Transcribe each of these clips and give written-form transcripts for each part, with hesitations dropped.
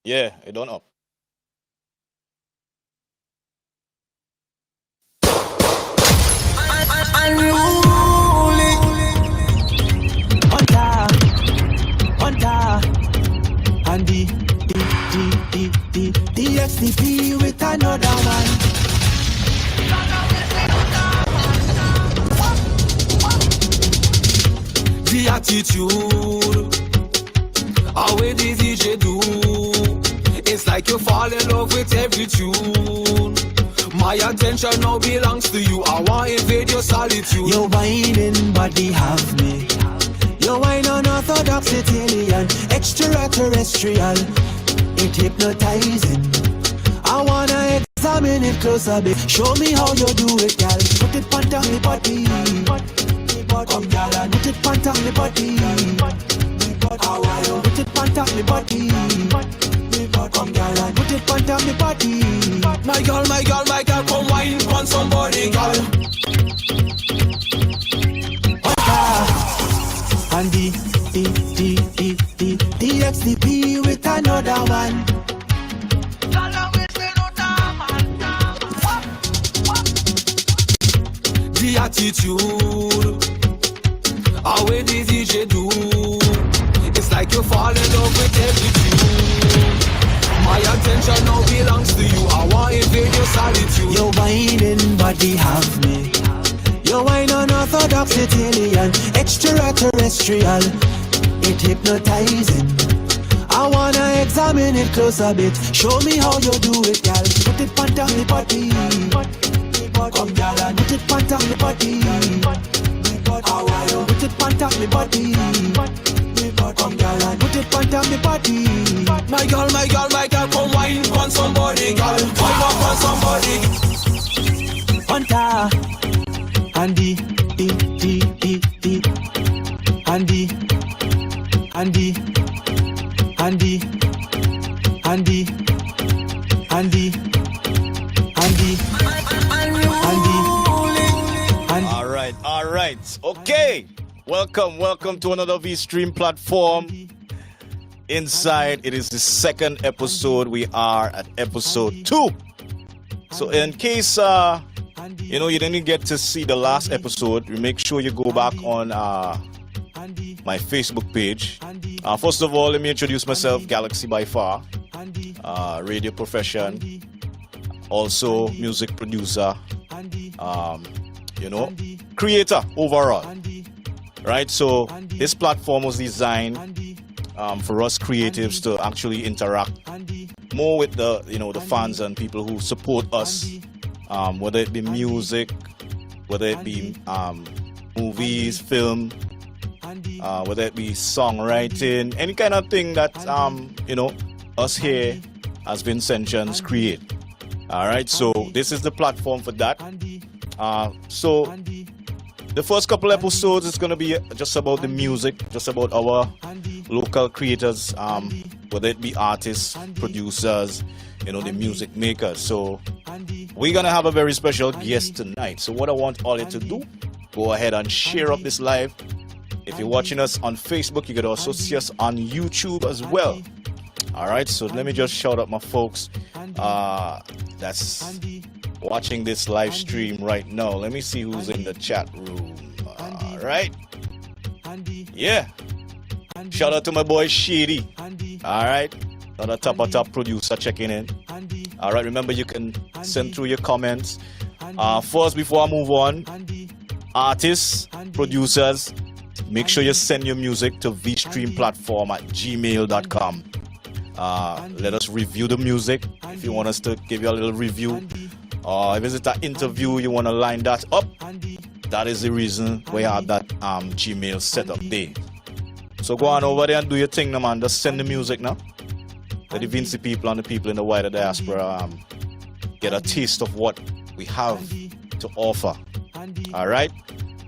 Yeah, it done up. Unruly. Huntta. And the SDP with another one. The attitude, how way the DJ do, it's like you fall in love with every tune. My attention now belongs to you. I want to invade your solitude. Your whining body have me. Your wine unorthodox Italian, extraterrestrial. It hypnotizing. I wanna examine it closer, babe. Show me how you do it, gal. Put it on the body. Come, gal, and put it on the body. How are you? Put it on the body. Come, gal, and put it on the body. My girl, come wine on somebody, girl. And the XDP with another one. The attitude, how way the DJ do, it's like you fall in love with every tune. My attention now belongs to you. I want to invade your solitude. Your whining body have me. Your wine unorthodox Italian, extraterrestrial. It hypnotizing. I wanna examine it closer, bit. Show me how you do it, gal. Put it on the body. Come, gal, and put it on the body. How are you? Put it on the body. Come, gal, and put it on the body. My girl, come wine on somebody, gal. Wine up on somebody. Huntta. And All right. Okay. Welcome to another Vstream platform. Inside, it is the second episode. We are at episode 2. So in case you didn't get to see the last episode, make sure you go back on my Facebook page. First of all, let me introduce myself, Galaxii Byfarr, radio profession, also music producer, creator overall. Right, so this platform was designed for us creatives to actually interact more with the fans and people who support us. Whether it be music, whether it be movies, film, whether it be songwriting, any kind of thing that us here as Vincentians create. Alright, so this is the platform for that. So the first couple episodes is going to be just about the music, just about our local creators, whether it be artists, producers, the music makers. So we're going to have a very special guest tonight. So what I want all you to do, go ahead and share up this live. If you're watching us on Facebook, you could also see us on YouTube as well. Alright, so let me just shout out my folks that's watching this live stream right now. Let me see who's in the chat room. Alright. Yeah. Shout out to my boy Shady. Alright. Another top producer checking in. Alright, remember you can send through your comments. First, before I move on, artists, producers, make sure you send your music to vstreamplatform@gmail.com. Let us review the music. If you want us to give you a little review, or if it's an interview, you want to line that up, that is the reason we have that Gmail set up there. So go on over there and do your thing, now, man. Just send the music now. Let the Vinci people and the people in the wider diaspora get a taste of what we have to offer. Alright?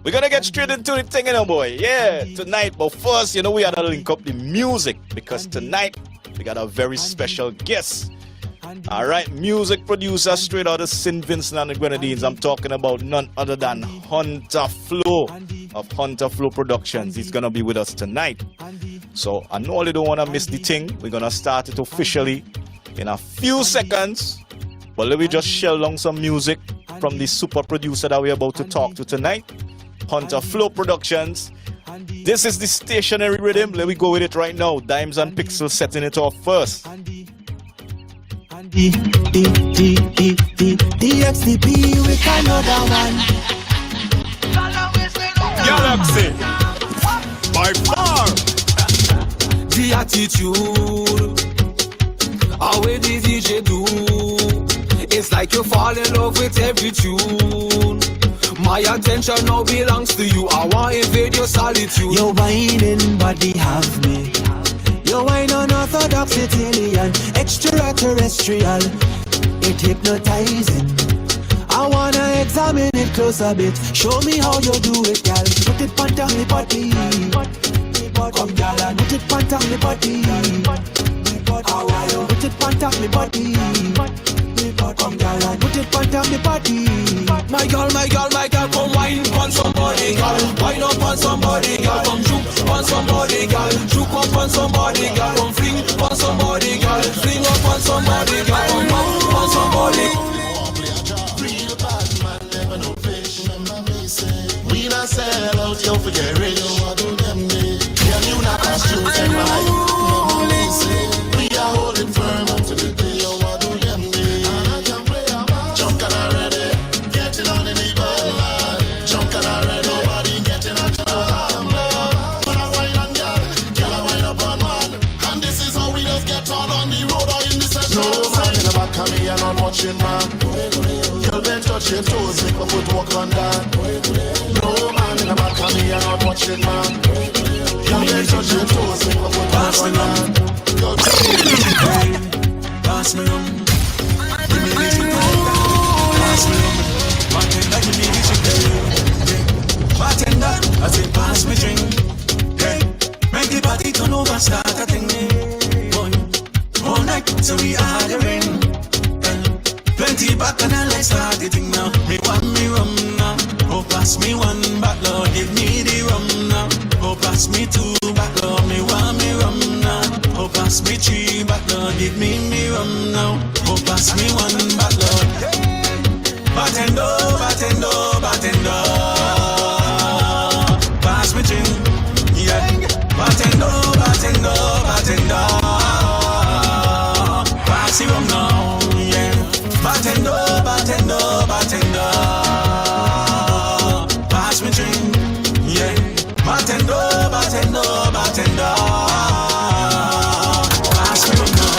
We're gonna get straight into the thing, boy. Yeah, tonight. But first, we gotta link up the music, because tonight we got a very special guest. Alright, music producer straight out of St. Vincent and the Grenadines. I'm talking about none other than Huntta Flow of Huntta Flow Productions. He's gonna be with us tonight. So I know you don't want to miss the thing. We're gonna start it officially in a few seconds. But let me just shell along some music from the super producer that we're about to talk to tonight, Huntta Flow Productions. This is the stationary rhythm. Let me go with it right now. Dimes and Pixels setting it off first. DXDP with another one. Galaxii Byfarr. The attitude, how the DJ do. It's like you fall in love with every tune. My attention now belongs to you. I want to invade your solitude. Your whining body have me. Your wine unorthodox Italian, extraterrestrial. It hypnotizing. I wanna examine it close a bit. Show me how you do it, girl. Put it on me body. Come, girl, and put it on me body. How are you? Put it on me body. Come, girl, and put it on me body. My girl, come wine on somebody, girl. Wine up on somebody, girl. Come juke on somebody, girl. Juke up on somebody, girl. Come fling on somebody, girl. Fling up on somebody, girl. Come up on somebody. Real bad man, never no fish. We not sell out, you forget it. What do them need? Yeah, you not a shoot and right. We are holding firm up to the day. What do them need? Jump and already, getting on in the ball. Jump and already, nobody getting out to the arm. But I wine on girl, girl I wine up on man. And this is how we just get on the road or in the session. No man in the back of me and I'm watching man. Girl then touch your toes, make my foot walk on that. No man in the back of me and I'm watching man. Girl then touch your toes, make my foot walk on that. Pass me rum. Give me little girl. Pass me rum. Bartender, give me little girl. Bartender, I say pass me drink. Hey, make the party turn over, start a thing. All night, so we are the ring. Plenty back and I like start the thing now. Me want me rum now. Oh, pass me one back, Lord, give me the rum now. Oh, pass me two back, Lord, me want me rum now. Oh, pass me three back, Lord, give me rum now. Oh, pass me one back, Lord. Bartender, bartender, bartender. Pass me drink, yeah. Bartender, bartender, bartender. Pass the rum now, yeah. Bartender, bartender, bartender. Pass me drink, yeah. Bartender, bartender, bartender. Pass me rum now.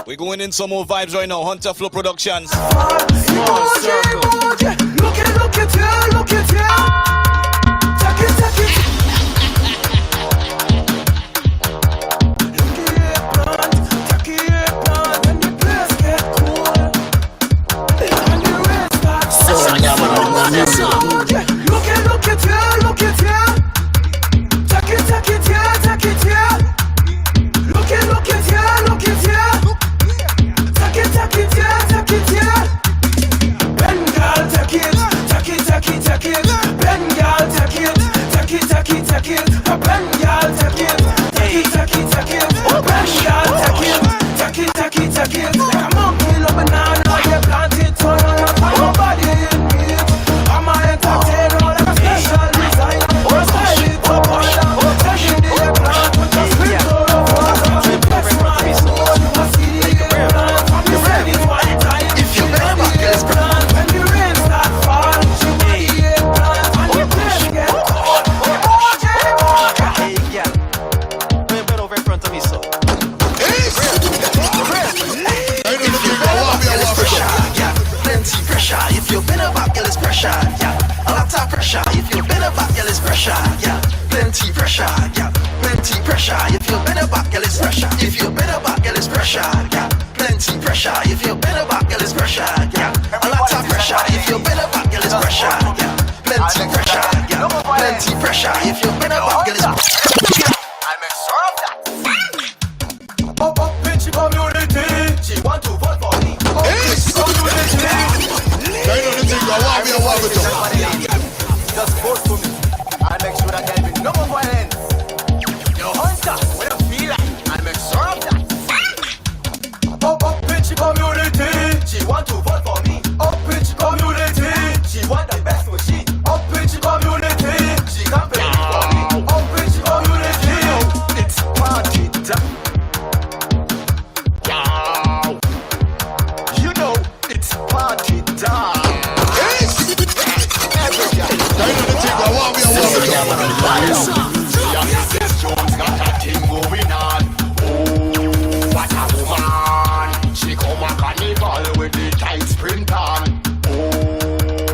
We're going in some more vibes right now. Huntta Flow Productions. Look at you. Take it. pressure. If you've been a back, girl, it's pressure. If you've been a back, girl, it's pressure. Yeah, plenty pressure. If you've been a back, girl, it's pressure. Yeah, a lot of pressure. If you've been a back, girl, it's pressure. Yeah, plenty pressure. Yeah. plenty pressure. If you've been a bad girl, I make sure of that. Up, bitch, community. She want to vote for me. Bitch, community. Just vote for me. I make sure that there be no more violence. Yo, Huntta, when you feel like, I make sure of that. Up, bitch, community. She want to vote for me. Up, bitch, community. She want the best machine. Up, bitch, community. She can pay me for me. Up, bitch, community. It's party time. You know, it's party time. Jones got that thing going on. Oh, what a woman. She come a carnival with the tight sprint on. Oh,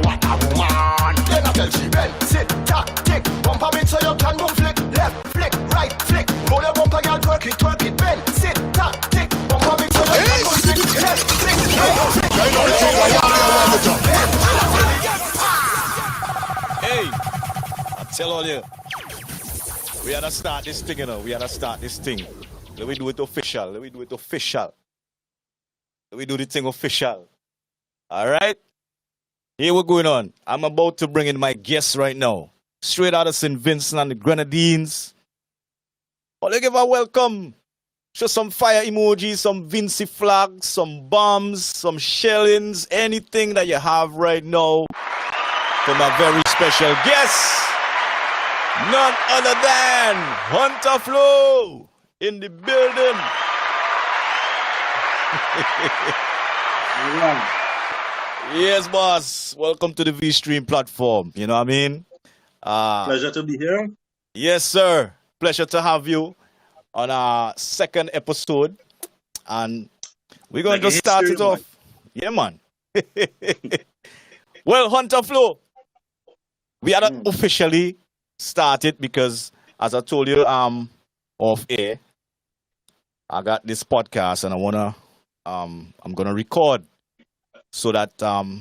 what a woman. Then I tell she bend, sit, tack, tick. Bumper me so you can boom flick. Left, flick, right, flick. Roll your bumper, girl, twerk it, bend, sit, tack, tick. Bumper me so you can boom flick. Left, flick, right, flick. Hey, I tell all you, we gotta start this thing, you know. We gotta start this thing. Let me do it official. Let me do it official. Let me do the thing official. All right? Here we're going on. I'm about to bring in my guests right now. Straight out of St. Vincent and the Grenadines. Oh, let's give a welcome. Show some fire emojis, some Vinci flags, some bombs, some shellings, anything that you have right now for my very special guest. None other than Huntta Flow in the building. Yes, boss. Welcome to the Vstream platform. You know what I mean? Pleasure to be here. Yes, sir. Pleasure to have you on our second episode. And we're going to start it off. Yeah, man. Well, Huntta Flow, we had to officially start it because, as I told you off air, I got this podcast and I'm gonna record so that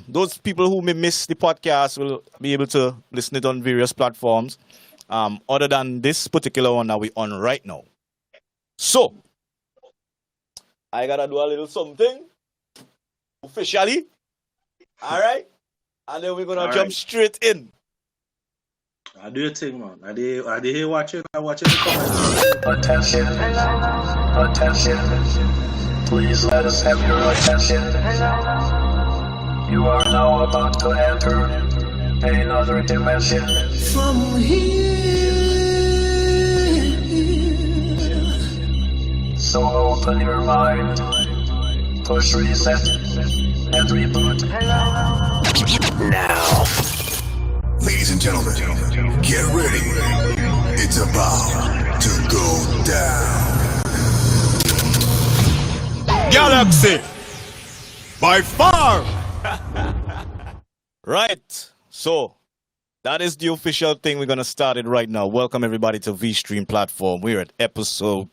those people who may miss the podcast will be able to listen it on various platforms other than this particular one that we're on right now. So I gotta do a little something officially. All right, and then we're gonna jump straight in. I do your thing, man. I did here watching. I watching the comments. Attention, attention. Please let us have your attention. You are now about to enter another dimension. From here. So open your mind, push reset, and reboot. Now. Ladies and gentlemen, get ready. It's about to go down. Galaxii Byfarr. Right. So that is the official thing. We're going to start it right now. Welcome everybody to Vstream platform. We're at episode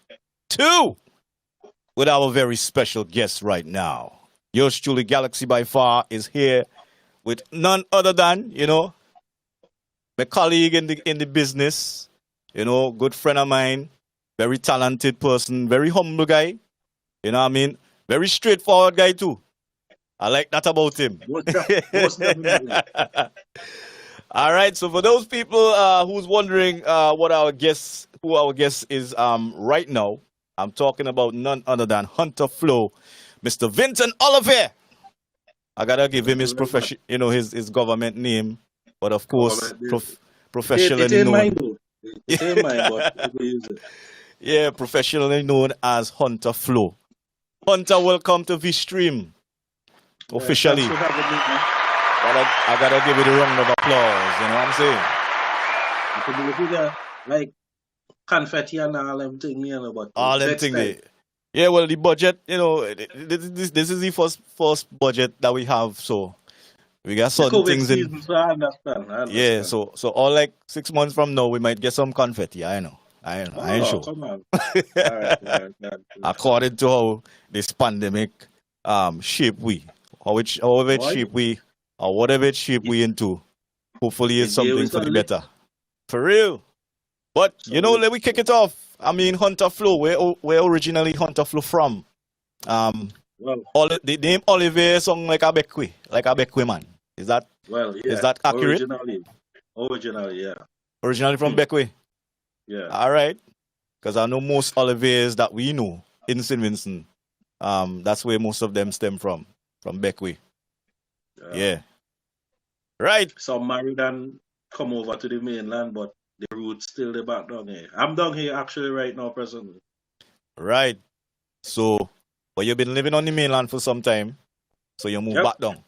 2 with our very special guest right now. Yours truly, Galaxii Byfarr, is here with none other than, my colleague in the business, good friend of mine, very talented person, very humble guy, you know what I mean? Very straightforward guy too. I like that about him. All right, so for those people who's wondering who our guest is right now, I'm talking about none other than Huntta Flow, Mr. Vincent Oliver. I gotta give him his profession, his government name. But of course, professionally known. Yeah, professionally known as Huntta Flow. Huntta, welcome to Vstream. Officially. I gotta give you the round of applause, you know what I'm saying? Like confetti and all them thing, but all them thing. Yeah, well, the budget, this is the first budget that we have, so we got certain things in. So I understand. Yeah, so all like 6 months from now, we might get some confetti. I know. I ain't sure. Come on. All right. According to how this pandemic shape we, however it shape we, or whatever it shape we into, hopefully it's something for the better. For real. But So you know, let me kick it off. I mean, Huntta Flow. Where originally Huntta Flow from? well, The name Oliver song like a Bekwe man. Is that yeah. accurate? Originally, yeah, Originally from Bekwe. yeah. All right. Because I know most Olivers that we know in St. Vincent. That's where most of them stem from Bekwe. Yeah. Right. Some married and come over to the mainland, but the roots still the back down here. I'm down here actually right now, presently. Right. So, but you've been living on the mainland for some time. So you move Yep. back down.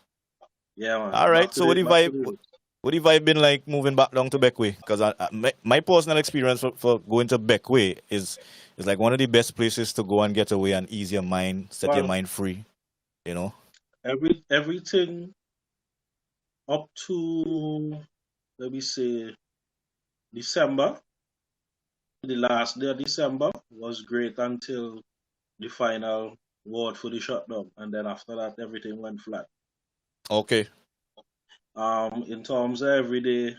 Yeah, man. All right. Back to So what the back to vibe? What the vibe been like moving back down to Beckway? Because my personal experience for going to Beckway is like one of the best places to go and get away and ease your mind, set your mind free. You know. Everything up to, let me say, December, the last day of December was great until the final word for the shutdown, and then after that everything went flat. Okay. In terms of everyday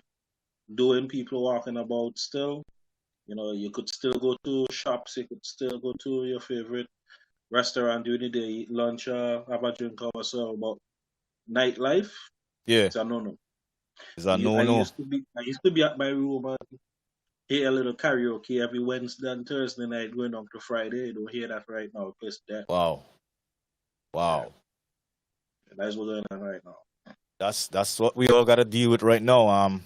doing, people walking about still, you know, you could still go to shops, you could still go to your favorite restaurant during the day, eat lunch, have a drink or so, but nightlife, Yeah. it's a no-no. Is that I no? used to be at my room and hear a little karaoke every Wednesday and Thursday night going on to Friday. You don't hear that right now. Place that. Wow. That's what's going on right now. That's what we all gotta deal with right now.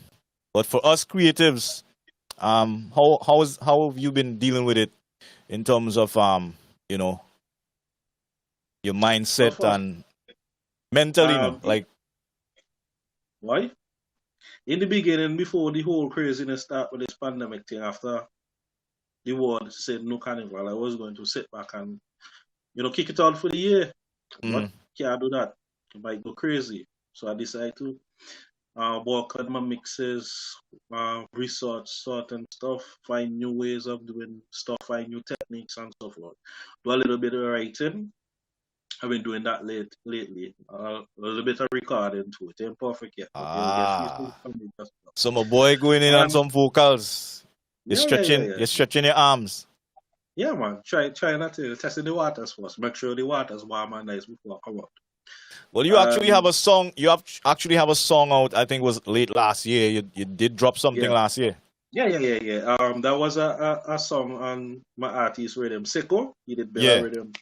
But for us creatives, how have you been dealing with it in terms of you know, your mindset So far, and mentally, like why? In the beginning, before the whole craziness started with this pandemic thing, after the world said no carnival, I was going to sit back and, you know, kick it out for the year. But can't do that. It might go crazy. So I decided to work on my mixes, research certain stuff, find new ways of doing stuff, find new techniques and so forth. Do a little bit of writing. I've been doing that lately. A little bit of recording too. It ain't perfect yet. But you'll get a few things from me just now. so my boy going in on some vocals. You're Yeah. stretching your arms. Yeah, man. Try not to testing the waters first. Make sure the water's warm and nice before I come out. Well, you actually have a song. Actually have a song out. I think it was late last year. You did drop something last year. Yeah. That was a song on my artist rhythm, Sicko. He did better rhythm.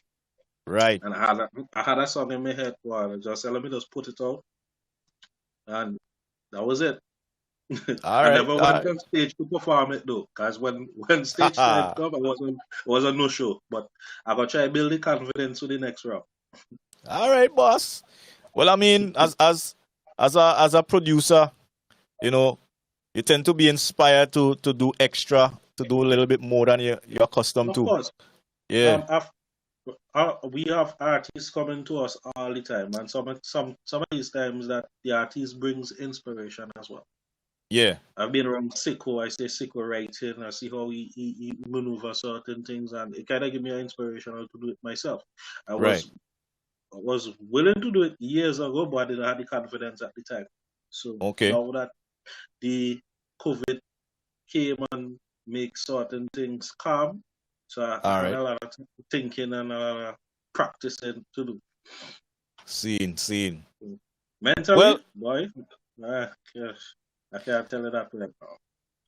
Right. And I had a song in my head for it. Just let me just put it out. And that was it. I never went on stage to perform it though. Because when stage time come, it was a no show. But I gotta try to build the confidence for the next round. All right, boss. Well, I mean, as a producer, you know, you tend to be inspired to do extra, to do a little bit more than you're accustomed to. Of course. Yeah. We have artists coming to us all the time, and some of these times that the artist brings inspiration as well. Yeah. I've been around Sicko. I say Sicko writing. I see how he maneuver certain things, and it kind of give me an inspiration how to do it myself. I was willing to do it years ago, but I didn't have the confidence at the time. So now that the COVID came and make certain things calm, so I had a lot of thinking and a lot of practicing to do. Scene. Mentally, boy, I can't tell you that right now.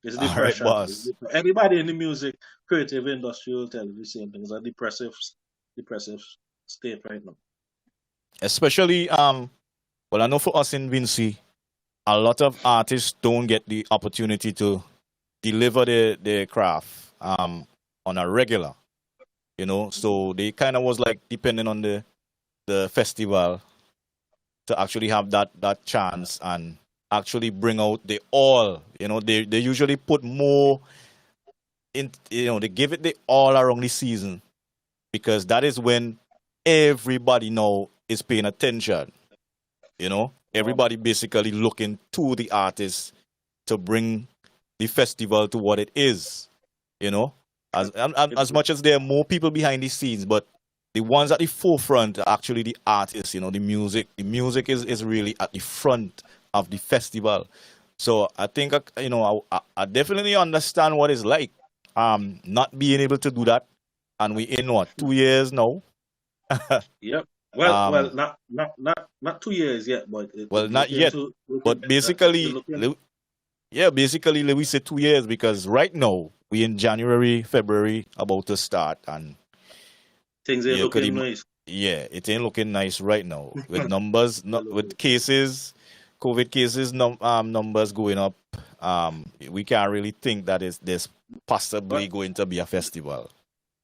It's depression. All right, boss. Everybody in the music, creative industry will tell you the same thing. It's a depressive state right now. Especially, well, I know for us in Vinci, a lot of artists don't get the opportunity to deliver their craft on a regular, you know. So they kind of was like depending on the festival to actually have that chance and actually bring out the all. You know, they usually put more in. You know, they give it the all around the season because that is when everybody now is paying attention. You know, everybody basically looking to the artist to bring the festival to what it is. You know, as much as there are more people behind the scenes, but the ones at the forefront are actually the artists. You know, the music is really at the front of the festival. So I think I definitely understand what it's like not being able to do that, and we in what 2 years now. Yep. Well, um, not 2 years yet, but well, not looking yet, to but you're basically, looking. yeah, basically we say 2 years because right now we in January, February about to start, and Things ain't you could, looking nice. yeah, it ain't looking nice right now with numbers, They're not with looking- cases, COVID cases, numbers going up. We can't really think that there's possibly But going to be a festival.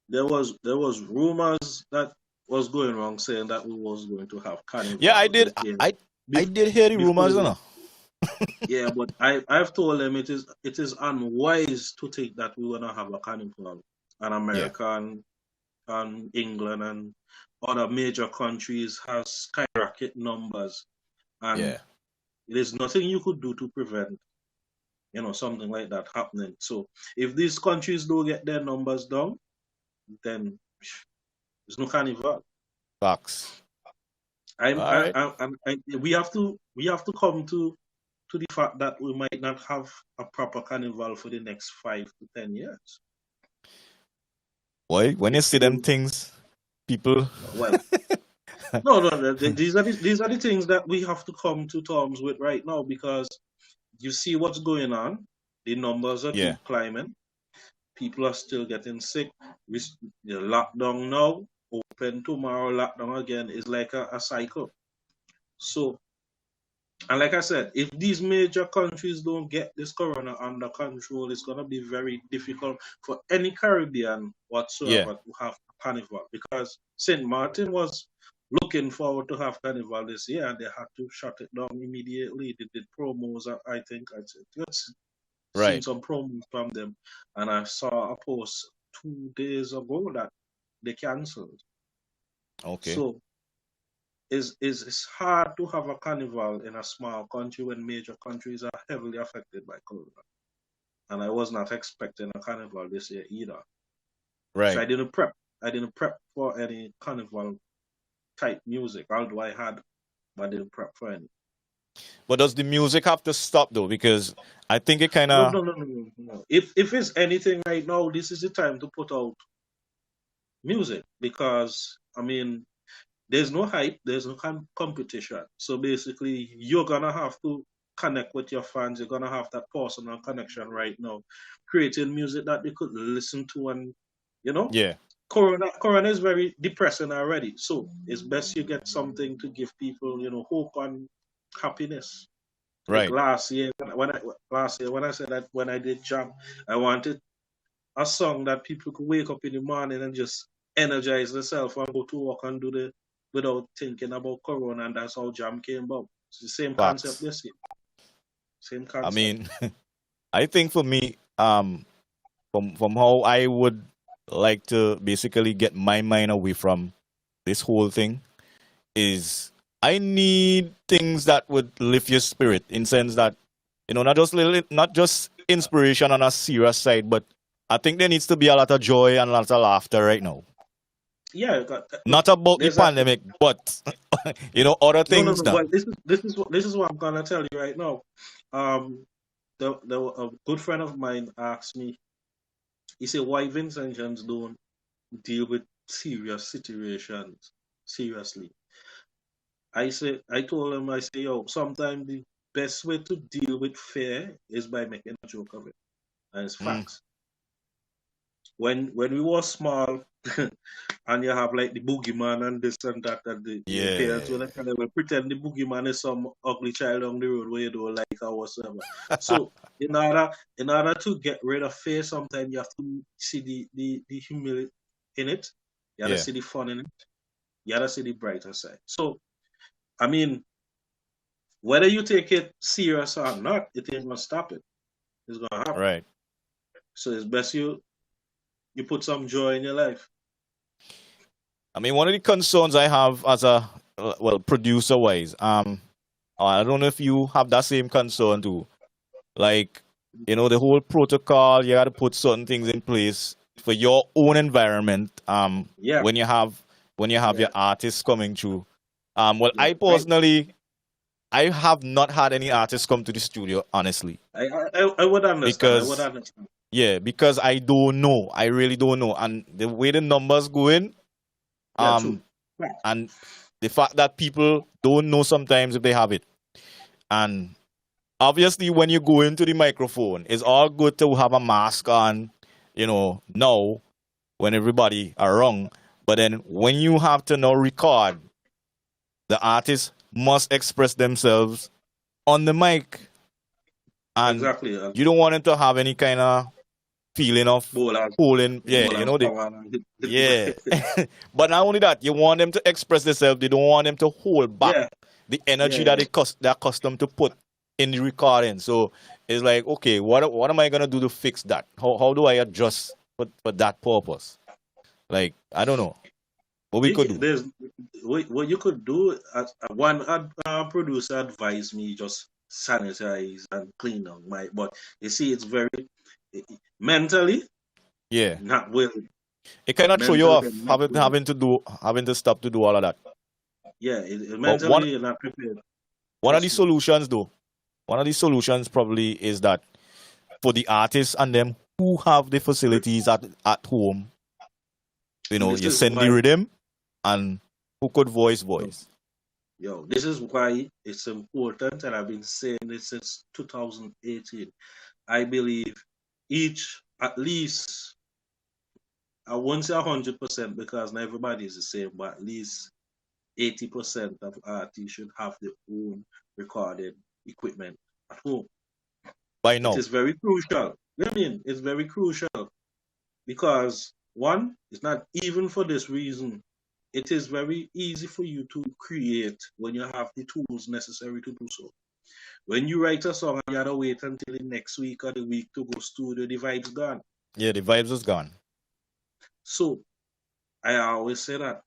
there was rumors that was going wrong, saying that we was going to have Yeah, I carnival did. this year. I Bef- did hear the Before rumors, you the know. Yeah, but I've told them it is unwise to think that we're gonna have a carnival, and Yeah, America and England and other major countries has skyrocket numbers, and yeah. there's nothing you could do to prevent something like that happening. So if these countries don't get their numbers down, then there's no carnival. Facts. I'm All right. we have to come to the fact that we might not have a proper carnival for the next 5 to 10 years. Boy, when you It's see them too things, people. well. No. These are the things that we have to come to terms with right now, because you see what's going on. The numbers are Yeah, keep climbing. People are still getting sick. The lockdown now, open tomorrow, lockdown again is like a cycle. So, and like I said, if these major countries don't get this corona under control, it's going to be very difficult for any Caribbean yeah. whatsoever to have carnival, because St. Martin was looking forward to have carnival this year, and they had to shut it down immediately. They did promos. I think I just seen Right. some promos from them, and I saw a post 2 days ago that they cancelled. Okay. So it's hard to have a carnival in a small country when major countries are heavily affected by corona. And I was not expecting a carnival this year either. So Right. I didn't prep. I didn't prep for any carnival type music, although I had, but I didn't prep for any. But does the music have to stop though? Because I think it kind No, of no, no, no, no, no. If it's anything right now, this is the time to put out music, because I mean there's no hype, there's no competition. So basically, you're gonna have to connect with your fans. You're gonna have that personal connection right now, creating music that they could listen to, and you know, yeah. Corona is very depressing already. So it's best you get something to give people, hope and happiness. Like Right. last year when I said that when I did Jam, I wanted a song that people could wake up in the morning and just energize themselves and go to work and do the without thinking about corona, and that's how Jam came about. It's the same concept Facts. this year. Same I concept. mean, I think for me, from how I would like to basically get my mind away from this whole thing is I need things that would lift your spirit in sense that not just inspiration on a serious side, but I think there needs to be a lot of joy and a lot of laughter right now. Yeah, Not about the there's a pandemic, but other no. things now. Well, this is what I'm gonna tell you right now. A good friend of mine asked me. He said, "Why Vincent James don't deal with serious situations seriously?" I told him, I say, yo, sometimes the best way to deal with fear is by making a joke of it. And it's Mm, facts. When we were small and you have like the boogeyman and this and that, and the parents yeah. will kind of pretend the boogeyman is some ugly child on the road where you don't like or whatsoever. So in order to get rid of fear, sometimes you have to see the humility in it. You have to Yeah. see the fun in it. You have to see the brighter side. So I mean, whether you take it serious or not, it ain't gonna stop it. It's gonna happen. Right. So it's best you put some joy in your life. I mean, one of the concerns I have as a producer wise, I don't know if you have that same concern too. Like, the whole protocol, you got to put certain things in place for your own environment. Yeah, When you have yeah. your artists coming through. Well, Yeah. I I I have not had any artists come to the studio, honestly. I would understand. I would Because understand. yeah, because I don't know. I really don't know. And the way the numbers going, Yeah, true. and the fact that people don't know sometimes if they have it. And obviously when you go into the microphone, it's all good to have a mask on, now when everybody are wrong. But then when you have to now record, the artist must express themselves on the mic. And Exactly. you don't want them to have any kind of feeling of pulling. Yeah, yeah. But not only that, you want them to express themselves. You don't want them to hold back the energy that they're accustomed to put in the recording. So it's like, okay, what am I gonna do to fix that? How do I adjust for that purpose? Like, I don't know. What we could do. What you could do, one producer advised me just sanitize and clean up my. But you see, it's very mentally, not willing. It cannot throw you off having to stop to do all of that. Yeah, mentally you're not prepared. One of the solutions probably is that for the artists and them who have the facilities at home, you send the rhythm and who could voice. Yo, this is why it's important, and I've been saying this since 2018. I believe at least, I won't say 100% because not everybody is the same, but at least 80% of artists should have their own recorded equipment at home. By now. It is very crucial. It's very crucial because, one, it's not even for this reason. It is very easy for you to create when you have the tools necessary to do so. When you write a song, you have to wait until the next week or the week to go studio, the vibe's gone. Yeah, the vibes is gone. So, I always say that,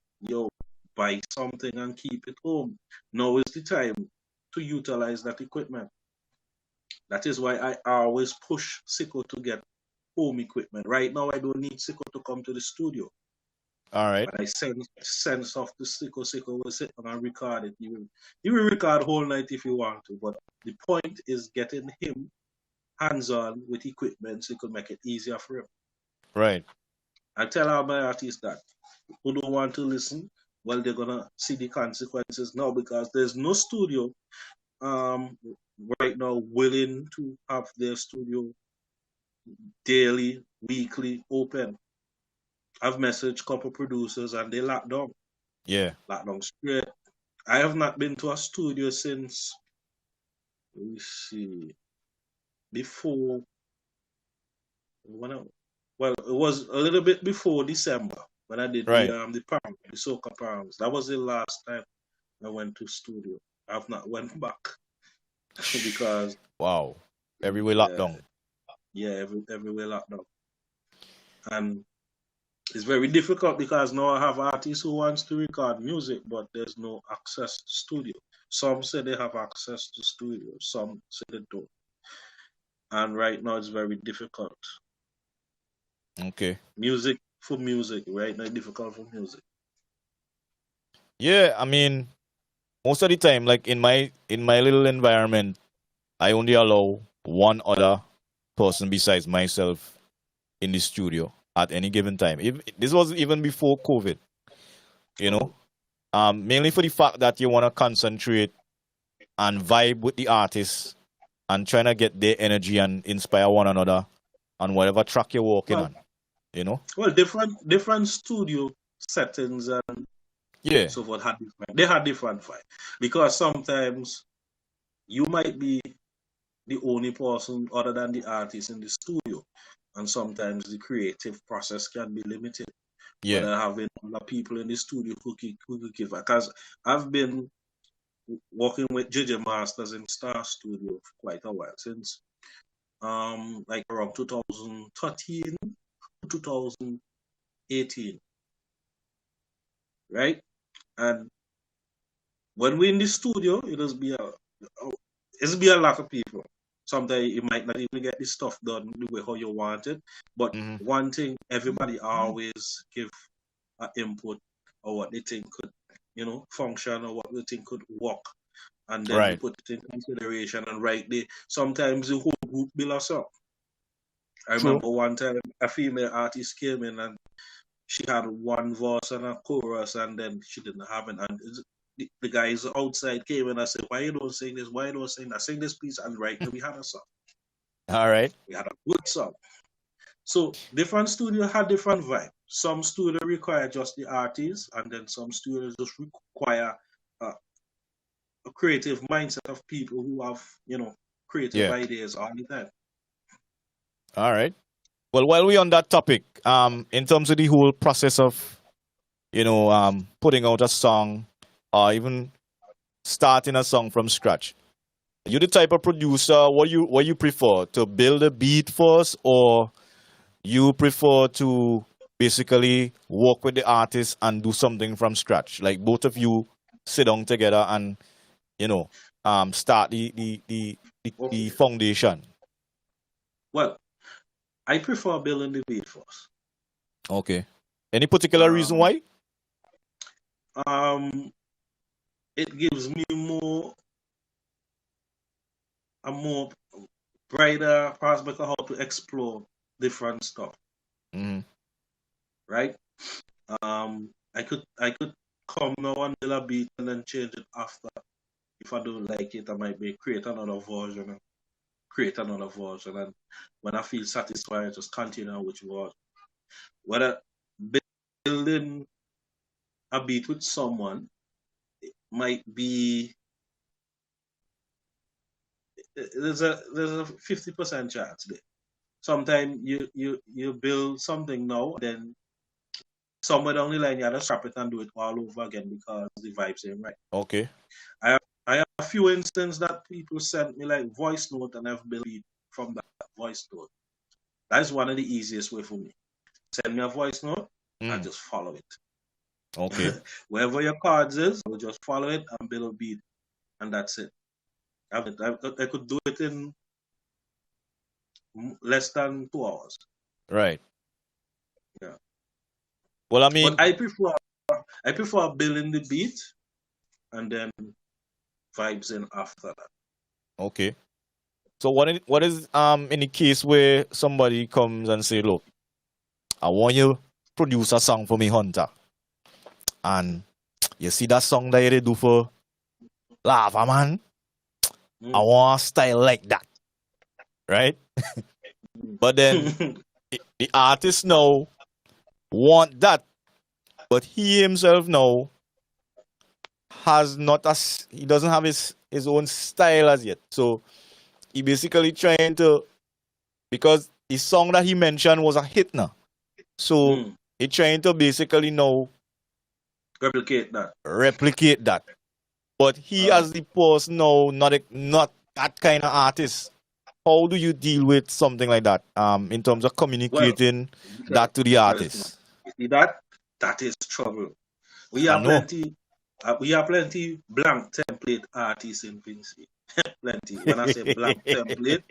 buy something and keep it home. Now is the time to utilize that equipment. That is why I always push Sicko to get home equipment. Right now, I don't need Sicko to come to the studio. All right. But I send off to Sicko. Sicko will sit and record it. He will record whole night if you want to. But the point is getting him hands-on with equipment so it could make it easier for him. Right. I tell all my artists that who don't want to listen, well, they're gonna see the consequences now because there's no studio right now willing to have their studio daily, weekly open. I've messaged a couple producers and they locked down. Yeah. Locked down straight. I have not been to a studio since, let me see, before, well, it was a little bit before December when I did the Soca Palms. That was the last time I went to studio. I've not went back because wow, everywhere locked down. Yeah, everywhere locked down, and it's very difficult because now I have artists who wants to record music, but there's no access to studio. Some say they have access to studio, some say they don't, and right now it's very difficult. Okay. Music right now, difficult for music. Yeah, I mean, most of the time, like in my little environment, I only allow one other person besides myself in the studio at any given time. This was even before COVID, mainly for the fact that you want to concentrate and vibe with the artists and trying to get their energy and inspire one another on whatever track you're working on. Well, different studio settings and so forth had different vibe because sometimes you might be the only person other than the artist in the studio, and sometimes the creative process can be limited. Yeah, but having other people in the studio who could give, because I've been working with JJ Masters in Star Studio for quite a while, since like around 2013 to 2018, right? And when we're in the studio, it'll be a lot of people. Sometimes you might not even get this stuff done the way how you want it. But one thing, everybody always give an input or what they think could, function or what they think could work. and then we Right. put it in consideration and write sometimes the whole group bill us up. I remember one time a female artist came in and she had one verse and a chorus, and then she didn't have it. And the guys outside came in and said, "Why you don't sing this? Why you don't sing that? Sing this piece." And right now we had a song. All right. We had a good song. So different studio had different vibe. Some studio require just the artist, and then some studios just require a creative mindset of people who have, creative Yeah. ideas all the time. All right. Well, while we're on that topic, in terms of the whole process of, putting out a song or even starting a song from scratch, you the type of producer, what you prefer, to build a beat first, or you prefer to basically work with the artist and do something from scratch? Like both of you sit down together and, start the foundation. Well, I prefer building the beat first. Okay. Any particular reason why? It gives me a more brighter prospect of how to explore different stuff. Mm-hmm. Right? I could come now and build a beat and then change it after. If I don't like it, I might create another version, and when I feel satisfied, I just continue with version. Whether building a beat with someone, it might be there's a 50% chance there. Sometimes you build something now, then somewhere down the line you have to scrap it and do it all over again because the vibes ain't right. Okay. I have a few instances that people sent me like voice note, and I've built it from that voice note. That's one of the easiest way for me. Send me a voice note, I just follow it. Okay. Wherever your cards is, I will just follow it and build a beat, and that's it. I could do it in less than 2 hours. Right. Yeah. Well, I mean, but I prefer building the beat and then vibes in after that. okay. So what is in the case where somebody comes and say, "Look, I want you to produce a song for me, Huntta, and you see that song that you do for Lava Man? I want a style like that, right?" But then the artist now want that, but he himself now he doesn't have his own style as yet. So he basically trying to, because the song that he mentioned was a hit now. So he trying to basically now replicate that. But he as the person now, not that kind of artist. How do you deal with something like that? In terms of communicating that to the artist? See that is trouble. We have plenty blank template artists in Vinci. Plenty. When I say blank template,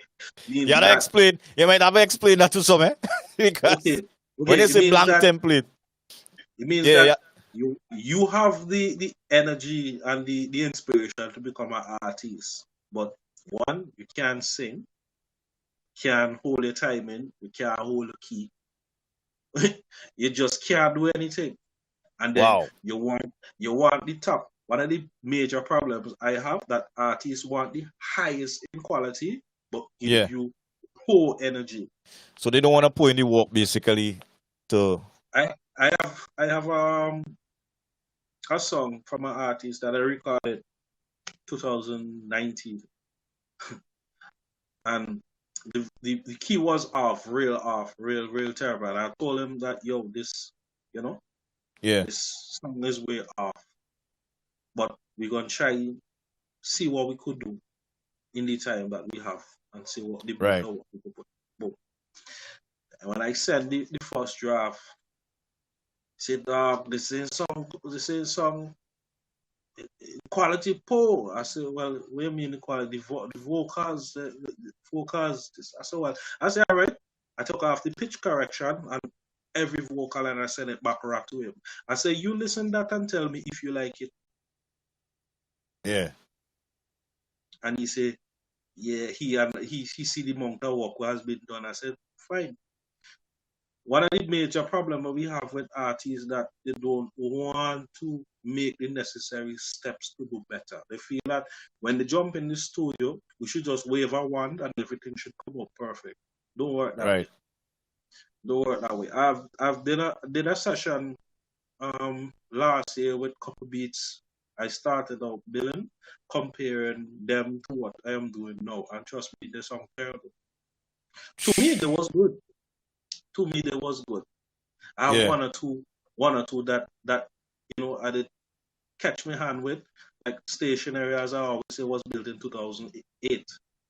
you gotta explain. You might have to explain that to some, because when you say blank template, it means that you have the energy and the inspiration to become an artist. But one, you can't sing, can't hold your timing, you can't hold a key. You just can't do anything. And then you want the top. One of the major problems I have, that artists want the highest in quality, but give you poor energy. So they don't want to put in the work basically to. I have a song from an artist that I recorded 2019. And the key was real terrible. And I told him that, yo, this, this song is way off. But we're going to try see what we could do in the time that we have and see what the right. what we could put. And when I sent the first draft, he said, this is some quality poor. I said, well, what do you mean the quality? The vocals, the vocals. I said, well, all right. I took off the pitch correction and every vocal, and I sent it back right to him. I said, you listen that and tell me if you like it. Yeah. And he say, yeah, he see the amount of work that has been done. I said, fine. One of the major problems we have with artists is that they don't want to make the necessary steps to do better. They feel that when they jump in the studio, we should just wave a wand and everything should come up perfect. Don't work that way. Don't work that way. I've did a session last year with Couple Beats. I started out billing, comparing them to what I am doing now, and trust me, they sound terrible. To me, they was good. To me, they was good. I have one or two that I did catch my hand with, like stationary, as I always say, was built in 2008.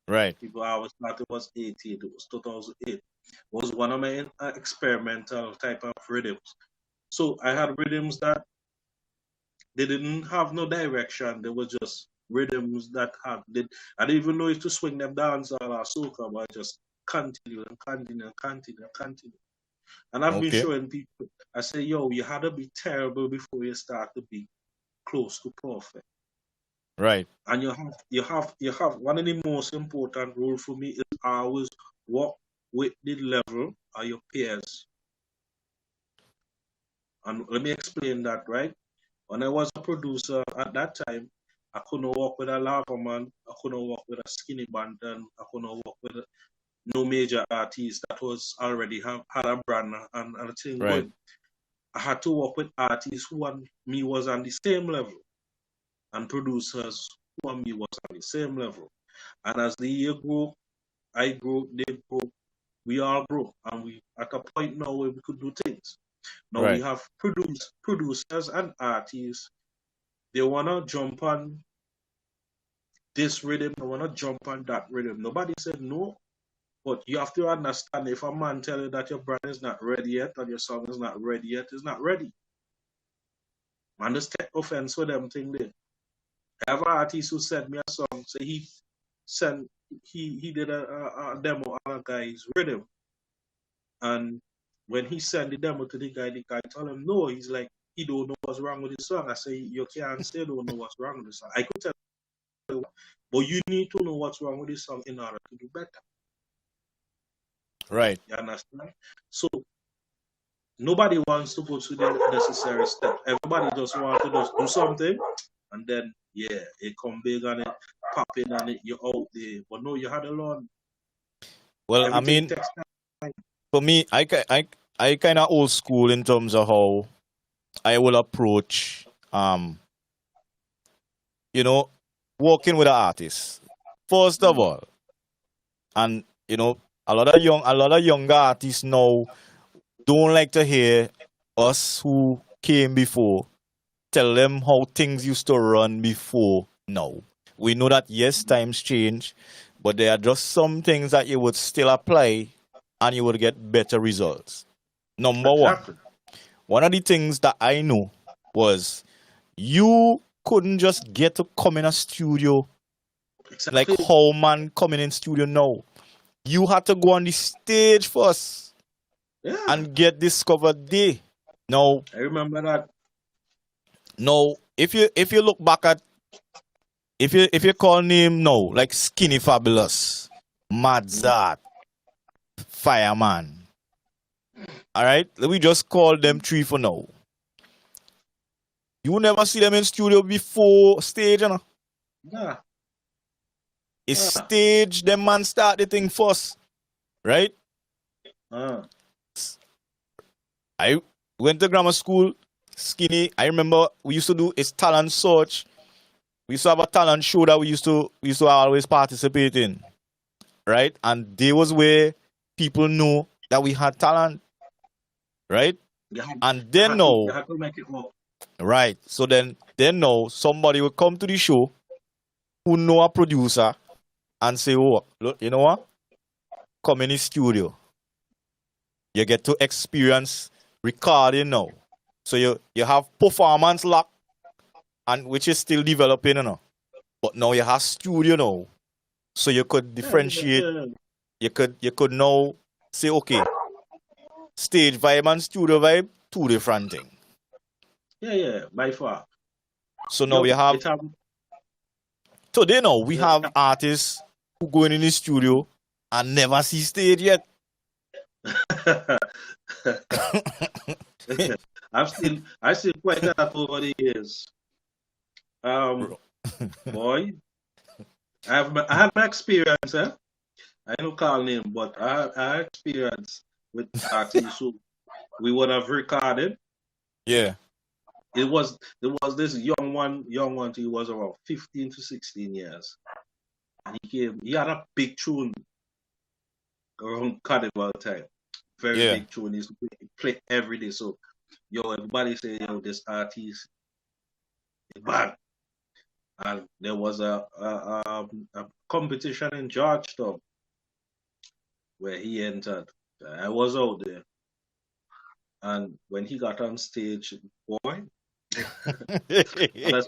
Right. People always thought it was 88. It was 2008. It was one of my experimental type of rhythms. So I had rhythms that they didn't have no direction. They were just rhythms that I didn't even know if to swing them dancehall or soca, but I just continue and continue and continue and continue. And I've been showing people, I say, yo, you had to be terrible before you start to be close to perfect. Right. And you have one of the most important rules for me is always walk with the level of your peers. And let me explain that, right? When I was a producer at that time, I couldn't work with a lava man, I couldn't work with a skinny bantan, I couldn't work with no major artist that was already had a brand and a thing going. I had to work with artists who and me was on the same level, and producers who and me was on the same level. And as the year grew, I grew, they grew, we all grew, and we at a point now where we could do things. Now we have producers and artists. They wanna jump on this rhythm, they wanna jump on that rhythm. Nobody said no. But you have to understand, if a man tell you that your brand is not ready yet and your song is not ready yet, it's not ready. Man, just take offense with them thing there. I have an artist who sent me a song, so he did a demo on a guy's rhythm. And when he sent the demo to the guy told him no, he's like, he don't know what's wrong with the song. I say, you can't say don't know what's wrong with the song. I could tell you, but you need to know what's wrong with the song in order to do better. Right. You understand? So nobody wants to go through the necessary step. Everybody just wants to just do something, and then it come big on it, pop in on it, you're out there. But no, you had to learn. Well, Everything I mean, for me, I kind of old school in terms of how I will approach, working with an artist. First of all, and a lot of younger artists now don't like to hear us who came before tell them how things used to run before now. We know that yes, times change, but there are just some things that you would still apply and you would get better results. Number one of the things that I know was you couldn't just get to come in a studio like how man coming in studio now. You had to go on the stage first and get discovered there. Now, I remember that. Now, if you look back at if you call name now like Skinny Fabulous, Madzart, Fireman, all right, let me just call them three for now. You never see them in studio before stage, you know. Yeah. It's stage, them man start the thing first. Right? I went to grammar school, Skinny. I remember we used to do his talent search. We used to have a talent show that we used to always participate in. Right? And there was where people know that we had talent. Right? And then now, right. So then now somebody will come to the show who know a producer and say, oh, look, you know what? Come in the studio. You get to experience recording now. So you have performance lock, and which is still developing, you know. But now you have studio now. So you could differentiate. You could now say, okay, stage vibe and studio vibe, two different things. Yeah, by far. So now you have Today now we have artists who go in the studio and never see stage yet. I've seen quite that over the years. Boy, I have my experience, eh? I don't call name, but I have experience with artists who we would have recorded. Yeah. There was this young one, he was around 15 to 16 years. And he had a big tune around carnival time. Very big tune. He used to play every day. So everybody say, this artist is bad. And there was a competition in Georgetown where he entered. I was out there. And when he got on stage, boy, that's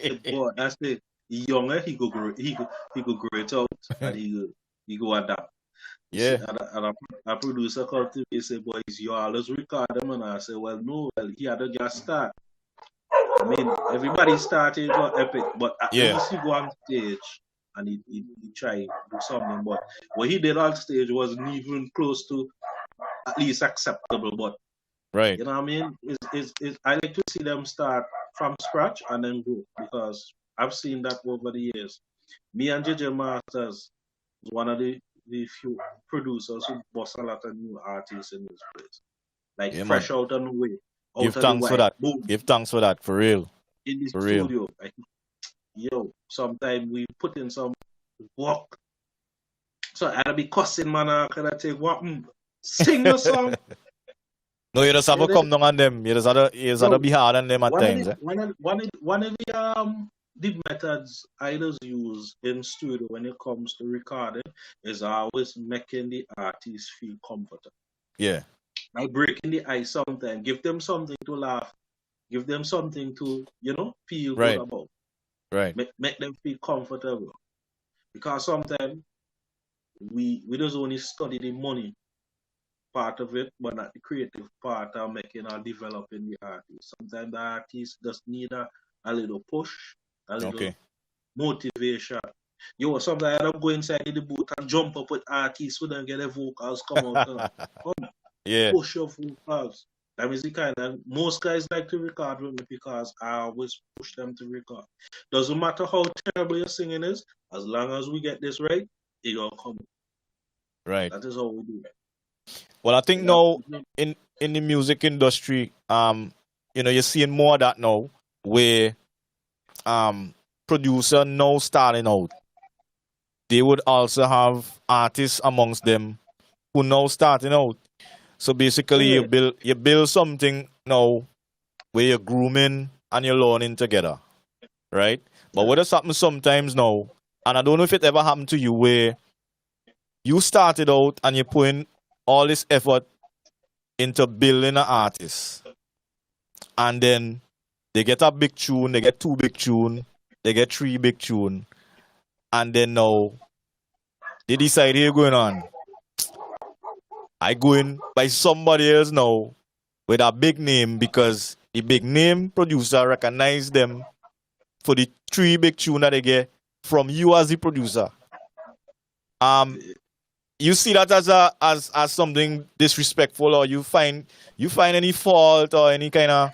the younger he go great out and he go adapt. Yeah. And a producer called to me and said, boys, you always record them. And I said, well, no, he had to just start. I mean, everybody started to epic, but at least he go on stage and he try to do something. But what he did on stage wasn't even close to at least acceptable. But right, you know what I mean? I like to see them start from scratch and then go, because I've seen that over the years. Me and JJ Masters was one of the few producers who boss a lot of new artists in this place. Like fresh out on the way. Give thanks for that. Boom. Give thanks for that, for real. In the for studio. Real. Like, sometimes we put in some work. So I'll be cussing, man. Can I take what? Sing your song. No, you just have to come down on them. You just have to be hard on them at times. One of the methods idols use in studio when it comes to recording is always making the artist feel comfortable. Yeah. By breaking the ice sometimes, give them something to laugh, give them something to, feel good about. Right. Make them feel comfortable. Because sometimes we just only study the money part of it, but not the creative part of making or developing the artist. Sometimes the artist just need a little push, a little motivation. Sometimes I don't go inside the booth and jump up with artists who don't get their vocals come out. Push your vocals. That means the kind of most guys like to record with me because I always push them to record. Doesn't matter how terrible your singing is, as long as we get this right, it will come. Right. That is how we do it. Well, I think now in the music industry, you're seeing more of that now, where producer now starting out, they would also have artists amongst them who now starting out. So basically, you build something now where you're grooming and you're learning together, right? But what has happened sometimes now, and I don't know if it ever happened to you, where you started out and you're putting all this effort into building an artist, and then they get a big tune, they get 2 big tune, they get 3 big tune, and then now they decide, here going on, I go in by somebody else now with a big name, because the big name producer recognize them for the 3 big tune that they get from you as the producer. You see that as something disrespectful, or you find any fault or any kind of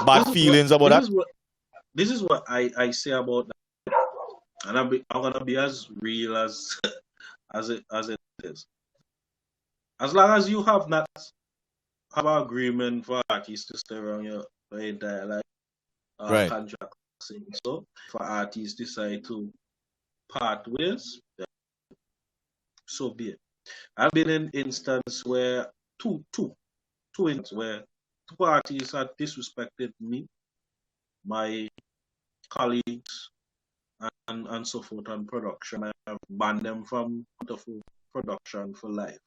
bad feelings about that? This is what I say about that, and I'm gonna be as real as it is. As long as you have not have an agreement for artists to stay around your entire life, contract. So if artists decide to part ways, so be it. I've been in instance where two instances where 2 parties had disrespected me, my colleagues, and so forth on production. I have banned them from production for life.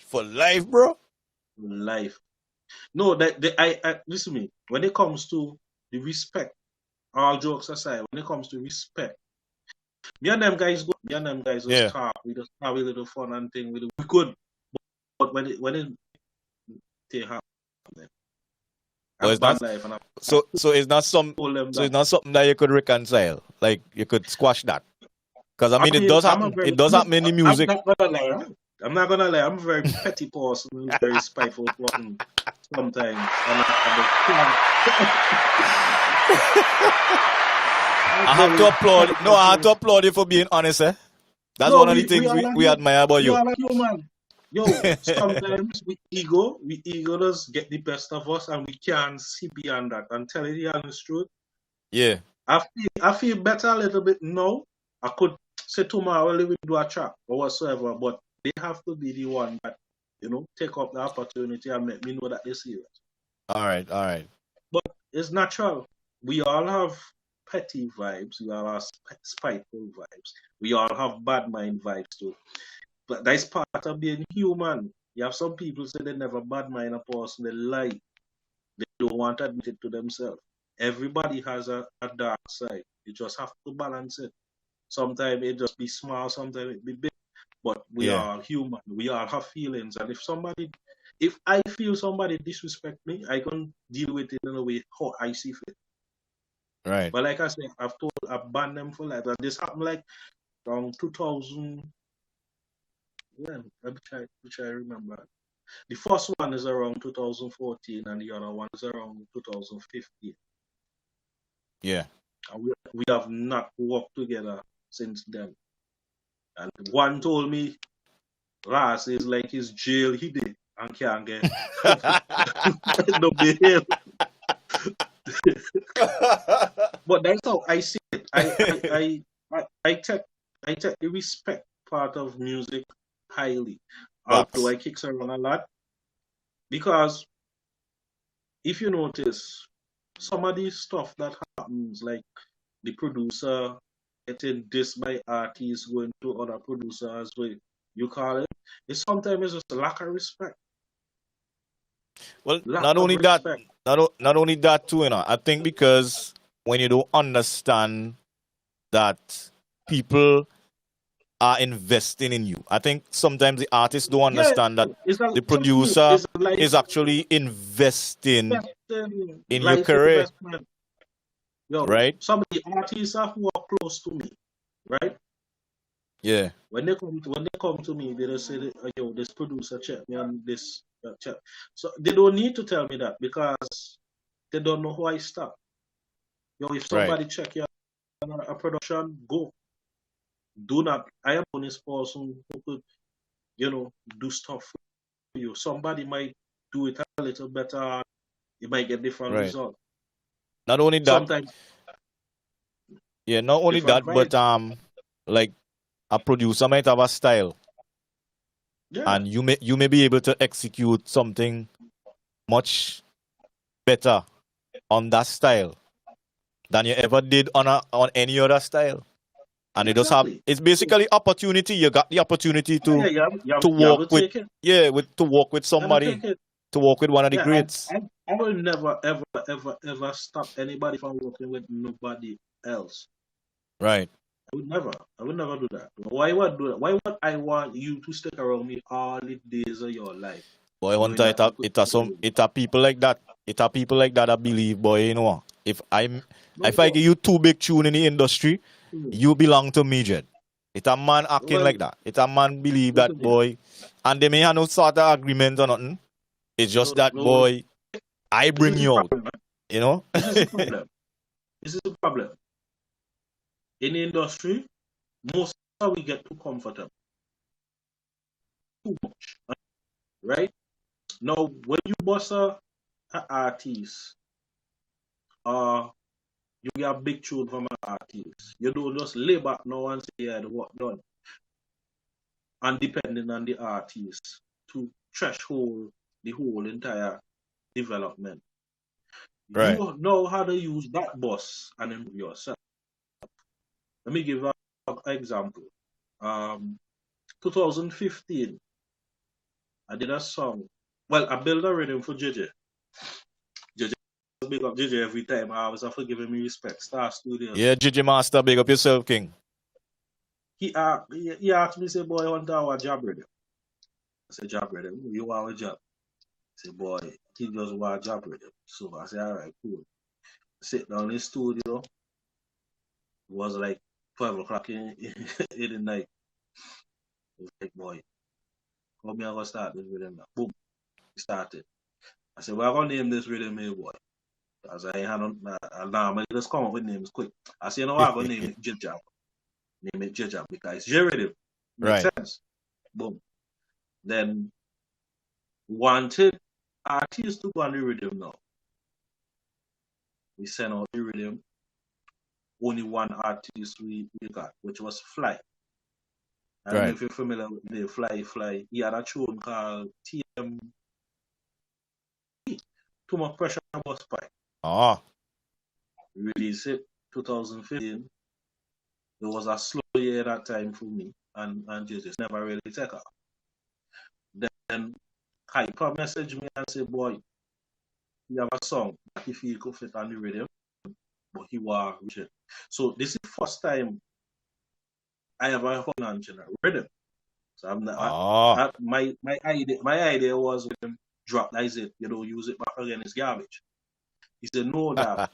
For life, bro? Life. No, I listen to me. When it comes to the respect, all jokes aside, when it comes to respect, me and them guys just talk. We just have a little fun and thing. We good, but when it happen, But That's it's not bad life, and I so it's not told them so it's that. not something that you could reconcile. Like you could squash that. Because I mean it does I'm a happen. very, It does happen in the I'm music. not gonna lie. Right? I'm not gonna lie. I'm a very petty person who's very spiteful person sometimes, and I have to applaud. No, I have to applaud you for being honest. That's No, one of the we things are like we admire about we you. are like human. Yo, sometimes we ego does get the best of us, and we can't see beyond that. And tell you the honest truth, Yeah, I feel better a little bit now. I could say tomorrow we will do a chat or whatsoever, but they have to be the one that take up the opportunity and make me know that they're serious. all right, all right. But it's natural. We all have petty vibes. We all have spiteful vibes. We all have bad mind vibes too. But that's part of being human. You have some people say they never bad mind a person. They lie. They don't want to admit it to themselves. Everybody has a dark side. You just have to balance it. Sometimes it just be small, sometimes it be big. But we Yeah. are human. We all have feelings. And if I feel somebody disrespect me, I can deal with it in a way how I see fit. Right. But like I said, I've banned them for life. And this happened like around 2000. When? Which I remember. The first one is around 2014 and the other one is around 2015. Yeah. And we have not worked together since then. And one told me Ras is like his jail he did and can't get no bail. But that's how I see it. I take the respect part of music highly. Although I kicks around a lot. Because if you notice, some of the stuff that happens, like the producer getting dissed by artists going to other producers, what you call it, it's sometimes just a lack of respect. Well, Lack not of only that, respect. not only that too, I think because when you don't understand that people are investing in you, I think sometimes the artists don't understand that the producer is actually investing in your life career, investment. Yo, right? some of the artists who are close to me, right? Yeah. When they come to me, they just say, "Yo, this producer check me on this check." So they don't need to tell me that because they don't know who I start. Yo, if somebody check you on a production, go. Do not. I am on this person who could, do stuff for you. Somebody might do it a little better. You might get different result. Not only that. Sometimes. Yeah, not only that, but like a producer might have a style, and you may be able to execute something much better on that style than you ever did on any other style. And it does have, it's basically opportunity. You got the opportunity to walk with somebody, to walk with one of the greats. I will never ever stop anybody from working with nobody else. Right. I would never do that. Why would I do that? Why would I want you to stick around me all the days of your life? Boy, it are people like that. It are people like that that believe, boy, if I give you two big tune in the industry, you belong to me, Jed. It's a man acting like that. It's a man believe that, boy. And they may have no sort of agreement or nothing. It's just that, boy, I bring you out. This is the problem. This is the problem. In the industry, most of we get too comfortable. Too much. Right? Now, when you boss an artist, you get a big tune from an artist. You don't just lay back now and say, yeah, the work done. And depending on the artist to threshold the whole entire development. Right. You know how to use that boss and improve yourself. Let me give an example. 2015, I did a song. Well, I built a rhythm for JJ. JJ, big up JJ every time. I was for giving me respect. Star Studios. Yeah, JJ Master, big up yourself, King. He asked me, say, boy, Huntta, I want a job ready. I said, job ready. You want a job? Say, boy, he just want to job with him. So I said, all right, cool. Sit down in the studio. It was like 12 o'clock in the night. It was like, boy, how me I gonna start this rhythm now? Boom, we started. I said, well, I'm gonna name this rhythm here, boy. As I had now, let's come up with names quick. I said, no, I'm gonna name it Jib-Jab. Name it Jib-Jab because it's your rhythm. Makes sense. Boom. Then wanted artists to go on the rhythm now. We sent out the rhythm. Only one artist we got, which was Fly. I don't know if you're familiar with the Fly. He had a tune called TM. Too Much Pressure Bus Pipe. Released it 2015. It was a slow year that time for me, and just never really take off. Then Hyper messaged me and said, boy, you have a song that he feel could fit on the rhythm, but he was rigid. So this is the first time I ever heard on rhythm. So I'm not, my idea was with him drop that is it, use it back again, it's garbage. He said, no, that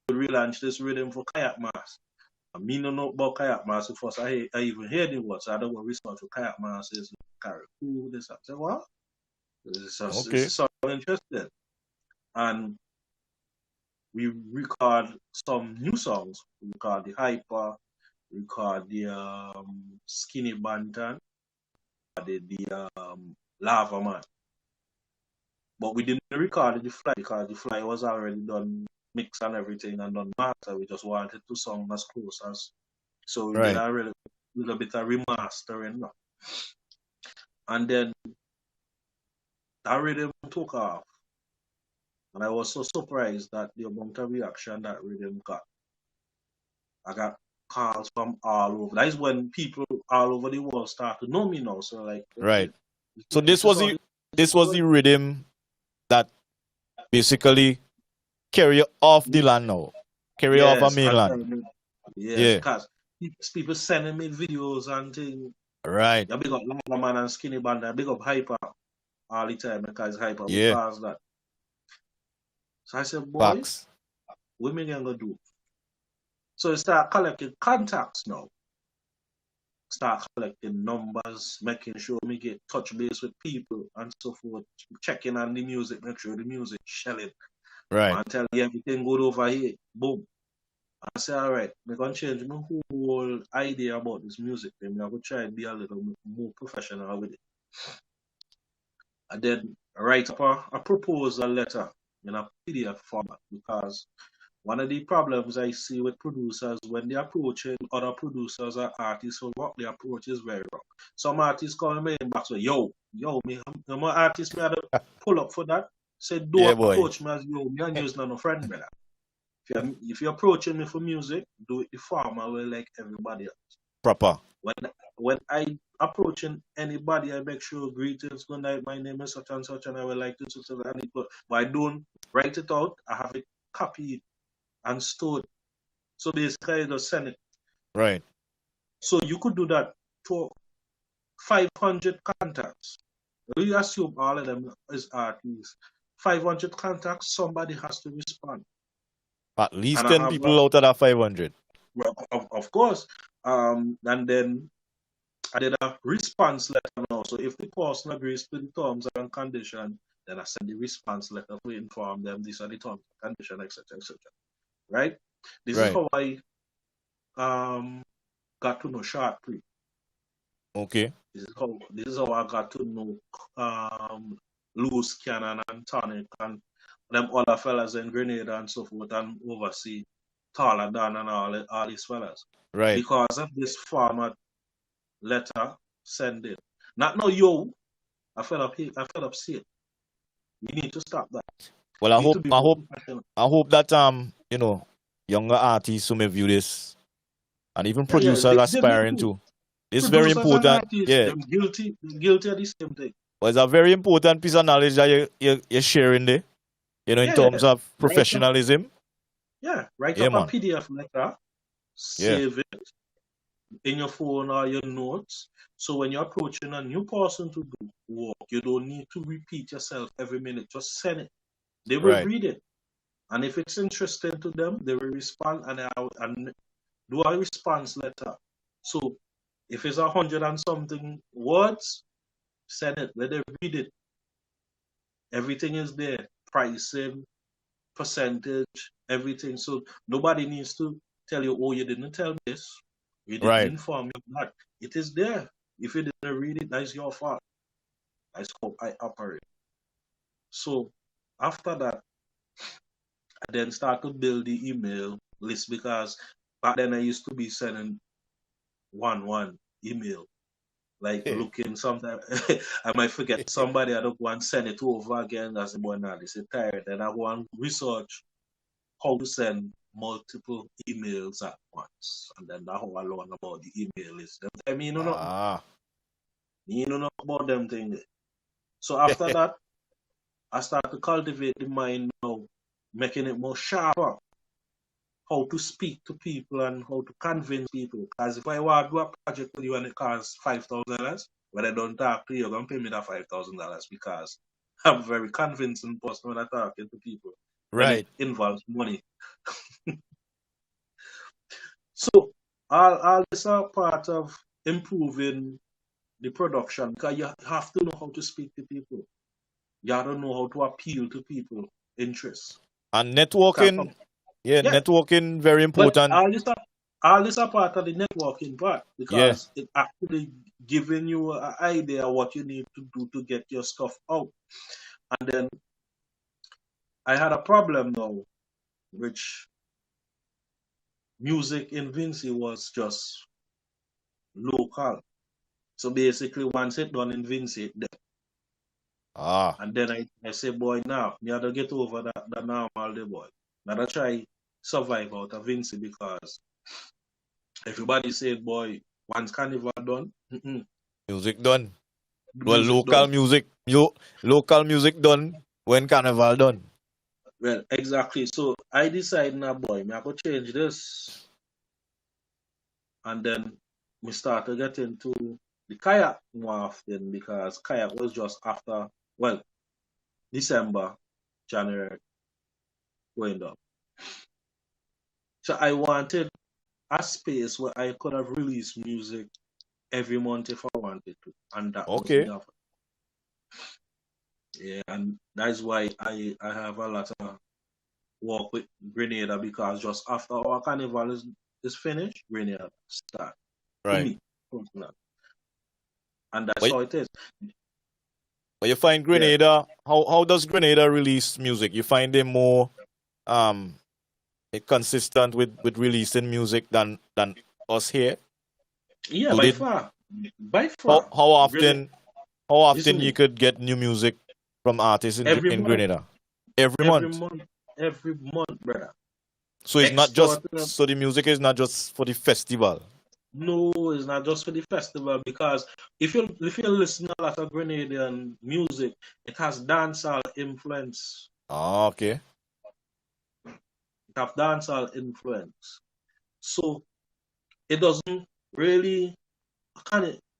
we relaunch this rhythm for Kayak Mass. I mean, no know about Kayak Mass first. I even heard the word, so I don't want to respond to Kayak Mass. Is carry cool this. I said, what? It's so interesting. And we record some new songs. We record the Hyper, we record the Skinny Bantan, the Lava Man. But we didn't record the Fly because the Fly was already done, mix and everything, and done master. We just wanted to sound as close as. So we did a little bit of remastering. And then that rhythm took off. And I was so surprised that the amount of reaction that rhythm got. I got calls from all over. That is when people all over the world start to know me now. So like So this was the rhythm that basically carry off the land now. Carry off a mainland. Yes, because people sending me videos and things. Right. I big up Lava Man and Skinny Band. I big up Hyper all the time because Hyper because that. So I said, boy, what am I gonna do? So I start collecting contacts now. Start collecting numbers, making sure me get touch base with people and so forth, checking on the music, make sure the music shelling. Right. And tell you everything good over here. Boom. I say, all right, I'm going to change my whole idea about this music. I'm going to try and be a little more professional with it. And then write up a proposal letter in a PDF format because one of the problems I see with producers when they approaching other producers or artists for what the approach is very wrong. Some artists call me back so me, I'm an artist, me had to pull up for that. Say, don't approach me as me and you's not a friend, brother. If you're approaching me for music, do it the formal way like everybody else. Proper. When I approaching anybody, I make sure greetings, good night, my name is such and such, and I would like to but I don't write it out, I have it copied and stored. So basically I just send it. Right. So you could do that for 500 contacts. We assume all of them is artists. 500 contacts, somebody has to respond. At least 10 people out of that 500. Well, of course. And then I did a response letter now. So if the person agrees to the terms and conditions, then I send the response letter to inform them these are the terms and conditions, etc., etc. Right? This is how I got to know Sharp Pre. Okay. This is how I got to know Loose Cannon and Tonic and them other fellas in Grenada and so forth and oversee Taller Dan and all these fellas. Right. Because of this format letter send it. Not no yo. I fed up see it. You need to stop that. Well, I hope that younger artists who may view this and even producers aspiring to. It's very important. They're guilty of the same thing. Well, it's a very important piece of knowledge that you're sharing there. In terms of professionalism. Write up a PDF letter, save it, in your phone or your notes. So when you're approaching a new person to do work, you don't need to repeat yourself every minute. Just send it. They will Right. read it. And if it's interesting to them, they will respond and do a response letter. So if it's 100 and something words, send it. Let them read it. Everything is there. Pricing, percentage, everything. So nobody needs to tell you, oh, you didn't tell me this. You didn't Right. inform me of that. It is there. If you didn't read it, that's your fault. That's how I operate. So after that, I then start to build the email list because back then I used to be sending one email. Like looking sometimes I might forget somebody, I don't go and send it over again as the boy now they say tired. Then I go and research how to send multiple emails at once. And then that's how I learn about the email list. Them tell me, you know about them things. So after that, I start to cultivate the mind now, making it more sharper. How to speak to people and how to convince people. Because if I want to do a project with you and it costs $5,000, when I don't talk to you, you're going to pay me that $5,000 because I'm a very convincing person when I talk to people. When it involves money. So all this are part of improving the production because you have to know how to speak to people. You have to know how to appeal to people interests. And networking, networking very important. But all this are part of the networking part because it actually giving you an idea what you need to do to get your stuff out. And then I had a problem now, which music in Vinci was just local. So basically, once it done in Vinci, it dead. And then I say, boy, now, me have to get over that normal day, boy. Now I try survive out of Vinci because everybody said, boy, once carnival done, music done. Music local music done when carnival done. Well, exactly. So I decided, now, boy, me I could change this. And then we started getting into the kayak more often because kayak was just after, well, December, January, going down. So I wanted a space where I could have released music every month if I wanted to. And that was the offer. Yeah, and that's why I have a lot of work with Grenada because just after our carnival is finished, Grenada start. Right. For me, and that's how it is. But you find Grenada, how does Grenada release music? You find them more consistent with releasing music than us here? Yeah, by far. By far. How often you could get new music from artists in Grenada? Every month. Every month, brother. So it's not just so the music is not just for the festival. No, it's not just for the festival because if you listen to a lot of Grenadian music, it has dancehall influence. Okay. It has dancehall influence. So it doesn't really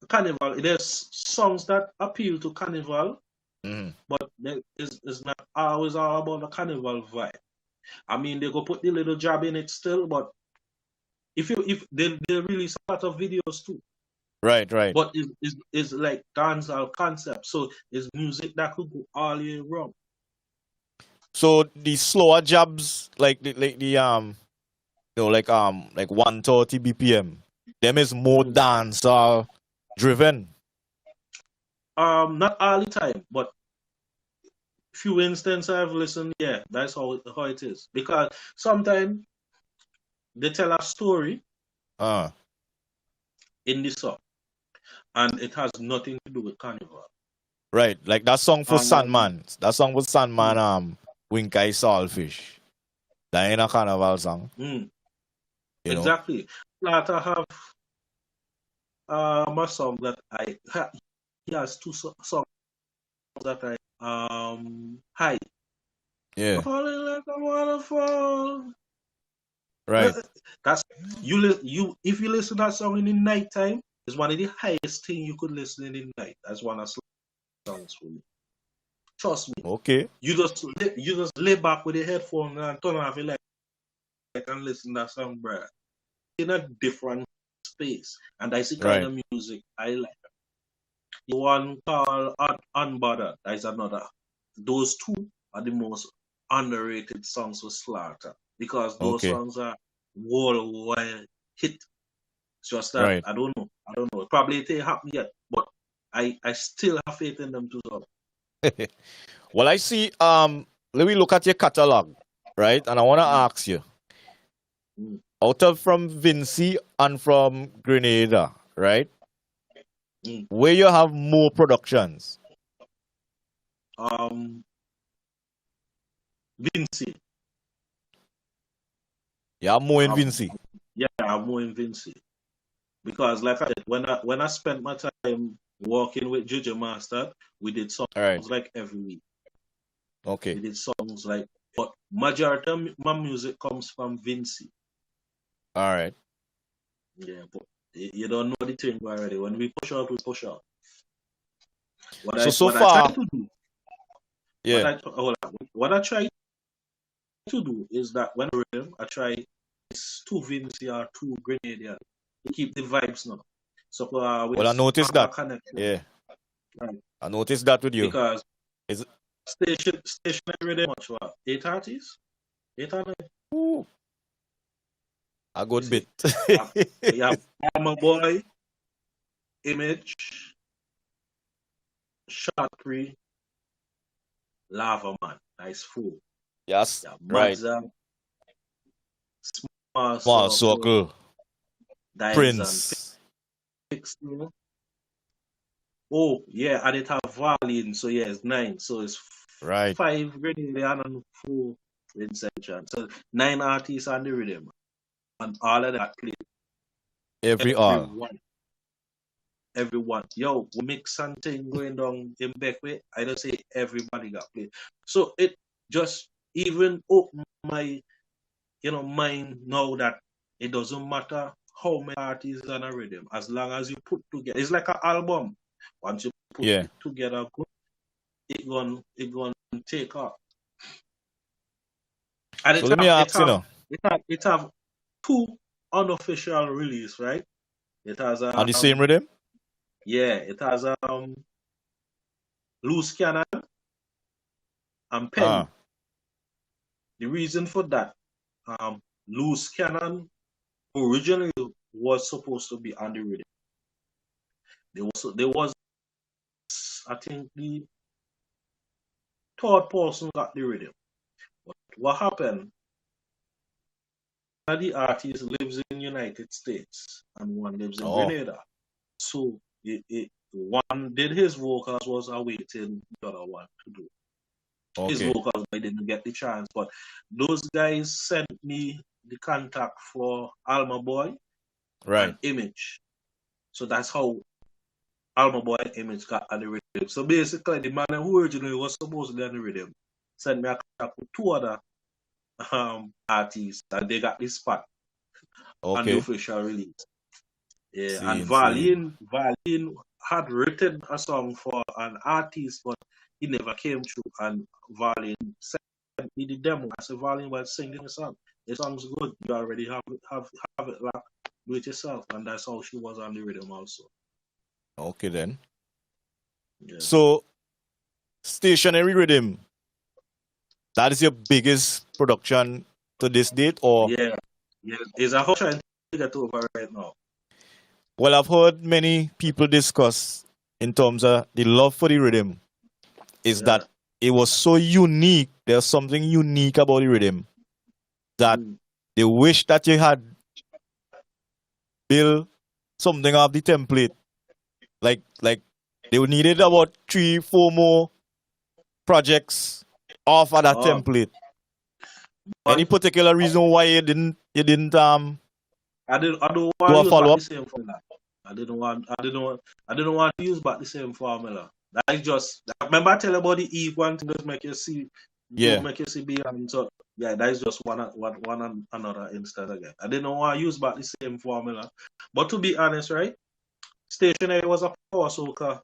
carnival. There's songs that appeal to carnival, but it's not always all about the carnival vibe. I mean, they go put the little jab in it still, but if they release a lot of videos too. Right. But it's like dancehall concept, so it's music that could go all year round. So the slower jabs, like the 130 BPM, them is more dancehall driven. Not all the time, but few instances I've listened. Yeah, that's how it is. Because sometimes they tell a story in the song, and it has nothing to do with carnival. Right, like that song for Sandman. That song for Sandman, Winkai Saltfish. That ain't a carnival song. Exactly. Like I have a song that he has two songs that I High. Yeah. Falling like a waterfall. Right. That's If you listen to that song in the night time, it's one of the highest thing you could listen in the night. That's one of the songs for me. Trust me. Okay. You just lay back with the headphone and turn off your light and listen to that song, bruh. In a different space. And that's the kind of music I like. The one called Unbothered, that is another. Those two are the most underrated songs for Slaughter. Because those songs are worldwide hit. It's just that I don't know. Probably it ain't happened yet, but I still have faith in them too. Well, I see. Let me look at your catalog, right? And I want to ask you, out of from Vinci and from Grenada, right? Where you have more productions? Vinci. Yeah, more in Vinci. Yeah, I'm more in Vinci. Because like I said, when I spent my time working with Juju Master, we did songs like every week. Okay. We did songs like, but majority of my music comes from Vinci. All right. Yeah, but you don't know the thing already. When we push out, we push out. What I try to do, what I try to do is that when I rhythm, I try two Vinci or two Grenadian to keep the vibes now. So I noticed that. Connection. Yeah. Right. I noticed that with you. Because station rhythm much what? 8 artists? 8 or 9? Ooh. A good bit. Yeah, my boy, Image, Shotcree, Lava Man. Nice fool. Yes, yeah, right. Small Circle. Prince. Oh, yeah, and it have Valiant, so yeah, it's 9. So it's 5 Grenadian and 4 Inception. So 9 artists on the rhythm. And all of that play. Everyone. Yo, we mix something going down in Beckway. I don't say everybody got played. So it just even opened my mind now that it doesn't matter how many artists on a rhythm, as long as you put together. It's like an album. Once you put it together, it gonna take off. And so let me ask you now. It have 2 unofficial release, right? It has on the same rhythm? Yeah, it has Loose Cannon and Pen. The reason for that, Loose Cannon originally was supposed to be on the rhythm. There was I think the 3rd person got the rhythm. But what happened? One of the artists lives in United States and one lives in Grenada. So one did his vocals, was awaiting the other one to do. His vocals, I didn't get the chance. But those guys sent me the contact for Alma Boy and Image. So that's how Alma Boy and Image got on the rhythm. So basically, the man who originally was supposed to be on the rhythm sent me a contact with 2 other artists, and they got this spot on the official release. Yeah, and Valiant had written a song for an artist, but he never came through. And Valiant sent me the demo. I said, Valiant was singing the song. The song's good. You already have it locked. Do it yourself. And that's how she was on the rhythm also. Okay then. Yeah. So stationary rhythm, that is your biggest production to this date, or? Yeah. It's a whole trying to get over right now. Well, I've heard many people discuss in terms of the love for the rhythm is that it was so unique. There's something unique about the rhythm that they wish that you had built something of the template. Like they needed about 3-4 more projects off of that template. Any particular reason why you didn't I don't want to use back the same formula. I didn't want to use back the same formula. That is just, remember I tell you about the Eve one thing, just make you see Yeah. Make you see beyond. So yeah, that is just one another instance again. I didn't know why I use back the same formula. But to be honest, right? Stationary was a power soaker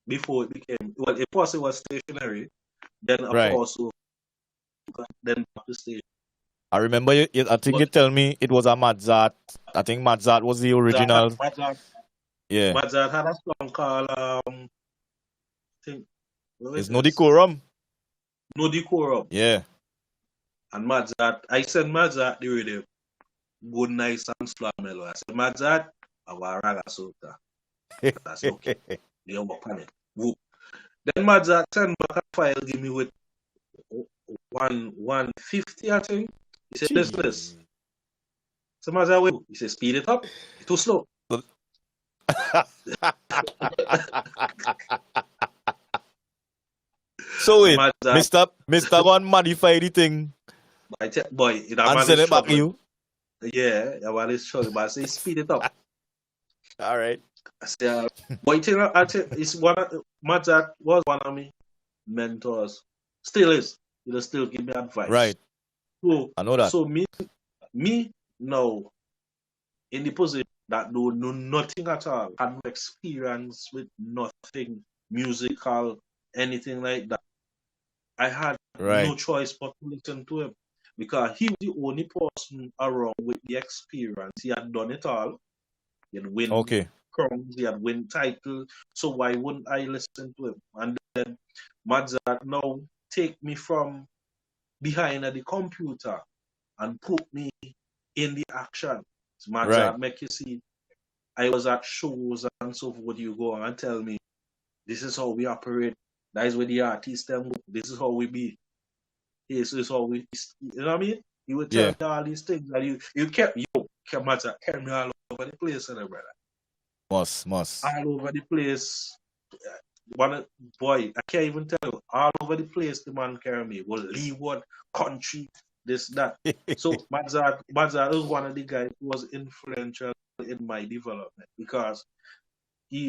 before it became it first it was stationary, then a Right. power soaker, then back to station. I remember I think you But tell me it was a Mozart. I think Mozart was the original. Yeah. Mozart had a song called I think It's no decorum. No Decorum. Yeah. And Mozart, I said Mozart the radio good nice and slow mellow. I said Mozart, I was a raga soaker. That's okay. They work on it. Whoop. Then Mozart sent back a file, give me with 150, I think. He said, this. So Mozart, wait. He said, speed it up. It's too slow. So wait, Mozart, Mr. One modify the thing boy, and send it back to you. Yeah, that one is short, but I say speed it up. All right. I say, boy, I think it's Mozart was one of my mentors. Still is. He'll still give me advice. Right. So, I know that. So me now in the position that know nothing at all, had no experience with nothing musical, anything like that. I had no choice but to listen to him because he was the only person around with the experience. He had done it all. He had win crowns, he had win titles. So why wouldn't I listen to him? And then Mozart now take me from behind the computer and put me in the action. So Mozart make you see. I was at shows and so forth. You go and tell me, this is how we operate. That is where the artists them go. This is how we be. This is how we. You know what I mean? You would tell me all these things that you kept Mozart carry me all over the place, brother. Must. All over the place. Boy, I can't even tell you. All over the place, the man carry me. Well, Leeward, country, this, that. So Mozart was one of the guys who was influential in my development because he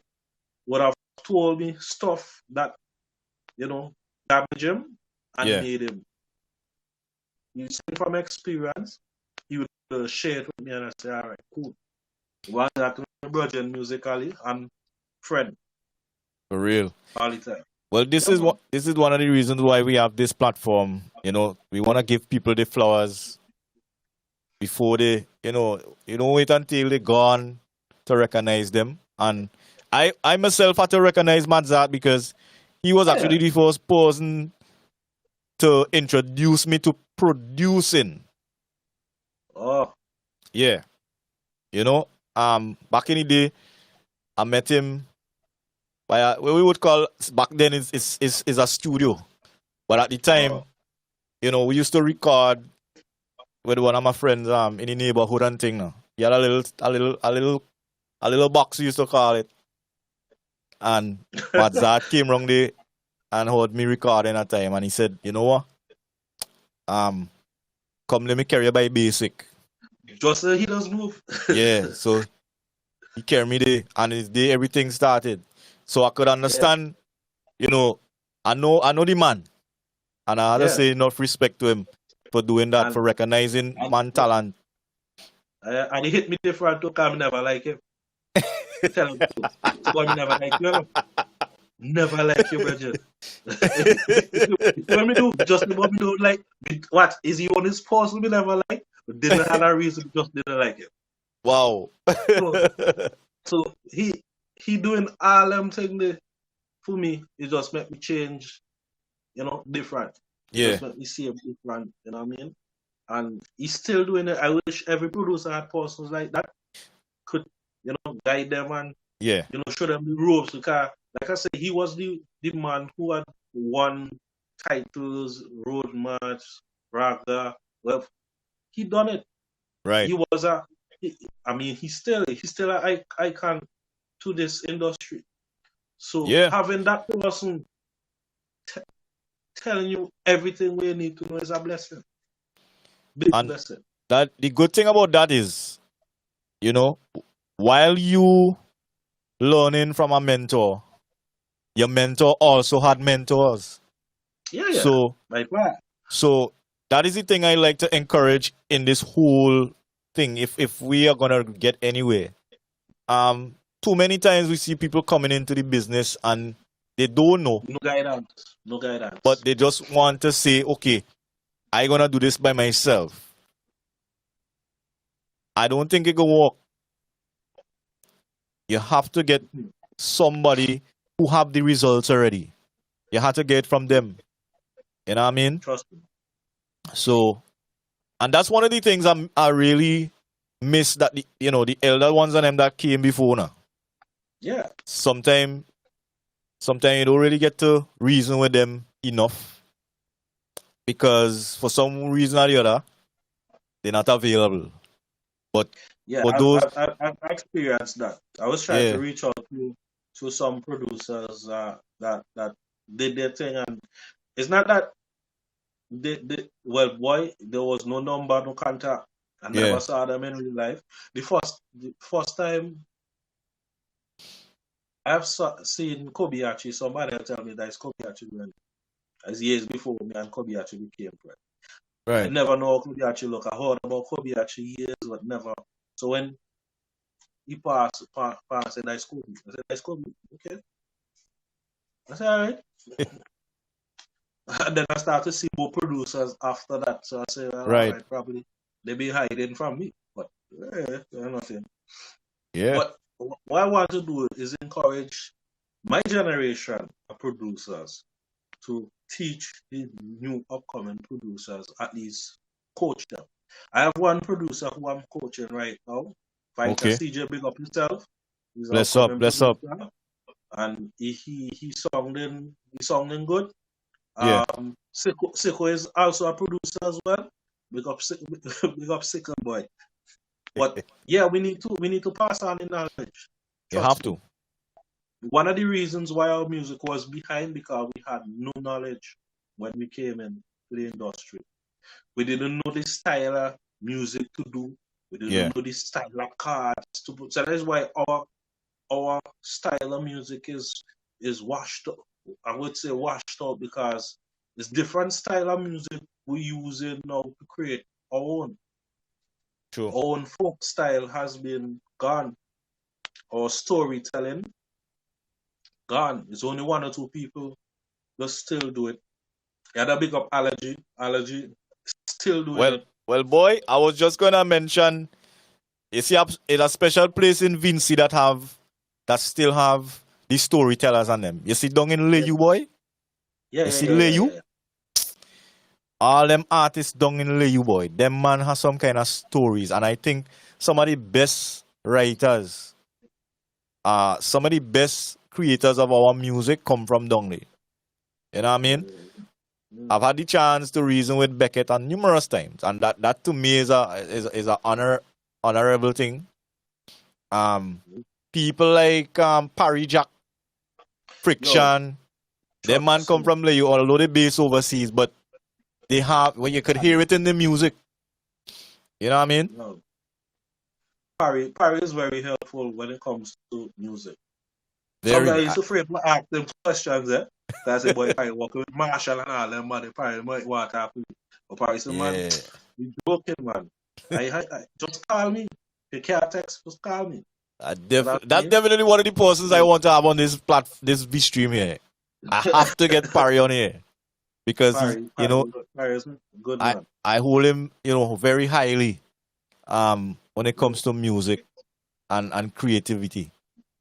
would have told me stuff that, damage him and made him. You see, from experience, he would share it with me and I say, all right, cool. One that brother musically and friend. For real. All the time. Well, this is one of the reasons why we have this platform. We want to give people the flowers before they, wait until they're gone to recognize them. And I myself had to recognize Mozart because he was actually the first person to introduce me to producing. Oh. Yeah. Back in the day, I met him by what we would call back then is a studio. But at the time, we used to record with one of my friends in the neighborhood and thing. No? He had a little box, we used to call it. And Mozart came around there and heard me recording at time, and he said, "You know what? Come let me carry you by basic." Just he does move. Yeah, so he carried me there, and it's there everything started. So I could understand, I know the man, and I had to say enough respect to him for doing that, for recognizing man talent. And he hit me different too, because I never like him. Tell him, boy, me never like you. Never like you, Bridget. What me do? Just what me do like. What is he on his pause? Me never like. But didn't have a reason. Just didn't like him. Wow. so he doing all them things for me. It just make me change. Different. Yeah. Just make me see him different. You know what I mean? And he's still doing it. I wish every producer had persons like that could, guide them and show them the ropes. Because, like I said, he was the man who had won titles, road march, raga. Well, he done it. Right. He was he's still an icon to this industry. So having that person telling you everything we need to know is a blessing. Big blessing. That the good thing about that is, while you learning from a mentor, your mentor also had mentors. Yeah, yeah. So Like that. so that is the thing I like to encourage in this whole thing. If we are gonna get anywhere, too many times we see people coming into the business and they don't know, No guidance. No but guidance. they just want to say, okay, I gonna do this by myself. I don't think it will work. You have to get somebody who have the results already. You have to get it from them. You know what I mean? Trust me. So, and that's one of the things I really miss, that the elder ones and them that came before now. Yeah. Sometimes you don't really get to reason with them enough because for some reason or the other they're not available. But Yeah, for those, I've experienced that. I was trying yeah, to reach out to some producers that did their thing, and it's not that well, boy, there was no number, no contact. I yeah, never saw them in real life. The first time seen Kobayashi, somebody tell me that it's Kobayashi when as years before me and Kobayashi became friends. I right. never know how Kobayashi look. I heard about Kobayashi years, but never. So when he passed, said, "That's Kobe." I said, "That's Kobe." Okay. I said, "All right." And then I started to see more producers after that. So I said, "Well, all Right. right, probably they be hiding from me." But nothing. Yeah. But what I want to do is encourage my generation of producers to teach the new upcoming producers, at least coach them. I have one producer who I'm coaching right now, Fighter Okay. CJ, big up himself. He's an Bless up. upcoming Bless up. producer, and he sounding good. Yeah. Siko is also a producer as well. Big up, big up Siko boy. But yeah, we need to pass on the knowledge. You have Trust me. to. One of the reasons why our music was behind because we had no knowledge when we came in to the industry. We didn't know the style of music to do. We Yeah. didn't know the style of cards to put. So that's why our style of music is washed up. I would say washed out because it's different style of music we using now to create our own. True. Our own folk style has been gone. Our storytelling gone. It's only one or two people that still do it. Yeah, that big up allergy. Allergy still doing Well, it. well, boy, I was just gonna mention. You see, it's a special place in Vinci that still have the storytellers and them. You see, down in Yeah, Leyu, boy. yeah, You yeah, see yeah, yeah, Leyu. yeah. All them artists down in Leyu, boy. Them man has some kind of stories, and I think some of the best writers, some of the best creators of our music come from down there. You know what I mean? I've had the chance to reason with Beckett on numerous times, and that to me is a honorable thing. People like Parry Jack, Yo, Friction, them man trust come me. from Leyu, although they base overseas, but they have when you could hear it in the music. You know what I mean? No. Parry is very helpful when it comes to music. Sometimes I Very. used to afraid to ask them questions, eh? Cause I say, boy, Parry working with Marshall and all them, man. Parry might want to talk to you. But Parry said, man, Yeah. you joking, man. I just call me. If you can't text, just call me. That's definitely one of the persons I want to have on this Vstream here. I have to get Parry on here because Parry is a good I man. I hold him very highly when it comes to music and creativity.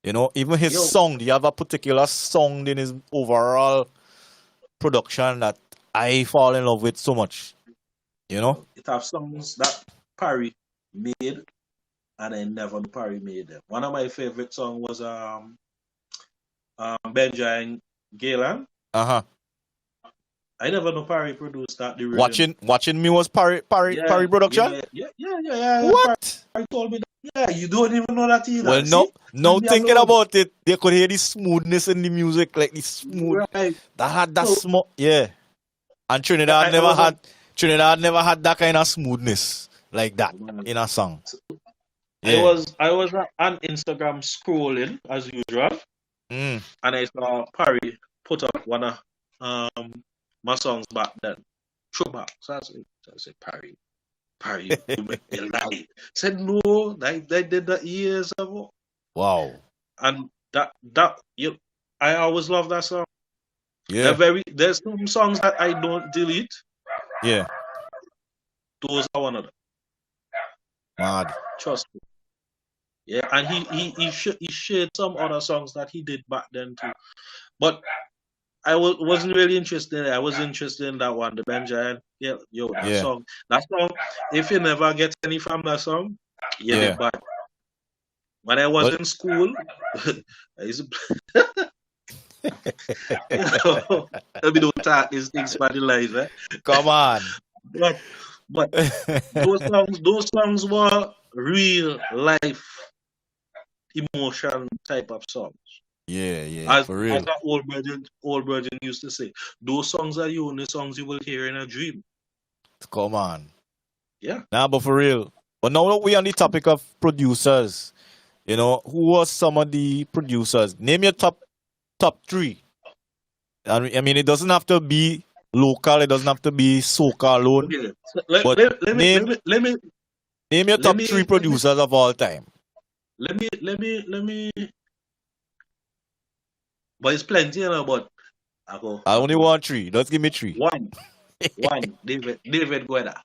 Even his Yo, song, he have a particular song in his overall production that I fall in love with so much. it have songs that Parry made, and I never knew Parry made them. One of my favorite songs was Benja and Galen. Uh-huh. I never knew Parry produced that the rhythm. Watching me was Parry Yeah, production? yeah. What? Parry told me that. Yeah, you don't even know that Well, either. no, See, now leave me thinking alone. about it, they could hear the smoothness in the music, like the smooth Right. that had that So small, yeah. And I was on. Trinidad never had that kind of smoothness like that in a song. Yeah. I was on Instagram scrolling as usual, Mm. and I saw Parry put up one of my songs back then. Throwback. So I said, Parry, you make me lie. Said no, I did that years ago. Wow. And I always love that song. Yeah. There's some songs that I don't delete. Yeah. Those are one of them. Mad. Trust me. Yeah, and he shared some other songs that he did back then too. But I wasn't really interested in it. I was interested in that one, the Benjamin. Yeah, that song. That song, if you never get any from that song, you did bad. When I was in school, I used to let me don't talk these things by the lies, eh? Come on. But those songs were real life emotion type of songs. Yeah, for real. As an old virgin used to say, those songs are the only songs you will hear in a dream. Come on. Yeah. Nah, but for real. But now that we're on the topic of producers, you know, who was some of the producers? Name your top three. I mean, it doesn't have to be local. It doesn't have to be soca alone. Okay. Name your top three producers of all time. Let me. But it's plenty, you know. But I only want three. Just give me three. One. David Guetta.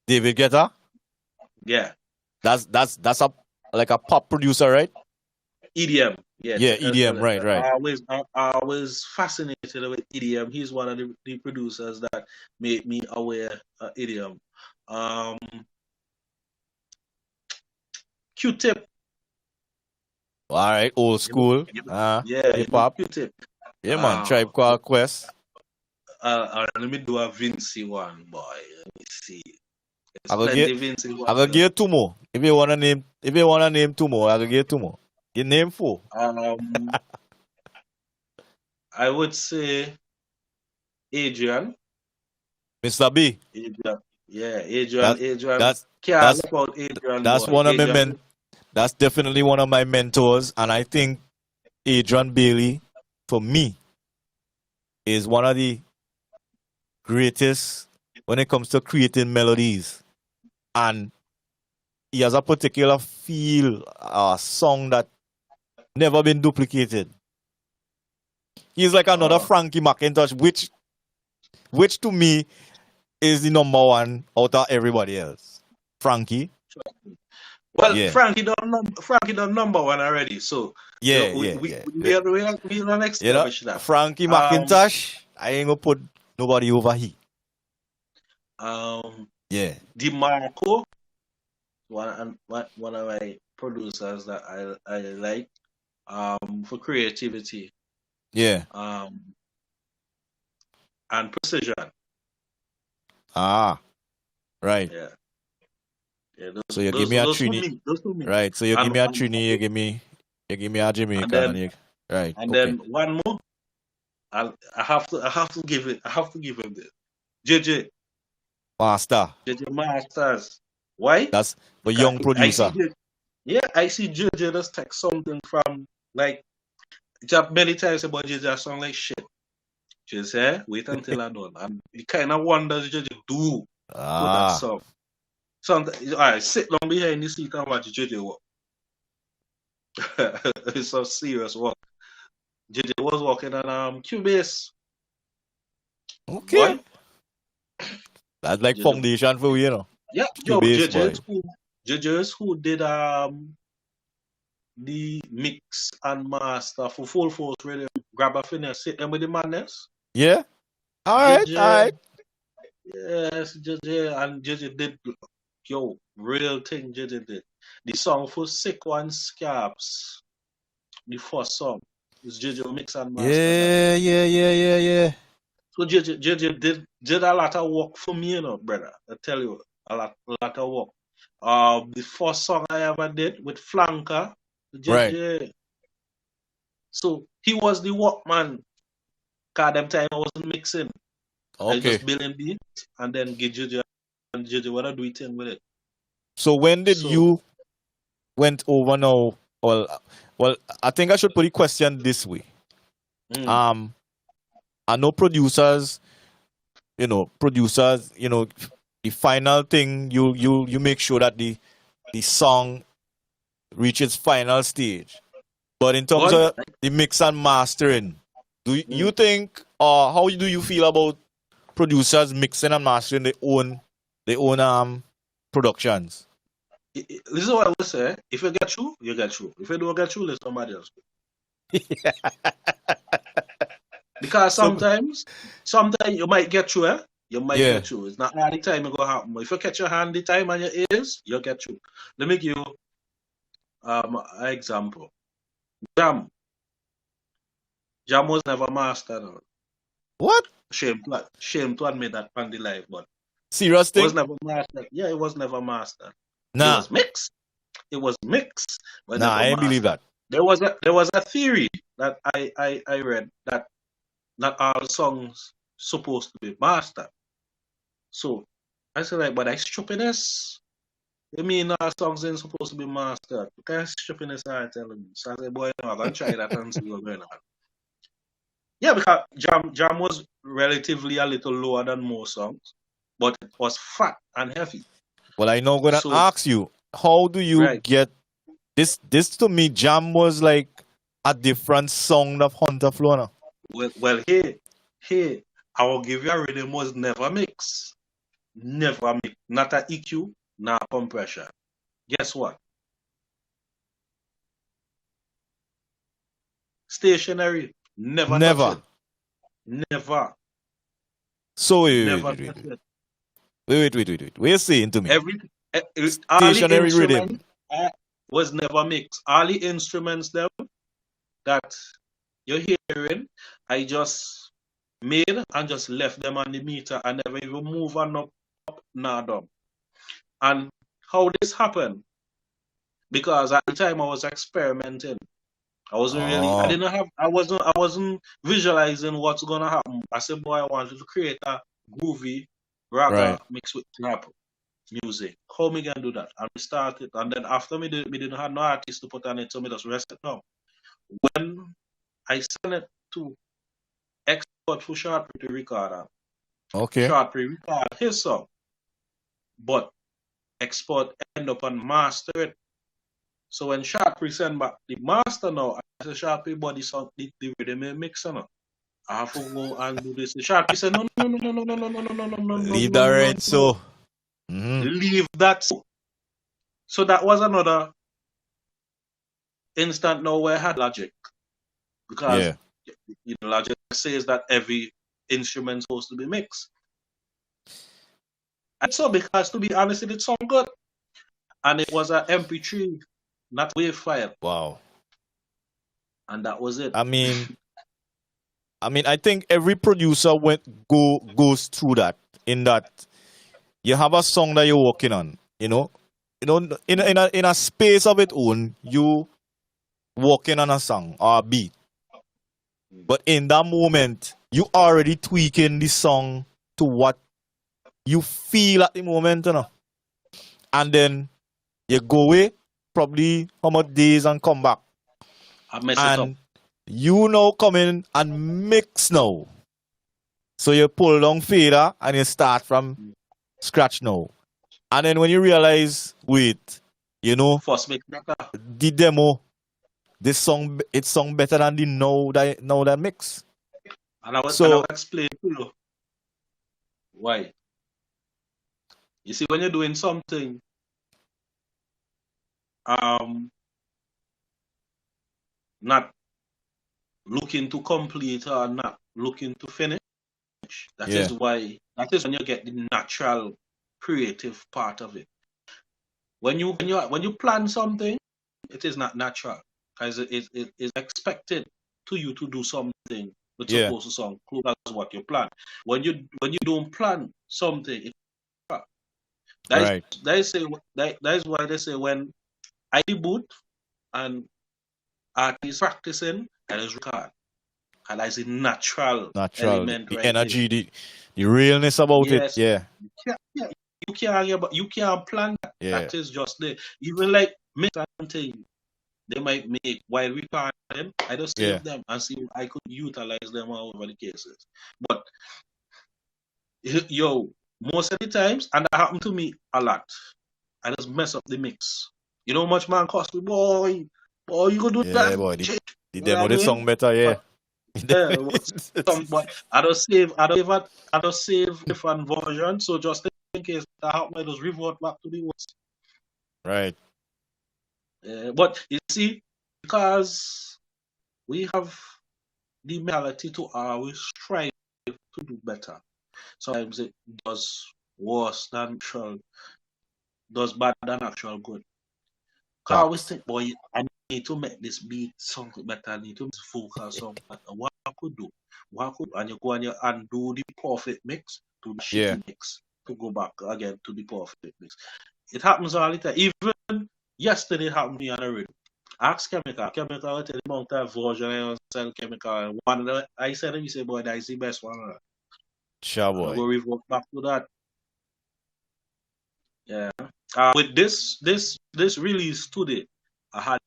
David Guetta. Yeah. That's a pop producer, right? EDM. Yeah, EDM, right. I was fascinated with EDM. He's one of the producers that made me aware of EDM. Q-Tip. All right, old school. Hip hop. Q-Tip. Yeah, man. Tribe Called Quest. Let me do a Vinci one, boy. Let me see. I will give you two more. If you wanna name two more, I will give you two more. You name four. I would say Adrian. Mr. B. Adrian. Yeah, Adrian. That's definitely one of my mentors, and I think Adrian Bailey, for me, is one of the greatest when it comes to creating melodies. And he has a particular feel, a song that never been duplicated. He's like another Frankie McIntosh, which to me is the number one out of everybody else. Frankie. Well, yeah. Frankie done number one already, so we don't establish that. Frankie McIntosh, I ain't gonna put nobody over here. DeMarco, one of my producers that I like, for creativity. Yeah. And precision. Right. Yeah. So you give me a Trini, right? So you give me a Trini, you give me a Jamaican, right? And then one more, I have to give him this. JJ Masters. Why? That's a young producer. I see JJ just take something from like many times about JJ sound like shit. She say, wait until I'm done. And the kind of wonders JJ do with that song. Sometimes I sit down behind the seat and watch JJ work. It's so serious work. JJ was working on Cubase. Okay. Boy. That's like JJ. Foundation for you know. Yeah, Cubase, JJ who did the mix and master for Full Force Radio. Grab a finish, sit them with the madness. Yeah. Alright. Yes, JJ and JJ did real thing JJ did. The song for Sick One Scabs, the first song, is JJ mix and master. Yeah. So JJ did a lot of work for me, you know, brother. I tell you, a lot of work. The first song I ever did with Flanker, JJ. Right. So he was the workman. Cause them time I wasn't mixing. I just building beats and then get JJ and JJ wanna do it with it. So when did you went over now? Well, I think I should put the question this way. I know producers producers, the final thing, you make sure that the song reaches final stage. But in terms But of the mix and mastering, do you think, how do you feel about producers mixing and mastering their own productions? this is what I would say. If you get through, you get through. If you don't get through, let somebody else do. Because sometimes you might get through, You might Yeah. get through. It's not all the time it gonna happen. But if you catch your hand the time and your ears, you'll get through. Let me give you an example. Jam was never mastered. What? Shame to admit that on the live, but Serious it thing? was never mastered. Yeah, it was never mastered. It Nah. was mixed. It was mixed. But Nah, never I ain't believe mastered. that. There was a theory that I read that not all songs supposed to be mastered. So I said, like, but that's stupidness. You mean all songs ain't supposed to be mastered? Because stupidness I tell me. So I said, boy, no, I'm gonna try that and see what's going on. Yeah, because Jam was relatively a little lower than most songs, but it was fat and heavy. Well, I know gonna So ask you, how do you right. get this? This to me, Jam was like a different sound of Huntta flow now. Well, hey, I will give you a rhythm was never mixed. Never mixed. Not a EQ, not a compression. Guess what? Stationary. Never touch Never. it. Never. So Never touch it. wait. What you saying to me? All the Stationary rhythm. instruments was never mixed. All the instruments them that you're hearing, I just made and just left them on the meter and never even move on up nor down. And how this happened? Because at the time I was experimenting. I wasn't really I wasn't visualizing what's gonna happen. I said, boy, I wanted to create a groovy ragga Right. mixed with trap music. How me gonna do that? And we started, and then after me didn't have no artist to put on it, so me just rested now. When I sent it to export for Sharpie to record, Okay. Sharpie record his song, but export end up and master it. So when Sharpie send back the master now, I said, Sharpie body song the rhythm mixer now. I have to go and do this. Sharpie said, no. Leave that right so. Leave that. So that was another instant now where I had Logic. Because Logic says that every instrument is supposed to be mixed. And so because to be honest, it sounded good. And it was an MP3, not WAV file. Wow. And that was it. I mean, I think every producer goes through that. In that, you have a song that you're working on. In a space of its own, you working on a song or a beat. But in that moment, you already tweaking the song to what you feel at the moment, And then you go away, probably how much days and come back. I mess it up. You now come in and mix now. So you pull down fader and you start from scratch now. And then when you realize, wait, First mix better. the demo, this song, it sung better than the now that mix. And I will explain to you why. You see, when you're doing something, not looking to complete or not looking to finish, that is when you get the natural creative part of it. When you plan something, it is not natural because it is expected to you to do something that's supposed to sound close as what you plan. When you don't plan something, that is why they say when I debut and artists practicing, that is record. And that's a natural element, the right energy, the realness about it. Yeah. You can't plan that. Yeah. That is just there. Even like mix and thing they might make while we plan them, I just save them and see if I could utilize them all over the cases. But Yo, most of the times, and that happened to me a lot. I just mess up the mix. You know how much man cost me, boy. Boy, you gonna do Yeah, that? boy. Shit. The You know what demo I the mean? song better, yeah. But but I don't save different version, so just in case that happen, I just revert back to the words. Right. But you see, because we have the mentality to always strive to do better. Sometimes it does worse than actual, does bad than actual good. I always Facts. think, boy, I need to make this beat something better. I need to focus on better. What I could do? And you go and do the perfect mix to the Yeah. shitty mix to go back again to the perfect mix. It happens all the time. Even yesterday it happened to me on the radio. Ask Chemical. Chemical will tell the amount of version I sell Chemical. I said him, he said, boy, that's the best one. Sure, I boy. go revert back to that. Yeah. With this release today, I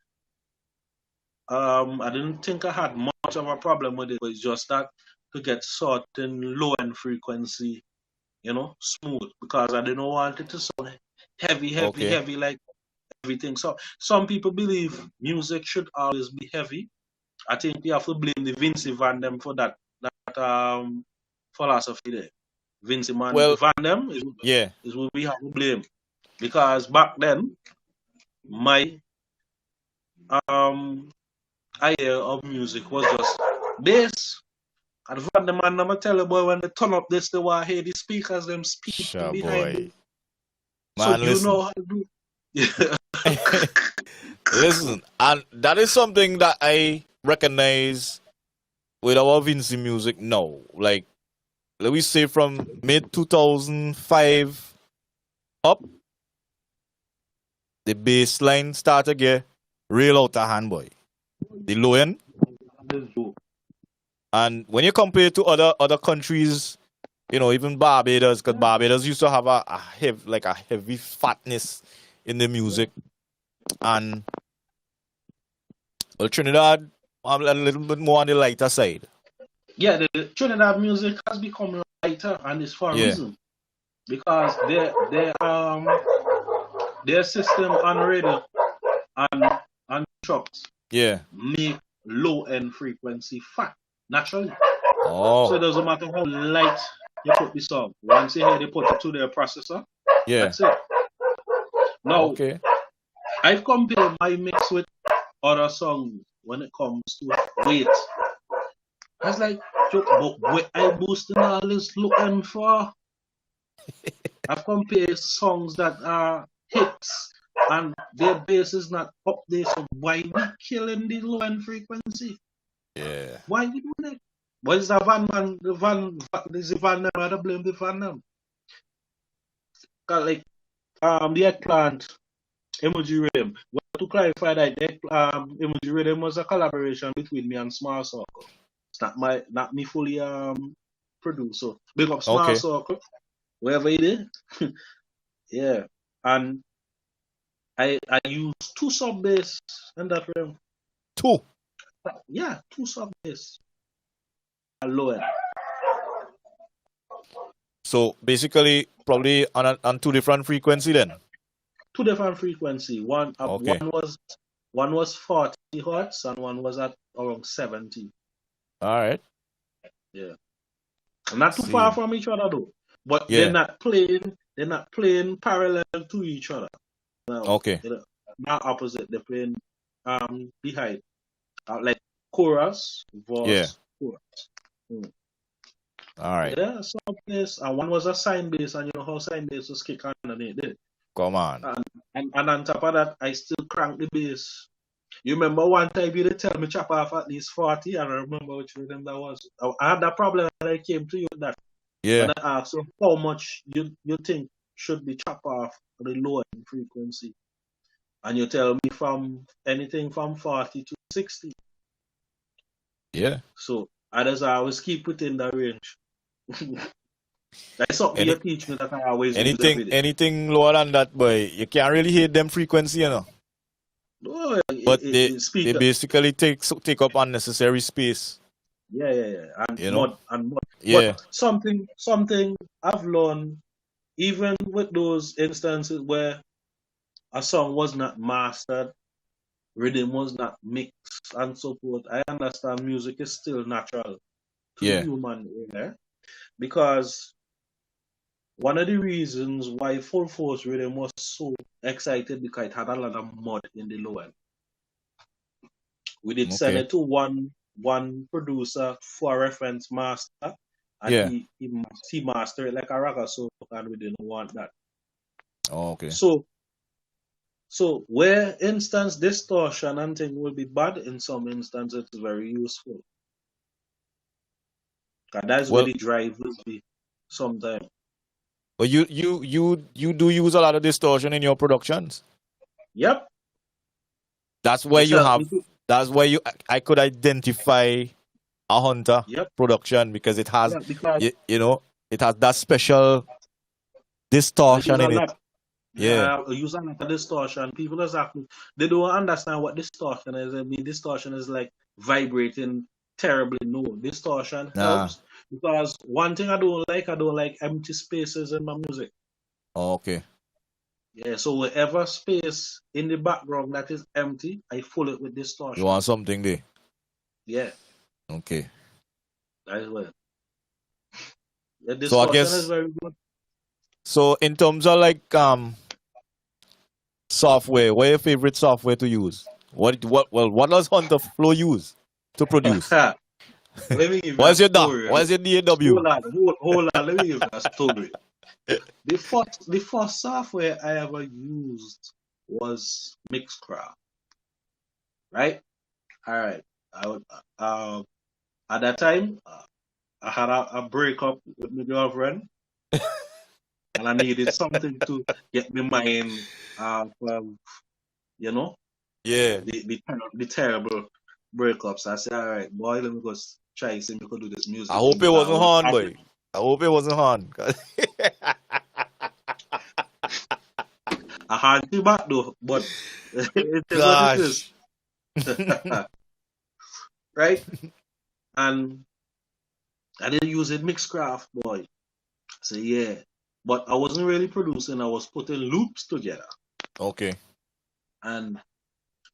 didn't think I had much of a problem with it, but it's just that to get certain low end frequency, smooth, because I didn't want it to sound Okay. heavy like everything. So some people believe music should always be heavy. I think we have to blame the Vince Van Them for that philosophy there. Vince Well, Van Them yeah. is what we have to blame. Because back then my idea of music was just bass. And Van the man, I'ma tell you, boy, when they turn up this, they want to hear the speakers, them speaking Sure, behind boy. them. So Man, you listen. know how to do. Yeah. Listen, and that is something that I recognize with our Vinci music now. Like, let me say from mid 2005 up, the bass line start to get real out of hand, boy. The low end. And when you compare it to other countries, even Barbados, because Barbados used to have a heavy fatness in the music. And well, Trinidad, I'm a little bit more on the lighter side. Yeah, the Trinidad music has become lighter, and it's for a reason. Because their system on radio and trucks make low end frequency fat naturally. Oh. So it doesn't matter how light you put the song. Once you hear they put it to their processor, that's it. Now, I've compared my mix with other songs when it comes to weight. I was like, but what I boosting all this looking for? I've compared songs that are hits and their bass is not up there, so why we killing the low end frequency? Yeah. Why we doing it? What is the Van Man? Is the Van Man? I don't blame the Van Man. Like the eggplant emoji rhythm. To clarify that emoji rhythm was a collaboration between me and Small Circle. It's not me fully produced. So big up Small Circle, wherever it is. Yeah. And I use 2 sub bass in that rhythm. 2? Yeah, 2 sub bass. Lower. So basically, probably on 2 different frequency then. 2 different frequency. One was 40 hertz and one was at around 70. All right. Yeah. Not too far from each other though. But they're not playing parallel to each other. No, okay. Not opposite. They're playing behind. Like chorus, verse, chorus. All right. Yeah, sub bass. And one was a sine bass, and you know how sine bass was kick underneath it. Come on. And on top of that, I still crank the bass. You remember one time you did tell me chop off at least 40, and I remember which rhythm that was. I had that problem when I came to you with that. Yeah. And I asked you how much you think should be chopped off the low end frequency. And you tell me from anything from 40 to 60. Yeah. So I just always keep within that range. That's something you teach me that I always anything lower than that, boy, you can't really hear them frequency, No, but they basically take up unnecessary space. Yeah. You know? And mud. Yeah. But something I've learned, even with those instances where a song was not mastered, rhythm was not mixed, and so forth, I understand music is still natural to the Yeah. human ear, because one of the reasons why Full Force Rhythm was so excited because it had a lot of mud in the low end. We did send Okay. it to one producer for a reference master, and Yeah. he mastered it like a ragga song, and we didn't want that. Oh, okay. So where instance distortion and thing will be bad, in some instances it's very useful. And that's where Well, the drive will be sometimes. but you do use a lot of distortion in your productions. Yep. That's where It's you helped have. me to, That's where I could identify a Huntta yep. production because it has, Yeah, because you know, it has that special I use distortion a in it. lot. Yeah. Yeah, I use a lot of distortion. People just ask me, they don't understand what distortion is. I mean, distortion is like vibrating terribly. No, distortion Nah. helps, because one thing I don't like empty spaces in my music. Oh, okay. Yeah, so wherever space in the background that is empty, I fill it with You distortion. want something there? Yeah, Okay. that is well. The So I distortion is guess very good. so in terms of like software, what your favorite software to use? What does Hunter Flow use to produce? Let me give you a What's your DA? story. What's your DAW? Hold on. Let me give you a story. The first software I ever used was Mixcraft, right? All right. I would, at that time, I had a breakup with my girlfriend, and I needed something to get my mind off of, you know, Yeah. the terrible breakups. I said, all right, boy, let me go try see if we could do this I music hope thing, it because wasn't Han, boy. I hope it wasn't Han. I had to back though, but it is what it is. Gosh. Right? And I didn't use it Mixcraft, boy. So yeah. But I wasn't really producing, I was putting loops together. Okay. And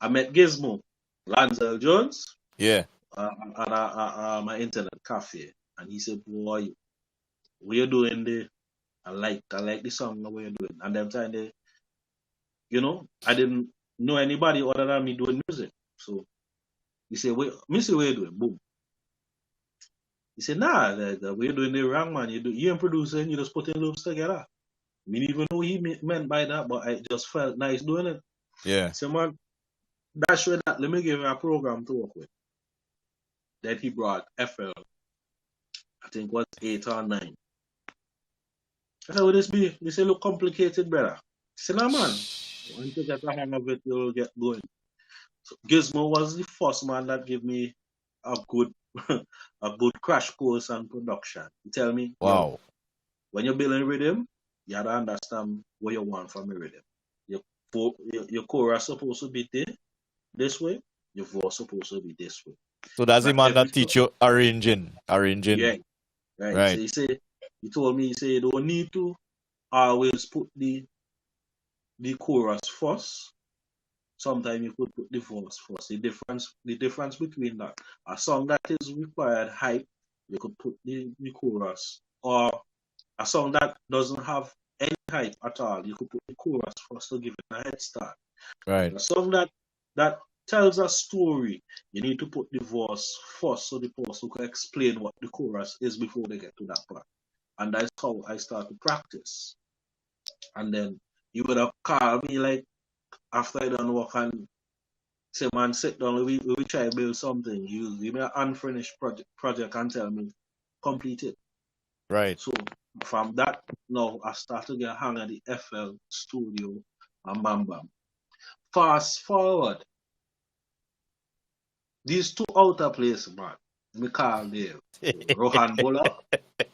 I met Gizmo, Lanzel Jones, Yeah. at my internet cafe. And he said, boy, what you doing there? I like the song what you're doing. And them time they, I didn't know anybody other than me doing music. So he said, wait, me see what you doing. Boom. He said, nah, the way you're doing the wrong, man. You ain't producing, you just putting loops together. I didn't even know what he meant by that, but I just felt nice doing it. Yeah. So, man, that's where that, let me give you a program to work with. Then he brought FL, I think was 8 or 9. I said, what this be? He said, look complicated, brother. I said, nah, man. Once you get the hang of it, you'll get going. So Gizmo was the first man that gave me a good a good crash course on production. He tell me, yo, Wow. when you're building rhythm, you have to understand what you want from a rhythm. Your chorus supposed to be this way, your voice supposed to be this way. So that's the Not man every that teach you arranging. yeah, right. Right. So he told me, you don't need to always put the chorus first. Sometimes you could put the verse first. The difference between that, a song that is required hype, you could put the chorus, or a song that doesn't have any hype at all, you could put the chorus first to give it a head start. Right. A song that tells a story, you need to put the verse first so the person can explain what the chorus is before they get to that part. And that's how I start to practice. And then you would have called me like after I done work and say, man, sit down, we try to build something. You give me an unfinished project and tell me, complete it. Right. So from that, now I start to get hang of the FL studio and bam bam. Fast forward, these two outer places, man, me call them Rohan Bola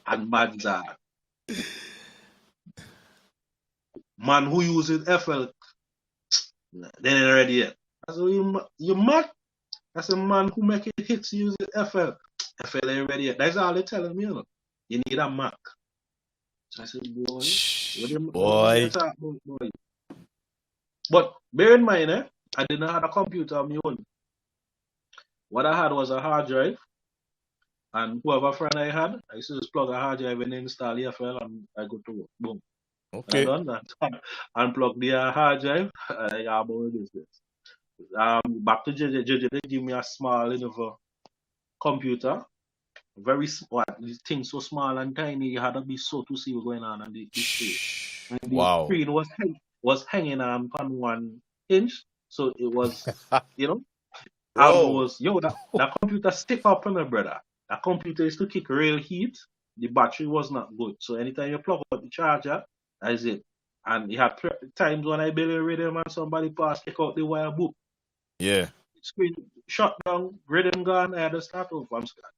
and Madzar. Man who uses FL, they ain't ready yet. I said, you mad? That's a man who making hits using FL. FL ain't ready yet. That's all they're telling me, you know. You need a Mac. So I said, boy, what you talk about, boy? But bear in mind, I didn't have a computer on my own. What I had was a hard drive, and whoever friend I had, I used to just plug a hard drive and install EFL, and I go to work. Boom. I Okay. done that. Unplug the hard drive. I got about business. Back to JJ. JJ, they give me a small little computer. Very small. This thing so small and tiny, you had to be so to see what's going on the display. And the Wow. screen was hanging on 1 inch, so it was, you know, Bro. that computer stick up on it, brother. That computer used to kick real heat. The battery was not good, so anytime you plug out the charger, that's it. And you had times when I barely rhythm and somebody passed, take out the wire book. Yeah. Screen shut down, rhythm gone, I had to start over from scratch.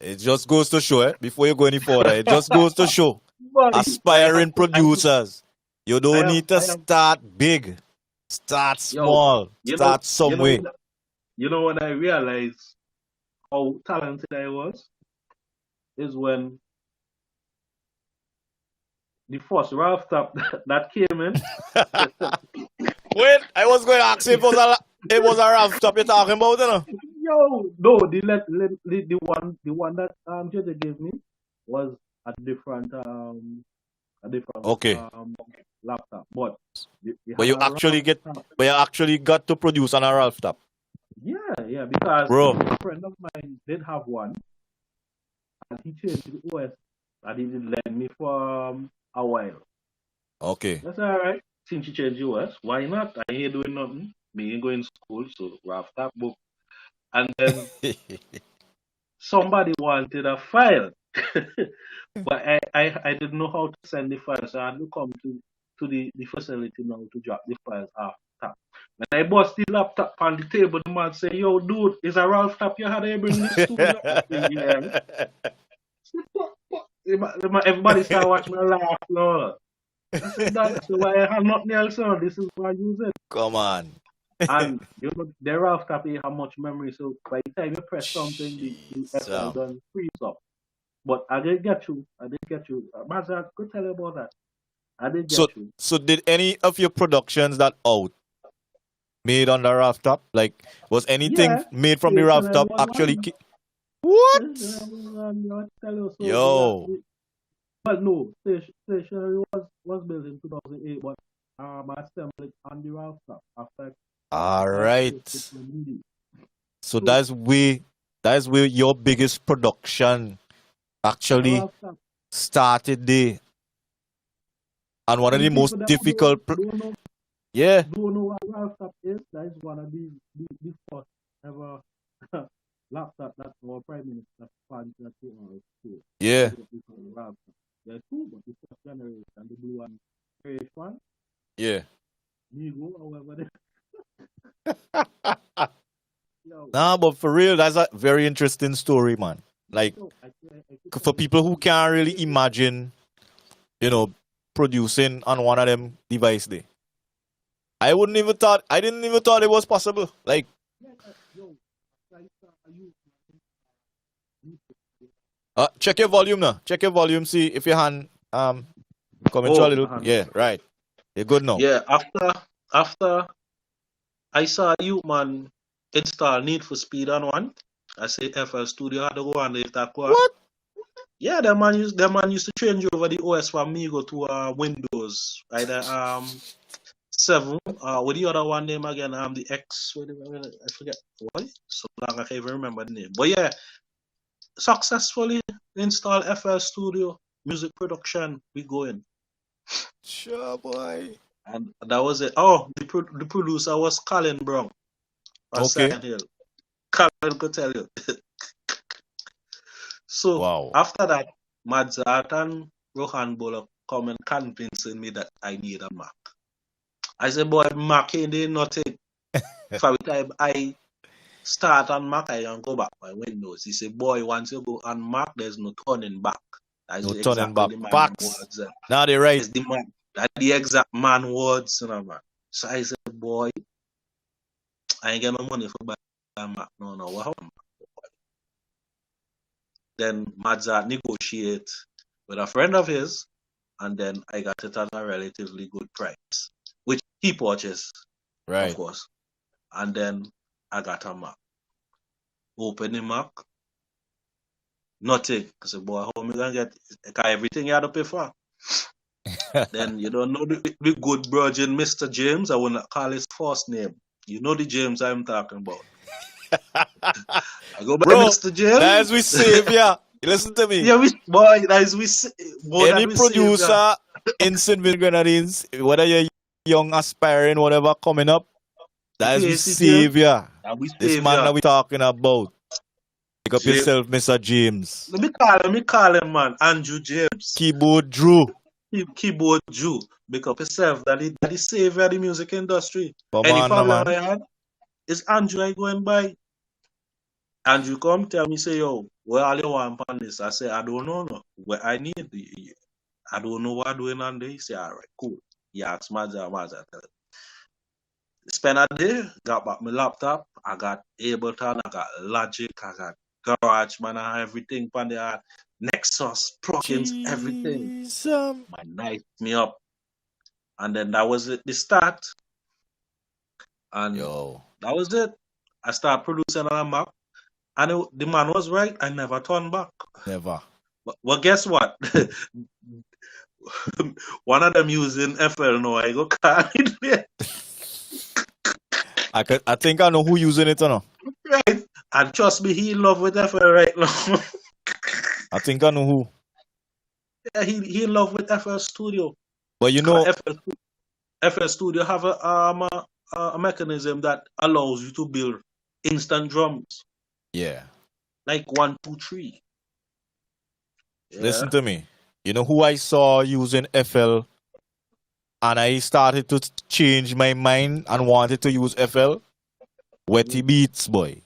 It just goes to show, before you go any further, it just goes to show. But Aspiring producers, you don't need to I am, start big. Start small. Start somewhere. You know when I realized how talented I was is when the first Ralph Top that came in. Wait, I was going to ask you if it was a Ralph Top you're talking about, you know? No, the one that JJ gave me was a different Okay. laptop. But you actually got to produce on a Ralph Top. Yeah, because Bro. a friend of mine did have one, and he changed to the OS, and he did lend me for a while. Okay. That's all right. Since he changed the OS, why not? I ain't doing nothing. Me ain't going to school, so Ralph Top book. And then somebody wanted a file, but I didn't know how to send the file, so I had to come to the facility now to drop the files after. When I bust the laptop on the table, the man say, "Yo, dude, is a Ralph Top you had to bring this studio?" Everybody start watching me laugh, Lord. I said, "That's why I have nothing else, so this is why I use it." Come on. And you know, the Ralph Top have much memory, so by the time you press something, the FL done freeze up. But I did get you. Mazza, go tell you about that. I did get you. So did any of your productions that out made on the Ralph Top? Like, was anything made from the Ralph Top actually? What? Yo. Well, no, stationery was built in 2008, but I assembled it on the Ralph Top after. All right. So that's where your biggest production actually started there. And one of the most difficult. Yeah. Do you know what Ralph Top is? That is one of the first ever laptop that our Prime Minister sponsored to our school. Yeah. There are two, but the first generation, the blue one, grayish one. Yeah. Migo, however. Nah, but for real, that's a very interesting story, man. Like, for people who can't really imagine, you know, producing on one of them devices, I didn't even thought it was possible. Like, check your volume now. Check your volume. See if your hand coming to a little. Yeah, right. You're good now. Yeah. After I saw you man install Need for Speed on one, I say FL Studio had to go on if that was. What? Yeah, that man used to change over the OS from Amigo to Windows. Either 7. With the other one name again, the X. I forget why. So long I can't even remember the name. But yeah, successfully install FL Studio music production. We going. Sure, boy. And that was it. Oh, the producer was Colin Brown. Okay. Colin could tell you. So after that, Madzart and Rohan Bullock come and convincing me that I need a Mac. I said, boy, Mac ain't doing nothing. For the time I start on Mac, I can go back my Windows. He said, boy, once you go on Mac, there's no turning back. That's no turning back. Facts. Now they're right. That's the exact man words, you know, man. So I said, boy, I ain't got no money for buy a Mac. No, what happened? Then Mazza negotiate with a friend of his, and then I got it at a relatively good price, which he purchased, of Right. course. And then I got a Mac. Open the Mac, nothing. I said, boy, how am I gonna get everything you had to pay for? Then you don't know the good virgin Mr. James. I will not call his first name. You know the James I'm talking about. I go by Bro, Mr. James. that is we savior. Listen to me. Yeah, boy, that is more Any than we save, yeah. producer in St. Vincent Grenadines, whether you're young, aspiring, whatever, coming up, that is we PAC James, savior. that we This save, man yeah. that we talking about. Pick up James. yourself, Mr. James. Let me call him, man. Andrew James. Keyboard Drew. Keyboard Jew. Pick up yourself. That the savior of the music industry. Come Any on, problem man. I had, is Andrew I going by. Andrew come tell me, say, yo, where all you want on this? I say, I don't know, no. Where I need, I don't know what I'm doing on there. He say, all right, cool. He asked Mazza, tell him. Spend a day, got back my laptop, I got Ableton, I got Logic, I got GarageBand and everything on there. Nexus, plugins, everything. My knife me up. And then that was it, the start. And that was it. I started producing on a Mac. And the man was right. I never turned back. Never. Well, guess what? One of them using FL now. I go call it. I think I know who using it or not. Right. And trust me, he in love with FL right now. I think I know who. Yeah, he in love with FL Studio. But you know, FL Studio have a mechanism that allows you to build instant drums. yeah. Like 1, 2, 3. Yeah. Listen to me. You know who I saw using FL, and I started to change my mind and wanted to use FL? Wetty Beats, boy.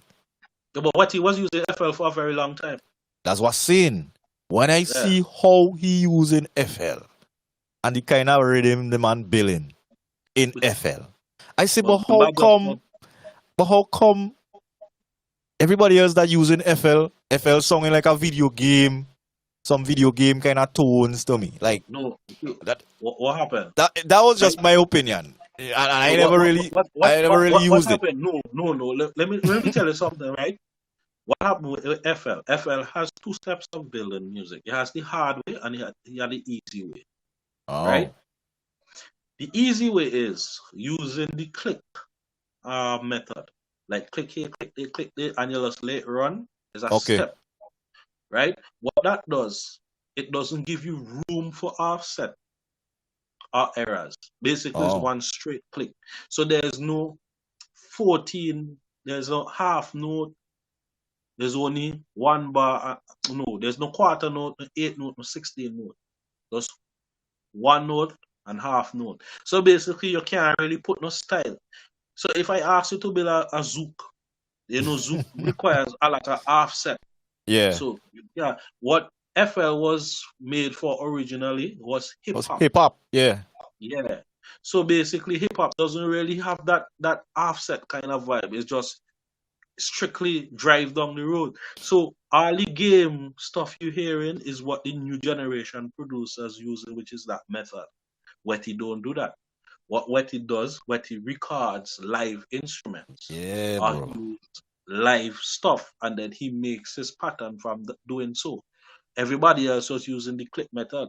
Yeah, but what he was using FL for a very long time. That's what's saying. When I see how he using FL and the kind of rhythm the man billing in FL, I say, but how come everybody else that using FL sounding like a video game, some video game kind of tones to me? Like, no, what happened? That was just my opinion, and I never really used it. No. Let me tell you something, right? What happened with FL? FL has 2 steps of building music. It has the hard way and it has the easy way. Right? The easy way is using the click method. Like click here, click there, and you just let it run. Is a step. Right? What that does, it doesn't give you room for offset or errors. Basically, it's one straight click. So there's no 14, there's no half note. There's only 1 bar. No, there's no quarter note, no 8 note, no 16 note. Just 1 note and half note. So basically, you can't really put no style. So if I ask you to build a zouk, you know, zouk requires like an offset. Yeah. So yeah, what FL was made for originally was hip hop. Hip hop, yeah. Yeah. So basically, hip hop doesn't really have that offset kind of vibe. It's just strictly drive down the road. So all the game stuff you're hearing is what the new generation producers using, which is that method. Wetty don't do that. What Wetty does, Wetty records live instruments. Yeah, or bro. Live stuff, and then he makes his pattern from doing so. Everybody else was using the click method,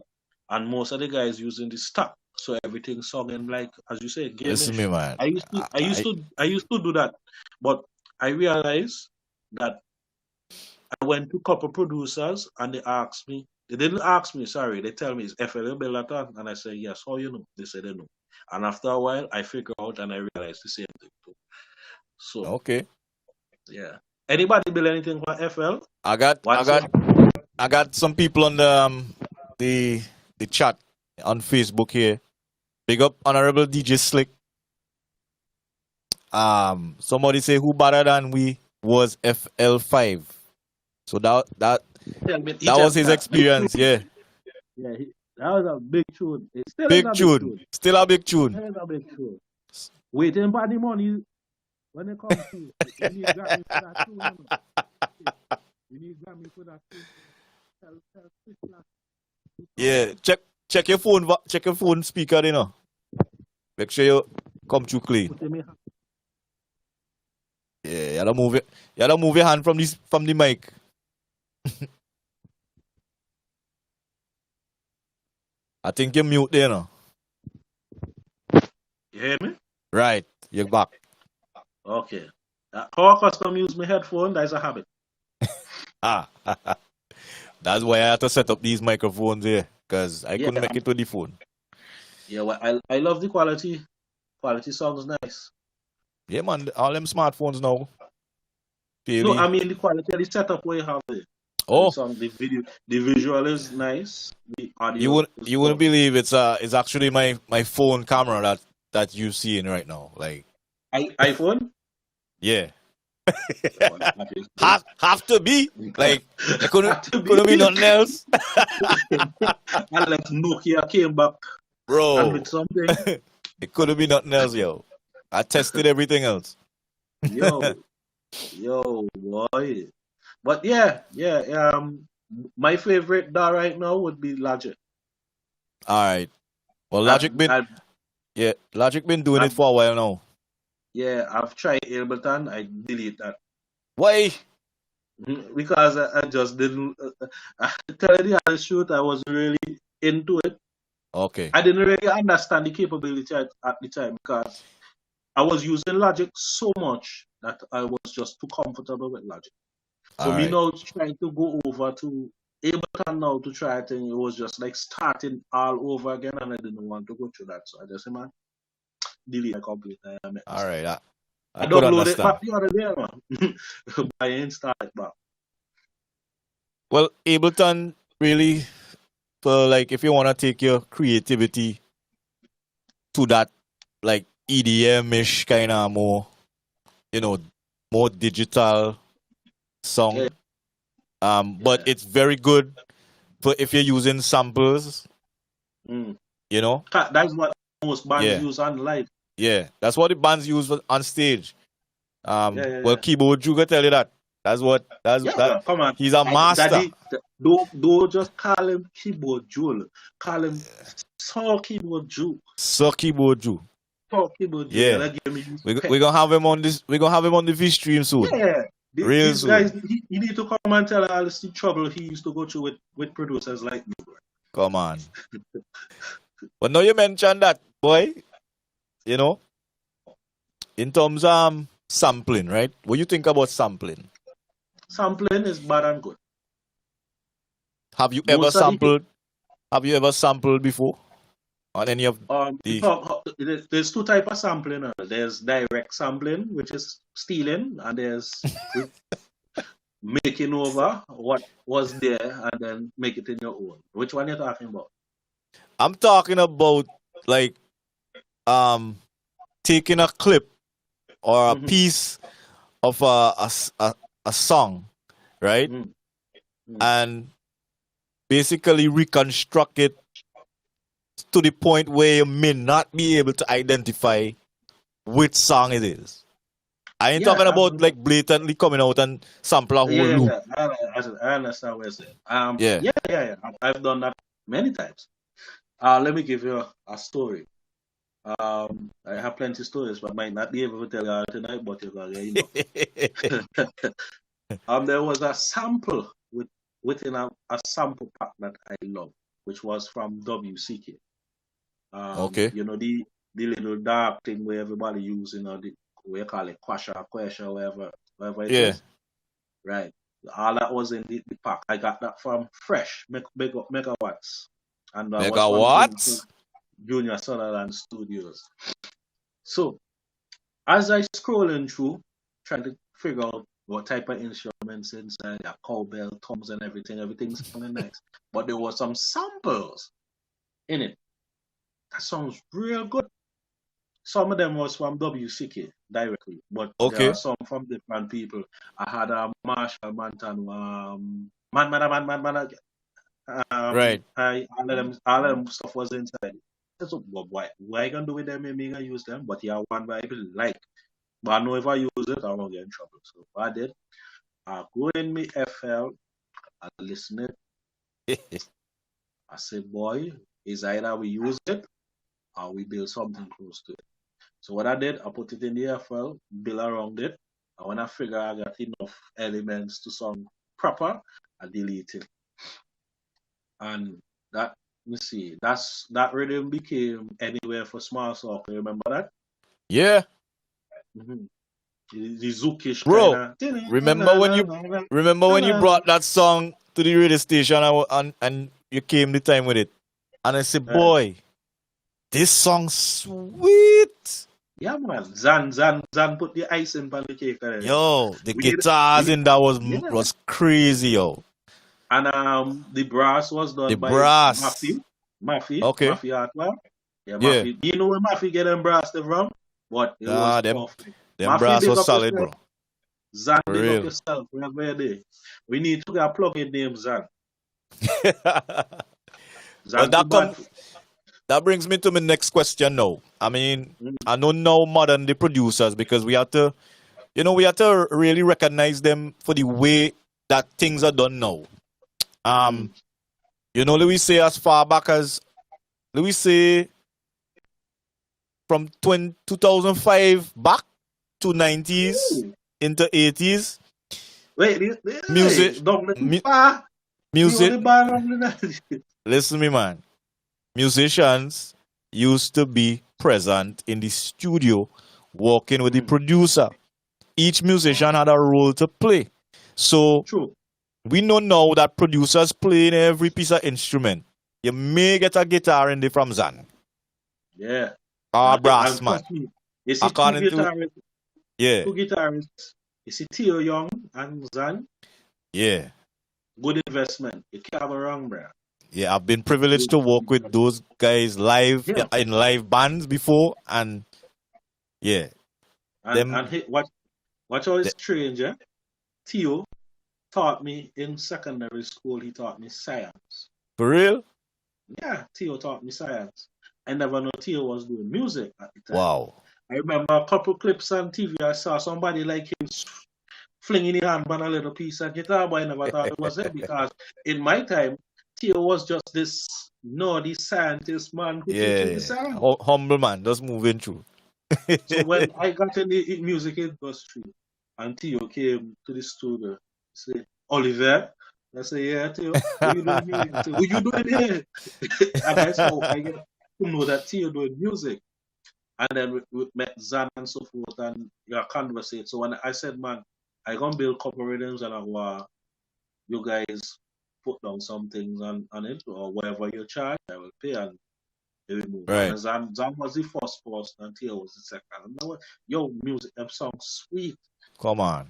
and most of the guys using the stack. So everything's sounding like, as you say, game. Listen to me, man. I used to do that, but I realized that I went to a couple producers and they asked me. They didn't ask me, sorry. They tell me, is FL Bellaton? And I say, yes. How you know? They said they know. And after a while, I figure out and I realized the same thing too. So okay. Yeah. Anybody build anything for FL? I got some people on the chat on Facebook here. Big up Honorable DJ Slick. Somebody say who better than we was FL5. So that was his experience, yeah. Yeah, that was a big tune. Still a big tune. Still a big tune. Waiting for the money when it comes to you need Grammy for that tune. You need Grammy for that tune. Yeah, check your phone. Check your phone speaker, you know. Make sure you come through clean. Yeah, you gotta move it. You gotta move your hand from the mic. I think you're mute there, no? You hear me? Right, you're back. Okay. How custom use my headphone? That's a habit. Ah, that's why I had to set up these microphones here, because I Yeah, couldn't make it to the phone. yeah. Well, I love the quality. Quality sounds nice. Yeah, man, all them smartphones now. No, Really. I mean the quality of the setup where you have it. The Oh, song, the video, the visual is nice. The you audio wouldn't is you wouldn't good. believe it's actually my phone camera that you seeing right now. Like, iPhone. yeah. Oh, that is good. Have to be like it couldn't Had to be. couldn't be nothing else, Unless Nokia came back and bro. with something. It couldn't be nothing else, yo. I tested everything else. Yo, yo, boy. But yeah. My favorite DAW right now would be Logic. All right. Well, I've, I've, Logic been doing it I've for a while now. yeah, I've tried Ableton. I delete that. Why? Because I just didn't. I tell you the honest truth, I was really into it. Okay. I didn't really understand the capability at the time because I was using Logic so much that I was just too comfortable with Logic. So All me right. now trying to go over to Ableton now to try it, and it was just like starting all over again, and I didn't want to go through that. So I just said, man, delete it completely. I make All right. I I could downloaded it understand. back the other day, man. I installed it back. Well, Ableton really, for like if you want to take your creativity to that like EDM-ish kind of more, more digital song. Yeah. But it's very good for if you're using samples, Mm. you know. That's what most bands Yeah. use on live. Yeah, that's what the bands use on stage. Yeah. Well, Keyboard Drew can tell you that. Yeah, come on. He's a master. Don't just call him Keyboard Jewel. Call him Saw Keyboard Jew. So Keyboard Drew. Saw Keyboard Jew. Yeah. We're gonna have him on this. We're gonna have him on the Vstream soon. Yeah. Real These soon. guys, he need to come and tell all the trouble he used to go through with producers like me. Come on. But now you mentioned that, boy. You know, in terms of sampling, right? What you think about sampling? Sampling is bad and good. Have you ever Most of the- sampled? Have you ever sampled before on any of There's two types of sampling. There's direct sampling, which is stealing, and there's making over what was there and then make it in your own. Which one are you talking about? I'm talking about like taking a clip or a piece of a song, right? And basically reconstruct it to the point where you may not be able to identify which song it is. I ain't talking about like blatantly coming out and sample a whole loop. I understand what you're saying. Yeah. I've done that many times. Let me give you a story. I have plenty of stories, but might not be able to tell you tonight, but you're gonna there was a sample within a sample pack that I love, which was from WCK. Okay. You know the little dark thing where everybody using the we call it Quasha, whatever it is. Right. All that was in the pack. I got that from Fresh Megawatts. And Megawatts? Junior Sutherland Studios. So as I scrolling through, trying to figure out what type of instruments inside, cowbell, toms and everything's sounding nice. But there were some samples in it. That sounds real good. Some of them was from WCK directly, but there are some from different people. I had Marshall Manton, right. All of them stuff was inside. So why I gonna do with them? Maybe I gonna use them, but yeah, one I really like. But I know if I use it, I won't get in trouble. So what I did, I go in my FL, I listen it, I said, boy, it's either we use it or we build something close to it. So what I did, I put it in the FL, build around it. And when I figure I got enough elements to sound proper, I delete it. And that, you see, that rhythm became Anywhere for Small Sock. Remember that? Yeah. Mm-hmm. The Zookish Bro, kind remember when you brought that song to the radio station and you came the time with it? And I said, of. boy, this song's sweet. Yeah, man. Zan put the icing on the cake. Yo, the We did- guitars we- in that Yeah. was crazy, yo. And the brass was done The by brass. Maffy. Okay. Maffy artwork. Yeah, Yeah. Maffy. You know where Maffy get them brass from? But it Nah, was them perfect. them Maffy, brass big was up solid, yourself. bro. Zan, For big real. up yourself. Wherever you're there. We need to get a plug-in name, Zan. Well, that brings me to my next question now. I mean, I don't know modern the producers because we have to really recognize them for the way that things are done now. Louis say as far back as Louis say from 2005 back to 90s into 80s. Wait, Music- don't let me mu- far. Music, The bar on the night. listen to me, man. Musicians used to be present in the studio working with the producer. Each musician had a role to play. So True. we know now that producers play in every piece of instrument. You may get a guitar in the from Zan. Yeah. Or And brass, man. trust me, you see According to- two guitarists. You see Theo Young and Zan. Yeah. Good investment. You can't go wrong, bro. Yeah, I've been privileged to work with those guys live Yeah. in live bands before, and yeah, Them- And watch how it's strange, eh? Theo taught me in secondary school, he taught me science. for real. Yeah, Theo taught me science. I never knew Theo was doing music at the time. Wow. I remember a couple clips on TV. I saw somebody like him flinging his hand on a little piece of guitar, but I never thought it was him because in my time, Theo was just this nerdy scientist man who teaches Yeah, the science. humble man, just moving through. So when I got in the music industry and Theo came to the studio, he said, Oliver, I said, yeah, Theo, what you doing here? He said, what you doing here? And that's how I get to know that Theo doing music. And then we met Zan and so forth and you conversate. So when I said, man, I gonna build couple rhythms and I go, you guys put down some things on it or whatever you charge, I will pay and they will move. Right. And Zan was the first and Theo was the second. And I went, yo, music, them songs sweet. Come on.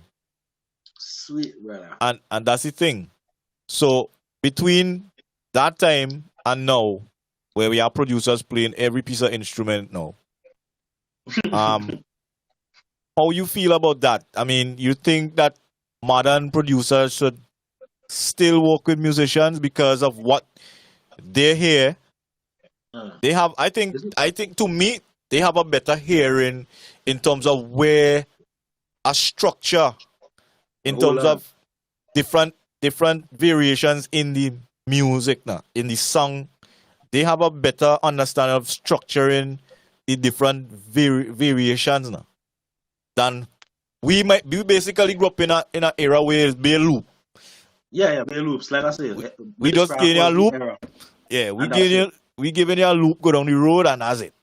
Sweet, brother. And that's the thing. So between that time and now, where we have producers playing every piece of instrument now, how you feel about that? I mean, you think that modern producers should still work with musicians because of what they hear? They have, I think to me, they have a better hearing in terms of where a structure, in Hold terms on. of different variations in the music now, in the song. They have a better understanding of structuring the different variations now than we basically grew up in an era where it's be a loop. Yeah, the loops, like I said. We just getting a loop. Yeah, And that's we giving you a loop, go down the road and that's it.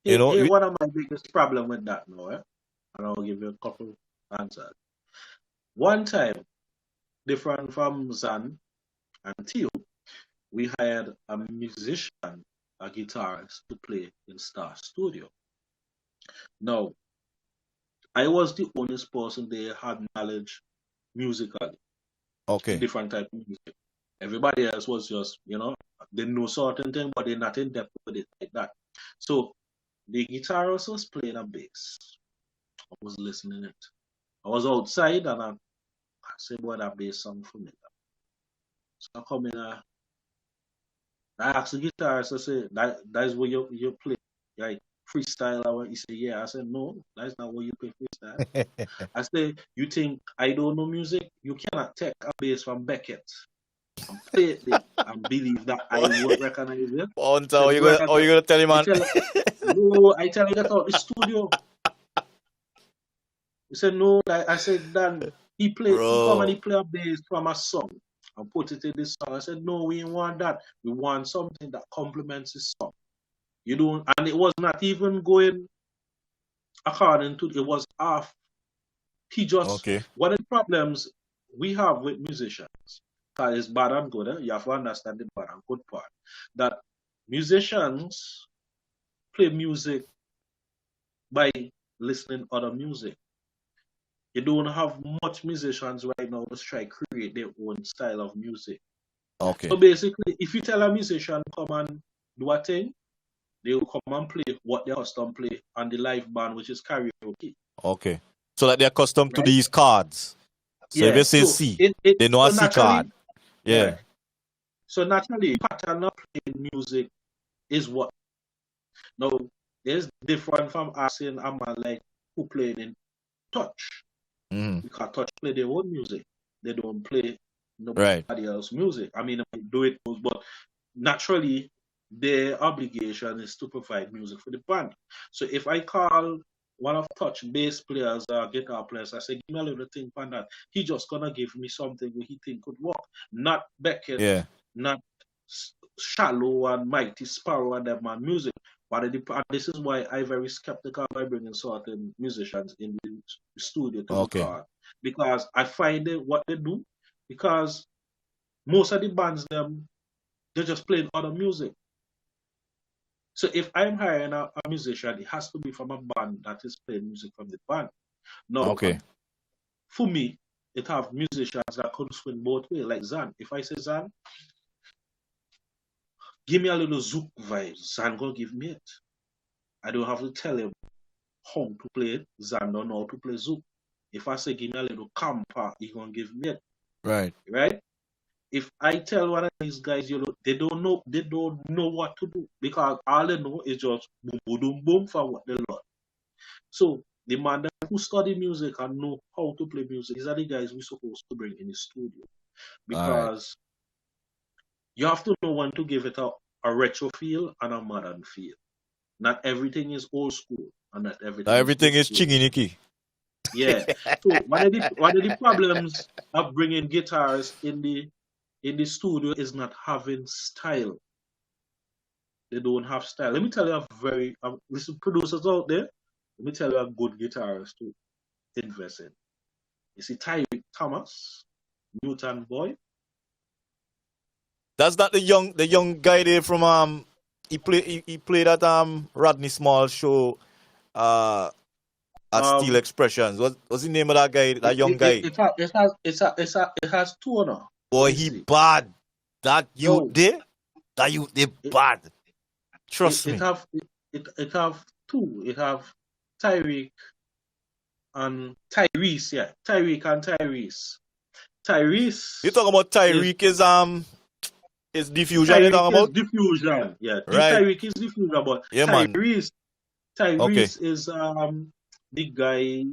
You know, Here, one of my biggest problem with that now, and I'll give you a couple answers. One time, different from Zan and Theo, we hired a musician, a guitarist, to play in Star Studio. Now, I was the only person they had knowledge musically, okay. different type of music. Everybody else was just, they know certain thing, but they're not in depth with it like that. So the guitarist was playing a bass. I was listening it. I was outside and I said, boy, that bass song for me. So I come in, I asked the guitarist, I said, that is what you play, right? Freestyle. He said, yeah. I said, no, that's not what you play freestyle. I said, you think I don't know music? You cannot take a bass from Beckett and play it there and believe that I won't recognize it. Huntta, Said, how you gonna tell him, I man? tell no, I tell him get out the studio. He said no. I said Dan. He come and Bro. he play a bass from a song and put it in this song. I said no, we didn't want that. We want something that complements the song. You don't, and it was not even going according to. It was half. He just Okay. one of the problems we have with musicians, because it's bad and good. You have to understand the bad and good part. That musicians play music by listening other music. You don't have much musicians right now to try create their own style of music. Okay. So basically, if you tell a musician come and do a thing, they will come and play what they custom play on the live band, which is karaoke. Okay. So that they're accustomed to Right? these cards. So if Yeah. they say So C, it they know so a C card. Yeah. right. So naturally, pattern of playing music is what. Now, it's different from asking a man like who playing in touch. Mhm. Because touch play their own music. They don't play Right. nobody else's music. I mean, they might do it, but naturally, their obligation is to provide music for the band. So if I call one of touch bass players or guitar players, I say, give me a little thing on that. He just gonna give me something where he think could work. Not Beckett, Yeah. not Shallow and Mighty Sparrow and them man music. But this is why I'm very skeptical by bringing certain musicians in the studio to Okay. record. Because I find what they do, because most of the bands, they're just playing other music. So if I'm hiring a musician, it has to be from a band that is playing music from the band. Now, Okay. for me, it have musicians that could swing both ways, like Zan. If I say Zan, give me a little zouk vibes, Zan gonna give me it. I don't have to tell him how to play it. Zan don't know how to play zouk. If I say give me a little campa, he gonna give me it. Right. Right? If I tell one of these guys, they don't know what to do, because all they know is just boom, boom, boom, boom for what they learn. So the man who study music and know how to play music, these are the guys we're supposed to bring in the studio, because you have to know when to give it a retro feel and a modern feel. Not everything is old school, and not everything. Everything is school. chingy-nicky. Yeah. So one of the problems of bringing guitars in the studio is not having style. They don't have style. Let me tell you listen, producers out there, let me tell you a good guitarist to invest in. You see Tyreek Thomas, Newton Boy. That's not the young guy there from he played at Rodney Small show at Steel Expressions. What's the name of that guy? That young guy? It has two now. Boy, he bad. That youth there? That youth they bad. Trust me. It have two. It have Tyreek and Tyrese, yeah. Tyreek and Tyrese. Tyrese. You talking about Tyreek is diffusion you talking about? Diffusion, yeah. Right. Tyreek is diffusion, but yeah, man. Tyrese is the guy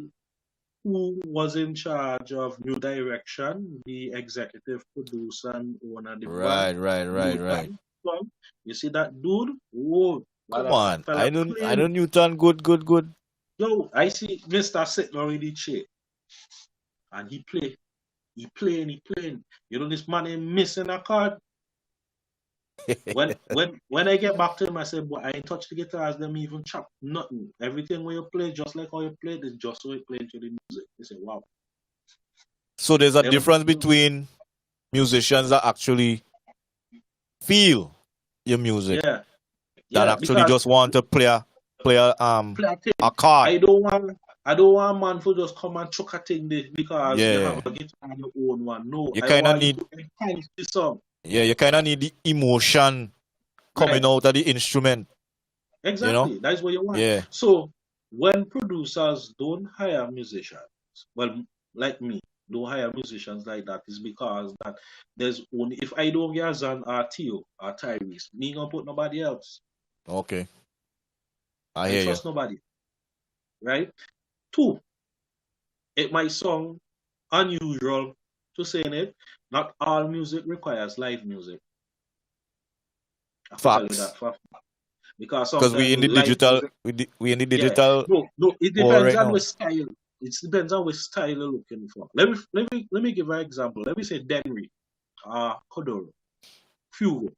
who was in charge of New Direction, the executive producer and owner of the band. Right. You see that dude? Whoa. Come on. I know Newton good. Yo, I see Mr. sitting on the chair. And he playing. You know this man ain't missing a card. when I get back to him, I said, boy, I ain't touch the guitars, them even chop nothing. Everything when you play, just like how you played, is just how you play into the music. They say, wow. So there's a difference between musicians that actually feel your music. Yeah. That actually just want to play a card. I don't want a man to just come and chuck a thing there because you have a guitar on your own one. No, you kind of need to enhance the song. Yeah, you kind of need the emotion coming out of the instrument. Exactly. You know? That's what you want. Yeah. So when producers don't hire musicians, well, like me, don't hire musicians like that, is because that there's only, if I don't get Zan or Theo or Tyrese, me gonna put nobody else. Okay. I hear you. Trust nobody. Right? Two, it might sound unusual to say it, Not all music requires live music. I have to tell you Facts. that for because Because we sometimes in the live digital, music, we in the yeah, digital no, it war depends right on now. which style. It depends on which style you're looking for. Let me give an example. Let me say Denry, Kodoro, Fugo.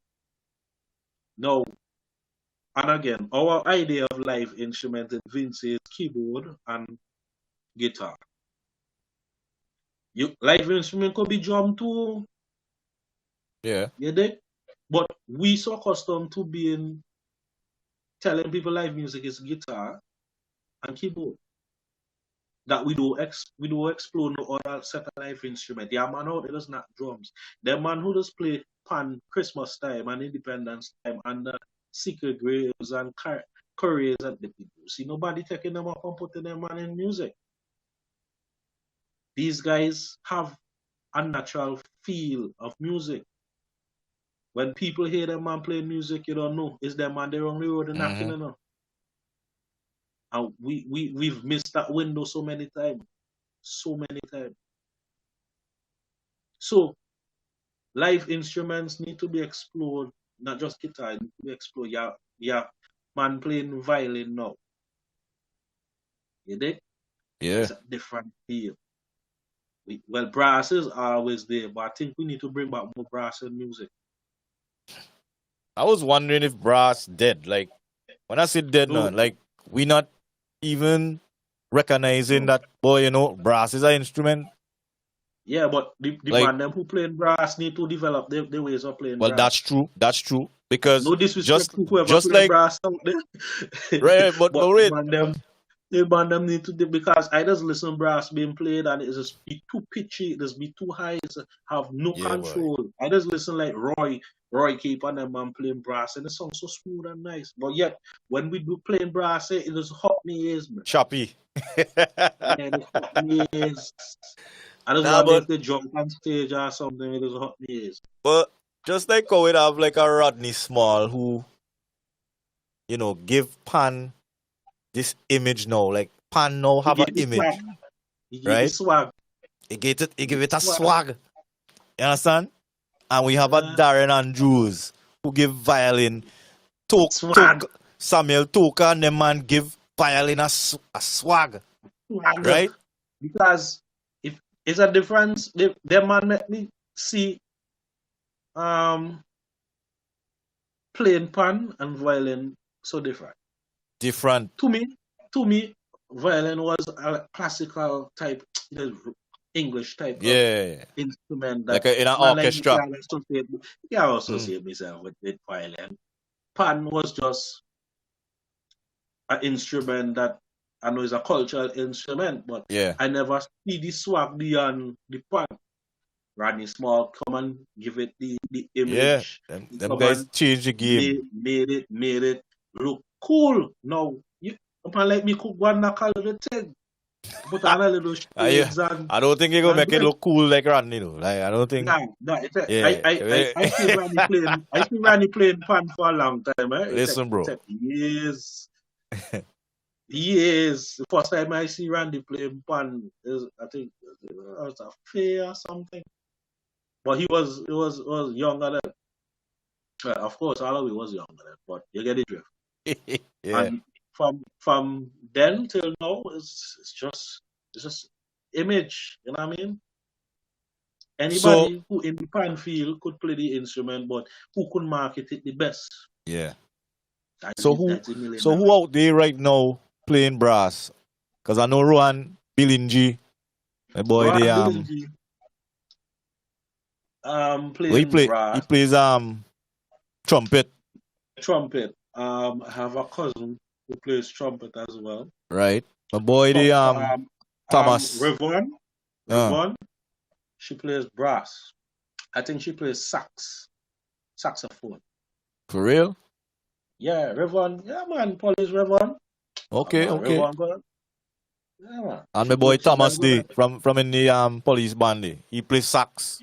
Now, and again, our idea of live instrument in Vince is keyboard and guitar. You live instrument could be drum too, Yeah. you dig? But we so accustomed to being telling people live music is guitar and keyboard that we do explore no other set of live instrument. Yeah, man out there does not drums. The man who does play pan Christmas time and Independence time and the secret graves and couriers and the people. See nobody taking them up and putting them on in music. These guys have a natural feel of music. When people hear them man playing music, you don't know. Is them man they on the road and knocking, you know? And we've missed that window so many times. So many times. So live instruments need to be explored, not just guitar, it need to be explored. Yeah, man playing violin now. You dig? Yeah. It's a different feel. Well, brass is always there, but I think we need to bring back more brass in music. I was wondering if brass dead. Like when I say dead now, No, like we not even recognizing no. that boy, brass is an instrument. Yeah, but the Like, man them who playing brass need to develop their ways of playing well, that's brass. true. That's true. Because No disrespect just to whoever just play like brass out there. right, but But wait. the man them need to do because I just listen brass being played and it's just be too pitchy, it just be too high, it's have no Yeah, boy. control. I just listen like Roy Cape and them man playing brass and it sounds so smooth and nice. But yet when we do playing brass, it just hot me ears, man. Choppy. Yeah, it hot me ears. I just Nah, want but them to jump on stage or something, it just hot me ears. but just like how it have like a Rodney Small who, give Pan this image now. Like Pan now He have an give the image, swag. He give the right? swag. He give it a Swag. swag. You understand? And we have a Darren Andrews who give violin. Swag. Samuel Toka and the man give violin a swag. Swag. Right? Because if it's a difference, the man let me see playing pan and violin so different. Different. To me, violin was a classical type, English type of instrument that Like in an man orchestra. like me can't associate myself with violin. Pan was just an instrument that I know is a cultural instrument, but I never see the swag beyond the pan. Rodney Small come and give it the image. Yeah, them guys change the game. Made it look cool. Now you like me cook one knuckle of the thing. Put on a little shades and I don't think you're gonna make it look cool like Rodney, though. Like I don't think. Nah, I see Randy playing. I see Randy playing pan for a long time. Eh? Listen, bro. Years. Years. The first time I see Randy playing pan is I think it was a fair or something. But he was younger than. Of course, all of it was younger than. But you get the drift. And from then till now, it's just image. You know what I mean? Anybody who in the pan field could play the instrument, but who could market it the best? Yeah. So who out there right now playing brass? Because I know Rohan Bilinji, my boy, playing brass. He plays trumpet. Trumpet. I have a cousin who plays trumpet as well. Right. My boy, Thomas. Revon. She plays brass. I think she plays saxophone. For real? Yeah, Revon. Yeah, man. Police Revon. Okay. Revon, yeah, man. And my boy Thomas D from in the police band. He plays sax.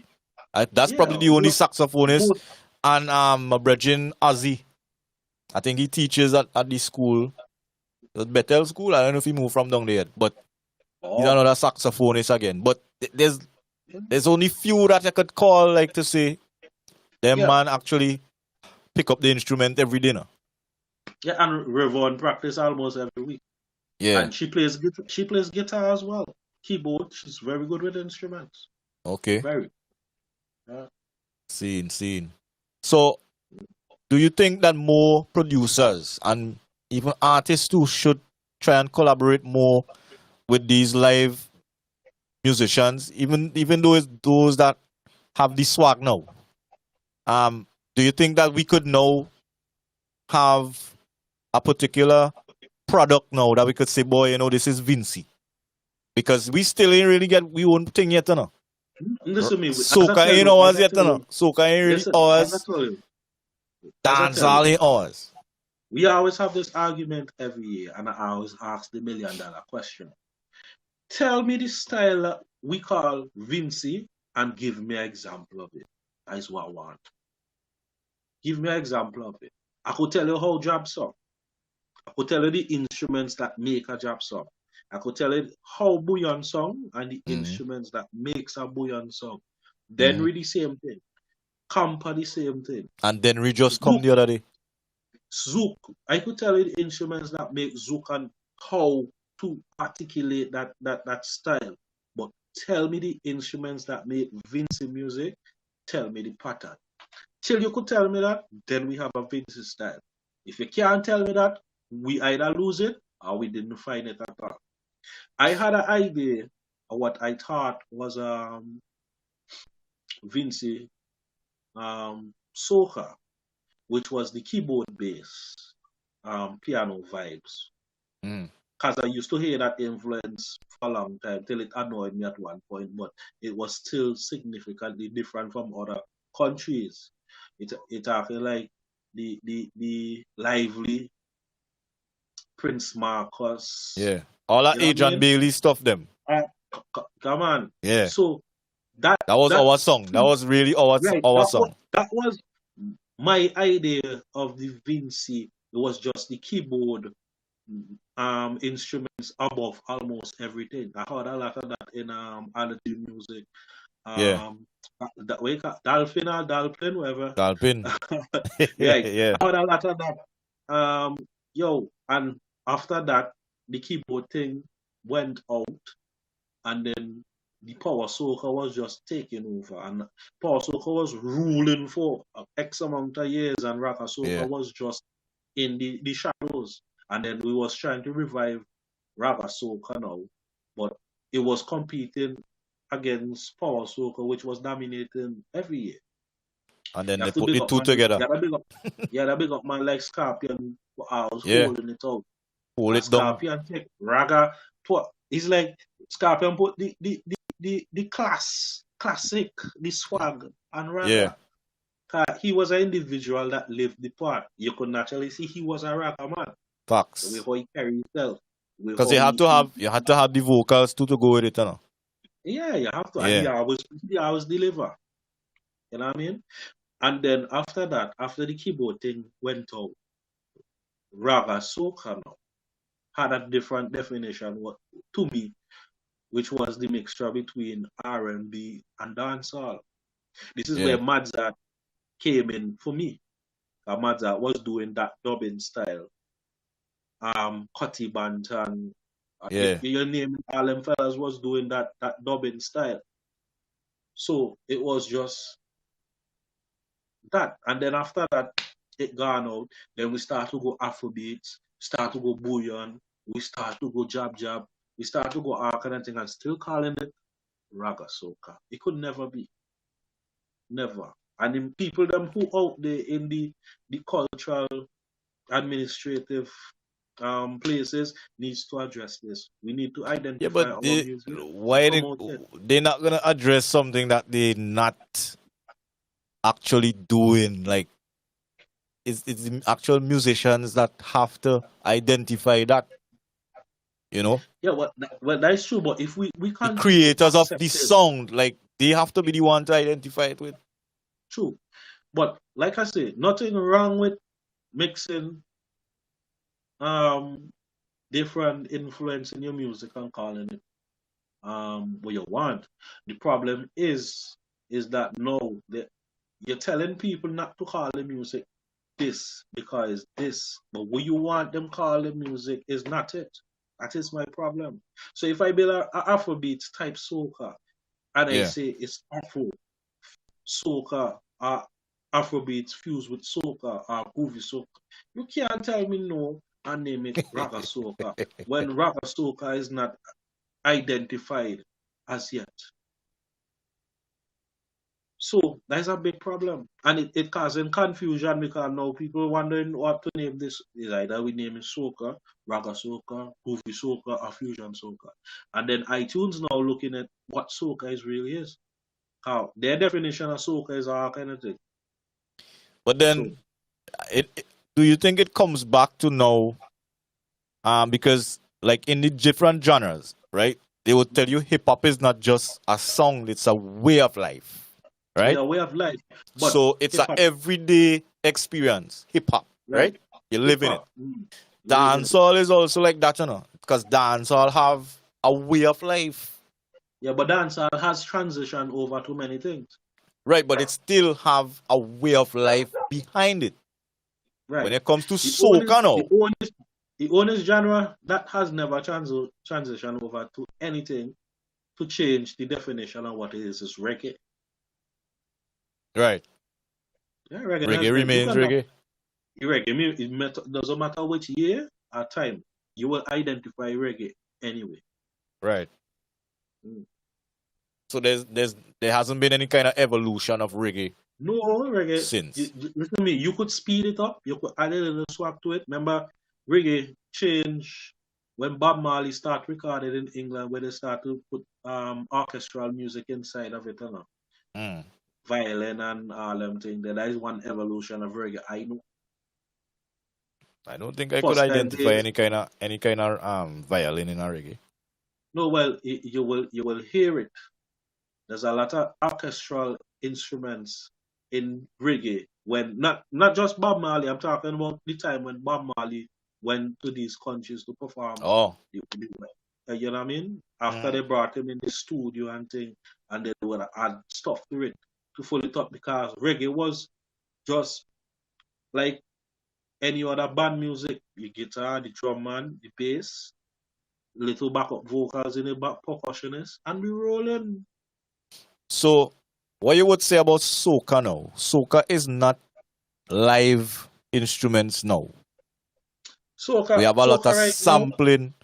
That's probably the only saxophonist. And my brethren Ozzy. I think he teaches at the school. The Bethel school. I don't know if he moved from down there, but he's another saxophonist again. But there's There's only few that I could call like to say them Yeah. man actually pick up the instrument every day now. Yeah, and Revon practice almost every week. Yeah. And she plays guitar. She plays guitar as well. Keyboard. She's very good with instruments. Okay. Very. Yeah. Seen. So, do you think that more producers and even artists too should try and collaborate more with these live musicians, even though it's those that have the swag now? Do you think that we could now have a particular product now that we could say, boy, this is Vinci? Because we still ain't really get we own thing yet, you know. Listen to me. Soca ain't ours yet, you know. Soca ain't really Listen, as I ours. tell you, Dance all ain't ours. we always have this argument every year, and I always ask the $1 million question. Tell me the style that we call Vinci and give me an example of it. That is what I want. Give me an example of it. I could tell you how jab song. I could tell you the instruments that make a jab song. I could tell you how bouillon song and the instruments that makes a bouillon song. Then read the same thing. Compa the same thing. And then we just come the other day. Zouk. I could tell you the instruments that make Zouk and how to articulate that style. But tell me the instruments that make Vinci music. Tell me the pattern. Till you could tell me that, then we have a Vinci style. If you can't tell me that, we either lose it or we didn't find it at all. I had an idea of what I thought was Vinci soca, which was the keyboard bass piano vibes. Because I used to hear that influence for a long time till it annoyed me at one point, but it was still significantly different from other countries. It acted like the lively Prince Marcus. Yeah. All that Adrian Bailey stuff them. Come on. Yeah. So that was our song. That was really our song. That was my idea of the Vinci. It was just the keyboard instruments above almost everything. I heard a lot of that in other music. That way, Dolphin or Dolphin, whatever. Dolphin. I heard a lot of that. And after that, the keyboard thing went out, and then the power soca was just taking over, and power soca was ruling for X amount of years, and Raka soca was just in the shadows. And then we was trying to revive Raka soca now, but it was competing against power soca, which was dominating every year. And then they put the two together. That big up man like Scorpion. I was holding it out. Hold it Scorpion take Raga. It's like Scorpion put the classic, the swag and Raga. He was an individual that lived the part. You could naturally see he was a Raga man. Facts. With how he carried himself. Because you had to have the vocals to go with it, you know. Yeah, you have to. And he always deliver. You know what I mean? And then after that, after the keyboard thing went out, Raga soca now had a different definition to me, which was the mixture between R&B and dancehall. This is where Madzart came in for me. Madzart was doing that dubbing style. Cutty Bantan, your name, all them fellas was doing that dubbing style. So it was just that. And then after that, it gone out. Then we start to go Afrobeats, start to go bouillon, we start to go jab, we start to go all kind of thing, and still calling it Raga soca. It could never be. Never. And the people them who out there in the cultural, administrative places needs to address this. We need to identify our music. Why they're not gonna address something that they're not actually doing? Like it's the actual musicians that have to identify that. You know? Yeah, well that's true, but if we can't, the creators of the sound, like they have to be the one to identify it with. True. But like I say, nothing wrong with mixing different influence in your music and calling it what you want. The problem is that no, you're telling people not to call the music this because this, but what you want them call the music is not it. That is my problem. So if I build a Afrobeat type soca and I Yeah. say it's Afro soca or Afrobeat fused with soca or groovy soca, you can't tell me no and name it raga soca when raga soca is not identified as yet. So that's a big problem. And it causing confusion because now people wondering what to name this. Is either we name it soca, raga soca, groovy soca, or fusion soca. And then iTunes now looking at what soca is really is. How their definition of soca is all kind of thing. But So then, do you think it comes back to now? Because like in the different genres, right? They would tell you hip hop is not just a song; it's a way of life, right? yeah, way of life. But So it's an hip-hop, everyday experience, hip hop, right? You live in it. hip-hop, you live in it. Dancehall is also like that, you know, because dancehall have a way of life, Yeah, but dancehall has transitioned over to many things. right? But it still have a way of life behind it. Right. When it comes to The soca now, the only genre that has never transitioned over to anything to change the definition of what it is reggae. right? Yeah, reggae. Reggae remains reggae. Reggae. It doesn't matter which year or time, you will identify reggae anyway. Right. Mm. So there hasn't been any kind of evolution of reggae No reggae. since. Listen to me. You could speed it up. You could add a little swag to it. Remember, reggae changed when Bob Marley started recording in England, where they start to put orchestral music inside of it, you know, Mm. violin and all them things. That is one evolution of reggae. I know. I don't think I could First time identify is any kind of violin in a reggae. no. Well, you will hear it. There's a lot of orchestral instruments in reggae. When not just Bob Marley, I'm talking about the time when Bob Marley went to these countries to perform. Oh, You know what I mean? After they brought him in the studio and thing, and they would add stuff to it to fill it up because reggae was just like any other band music. The guitar, the drum man, the bass, little backup vocals in the back, percussionist, and we rolling. so what you would say about soca now? Soca is not live instruments now. Soca, We have a lot soca of right now. sampling.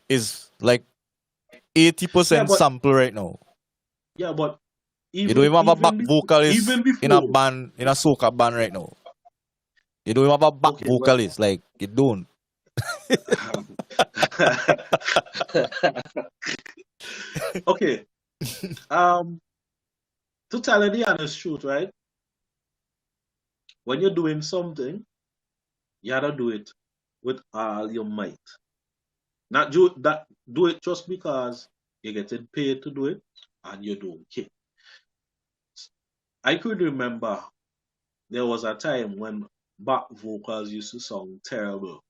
Is like 80% but- sample right now. Yeah, but You don't even have a back vocalist even in a before. band, in a soca band right now. You don't even have a back Okay, but- vocalist. Like you don't. Okay. To tell you the honest truth, right? When you're doing something, you gotta do it with all your might. Not do it just because you're getting paid to do it and you don't care. I could remember there was a time when back vocals used to sound terrible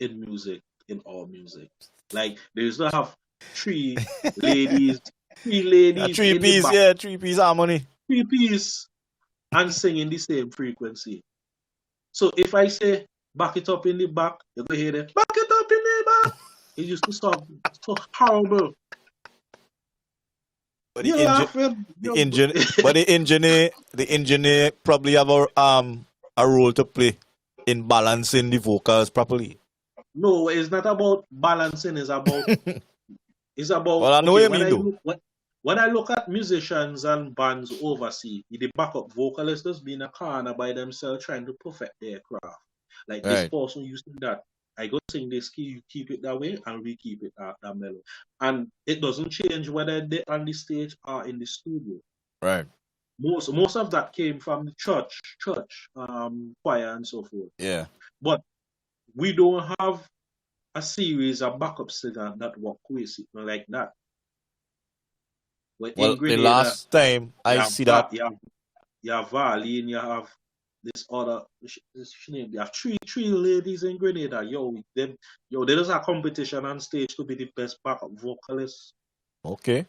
in music, in all music. Like they used to have three ladies A in the three-piece, back, yeah, three-piece harmony. 3 piece and singing the same frequency. So if I say back it up in the back, you can hear it, back it up in the back. It used to sound so horrible. But You're laughing. the engineer probably have a role to play in balancing the vocals properly. No, it's not about balancing. It's about. Well, I know what you mean, When I look at musicians and bands overseas, the backup vocalists just be in a corner by themselves trying to perfect their craft. Like this Right. person using that. I go sing this key, you keep it that way, and we keep it at that mellow. And it doesn't change whether they're on the stage or in the studio. Right. Most of that came from the church, choir and so forth. Yeah. But we don't have a series of backup singers that work crazy like that. But Well, in the Grenada, last time I you have see that, you have Valley and you have this other name. You have three ladies in Grenada. They just have competition on stage to be the best backup vocalists Okay.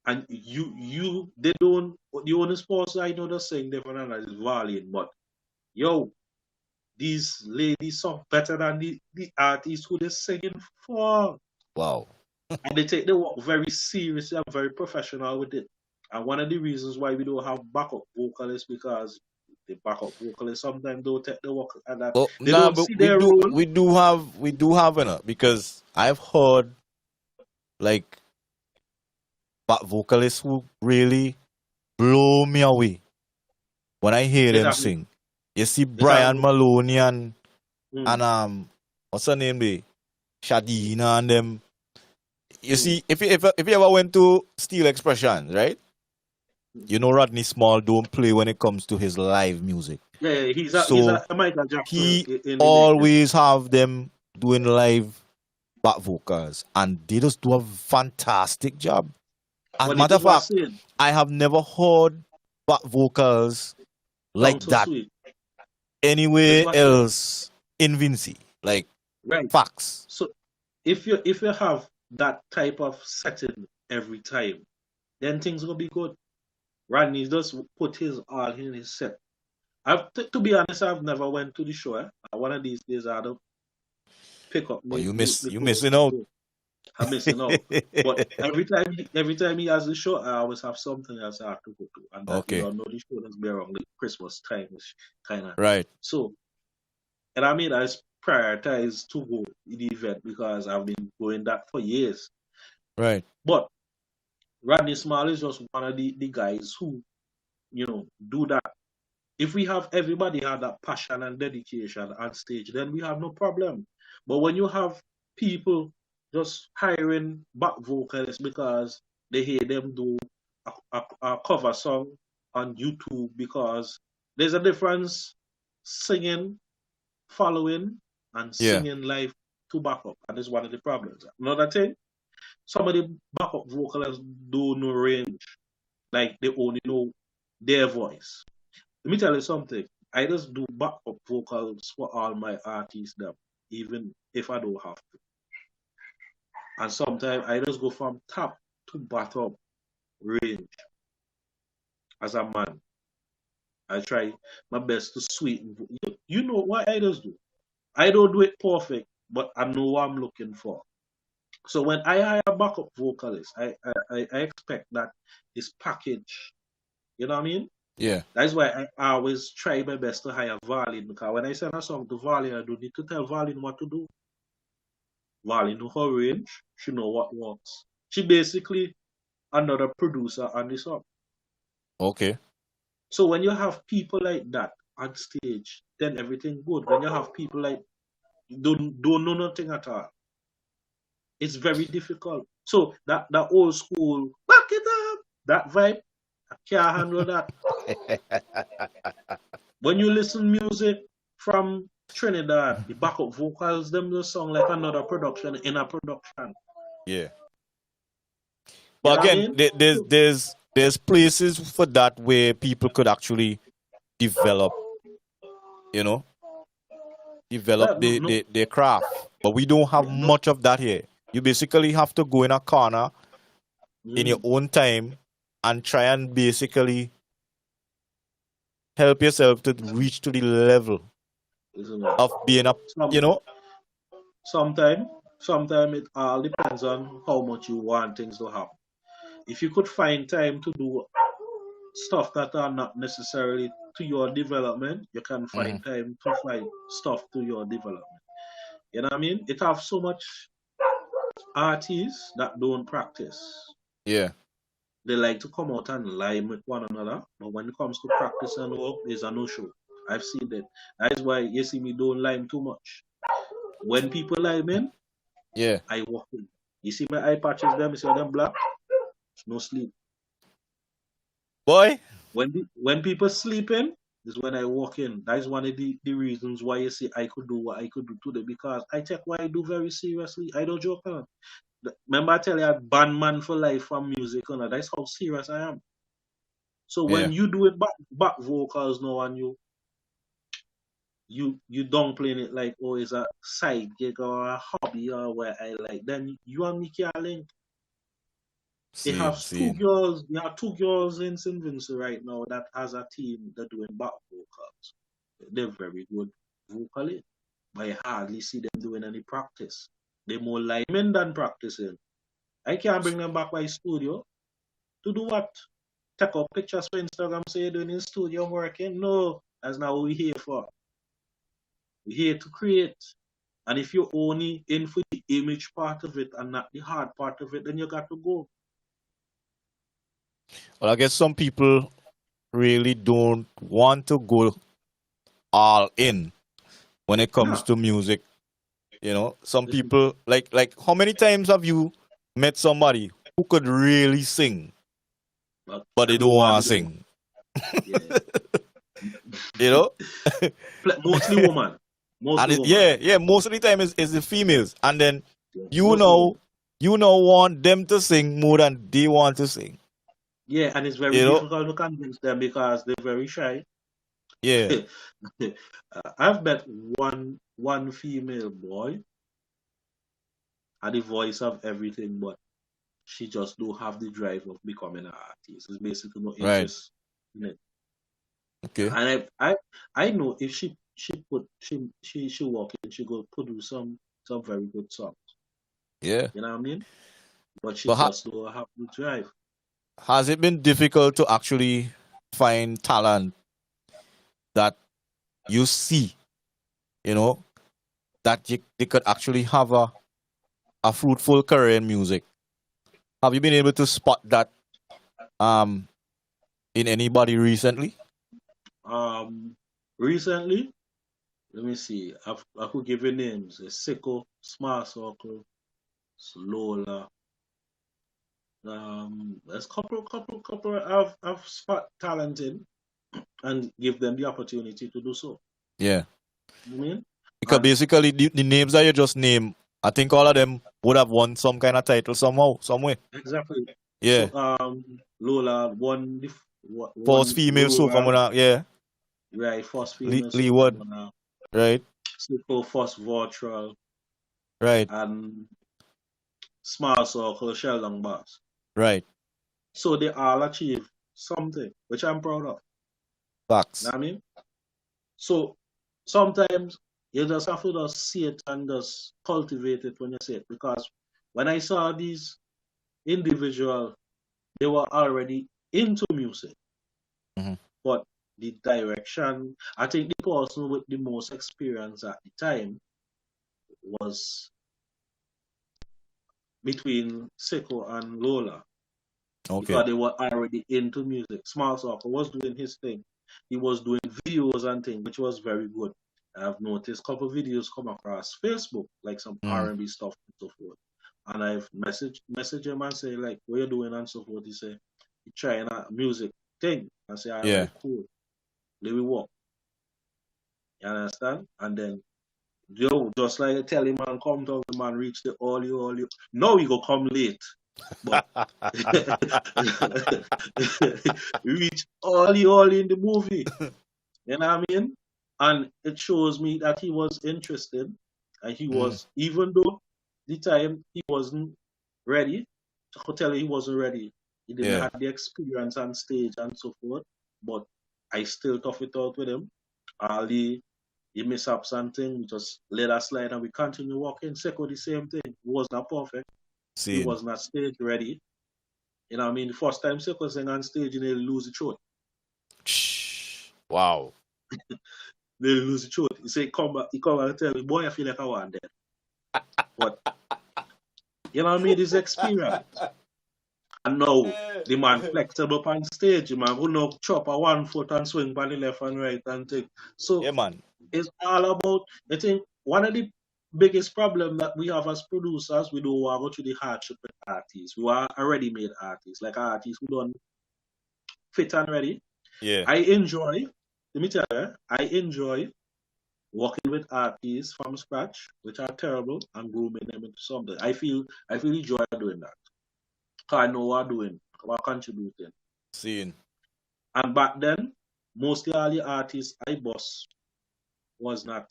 And they don't, the only sports I know that sing different than is volleying, but yo, these ladies are better than the artists who they're singing for. Wow. And they take the work very seriously and very professional with it. And one of the reasons why we don't have backup vocalists because the backup vocalists sometimes don't take the work and that Oh, they nah, don't but see their role. we do have because I've heard like back vocalists who really blow me away when I hear them Exactly. sing. You see Brian Exactly. Maloney Mm. and what's her name be? Shadina and them. You see, if you ever went to Steel Expressions, right? You know Rodney Small don't play when it comes to his live music. Yeah, he's So a Michael Jackson he in the making. always have them doing live back vocals and they just do a fantastic job. As a But it matter is of what fact, saying. I have never heard back vocals like Sound so that sweet. It's anywhere what saying. else in Vinci. Like Right. facts. So if you have that type of setting every time, then things will be good. Rodney just put his all in his set. To be honest, I've never went to the show. One of these days I'll pick up But the you course missing to out. go. I'm missing out. But every time he has a show, I always have something else I have to go to. And that you Okay. don't know the show that's be around the Christmas time is kinda Right. so and I mean I prioritize to go to the event because I've been going that for years. Right. But Rodney Small is just one of the guys who, do that. If we have everybody have that passion and dedication on stage, then we have no problem. But when you have people just hiring back vocalists because they hear them do a cover song on YouTube because there's a difference singing, following, and Yeah. singing live to backup. And it's one of the problems. Another thing, some of the backup vocalists do no range. Like they only know their voice. Let me tell you something. I just do backup vocals for all my artists, them, even if I don't have to. And sometimes I just go from top to bottom range. As a man, I try my best to sweeten. You know what I just do? I don't do it perfect, but I know what I'm looking for. So when I hire a backup vocalist, I expect that it's packaged. You know what I mean? Yeah. That's why I always try my best to hire Valin because when I send a song to Valin, I don't need to tell Valin what to do. Valin know her range, she know what works. She basically another producer on the song. Okay. So when you have people like that on stage, then everything good. When you have people like don't know nothing at all, it's very difficult. So that old school back it up, that vibe, I can't handle that. When you listen music from Trinidad, the backup vocals, them just sound like another production in a production. Yeah. You But know what I again, mean? there's places for that where people could actually develop, develop No. their craft. But we don't have No. much of that here. You basically have to go in a corner in your own time and try and basically help yourself to reach to the level of being a, Sometimes it all depends on how much you want things to happen. If you could find time to do stuff that are not necessarily to your development, you can find time to find stuff to your development. You know what I mean? It have so much artists that don't practice. Yeah. They like to come out and lime with one another, but when it comes to practice and work, there's a no show. I've seen that. That's why you see me don't lime too much. When people lime in, yeah, I walk in. You see my eye patches them, you see them black, no sleep. Boy. When people sleeping is when I walk in. That is one of the reasons why you see I could do what I could do today because I take what I do very seriously. I don't joke around. Remember I tell you I'm band man for life from music and that's how serious I am. So when you do it back vocals now and you don't play it like it's a side gig or a hobby or where I like, then you and me can't link. They have two Seeing. girls. They have two girls in St. Vincent right now that has a team that doing back vocals. They're very good vocally, but I hardly see them doing any practice. They're more linemen than practicing. I can't bring them back by studio to do what? Take up pictures for Instagram, say you're doing in studio working. No, that's not what we're here for. We're here to create. And if you're only in for the image part of it and not the hard part of it, then you got to go. Well, I guess some people really don't want to go all in when it comes Yeah. to music. You know, some Listen, people like how many times have you met somebody who could really sing, but they I don't don't want want to to do sing? it. You know, Yeah. Mostly woman. and Mostly woman. yeah, most of the time is the females, and then Yeah. you Mostly know woman. you know want them to sing more than they want to sing. Yeah, and it's very You know, difficult to convince them because they're very shy. yeah, I've met one female boy, had the voice of everything, but she just don't have the drive of becoming an artist. It's basically no right, interest in it. okay, And I know if she walk in, she go produce some very good songs. yeah. You know what I mean? But she But just don't have the drive. has it been difficult to actually find talent that you see, you know, that they could actually have a fruitful career in music? Have you been able to spot that um in anybody recently? Recently, let me see. I could give you names. Sicko, Smart Circle, Lola. There's couple of spot talent in and give them the opportunity to do so. Yeah. You mean? Because And basically the names that you just named, I think all of them would have won some kind of title somehow, somewhere. exactly. Yeah. So Lola won First one female sofa rural, mona, yeah. right? First female Lee sofa Wood, winner. right, Sicko first virtual right, and Small Circle Sheldon Bass. right. So they all achieve something, which I'm proud of. Facts. Know what I mean? So sometimes you just have to just see it and just cultivate it when you see it. Because when I saw these individuals, they were already into music. Mhm. But the direction, I think the person with the most experience at the time was between Sicko and Lola. Okay. Because they were already into music. Small Circle was doing his thing. He was doing videos and things, which was very good. I've noticed a couple of videos come across Facebook, like some Mm. R&B stuff and so forth. And I've messaged him and say, like, what you doing and so forth. He said, he trying a music thing. I say, all Yeah. right, cool. Let me walk. You understand? And then, yo, just like I tell him, man, come down, the man, reach the all you. No, he go come late. But reach all in the movie. You know what I mean? And it shows me that he was interested and he was, even though the time he wasn't ready, I could tell you he wasn't ready. He didn't Yeah. have the experience on stage and so forth, but I still tough it out with him. All the mishaps and things, we just let us slide and we continue walking. Sicko, the same thing. He was not perfect. He Seeing. was not stage ready. You know what I mean? The first time Sicko sang on stage, and they lose the throat. Wow. They lose the throat. He say, come back and tell me, boy, I feel like I want dead. But, you know what I mean? This experience. And now, the man flexible up on stage, the man who know chop a 1 foot and swing by the left and right and take. So, Yeah, man. it's all about, I think, one of the biggest problem that we have as producers, we don't want to go to the hardship with artists. We are a ready-made artists, like artists who don't fit and ready. Yeah. I enjoy, let me tell you, I enjoy working with artists from scratch, which are terrible, and grooming them into something. I feel joy doing that. Because I know what I'm doing, what I'm contributing. Seeing. And back then, mostly all the artists I boss was not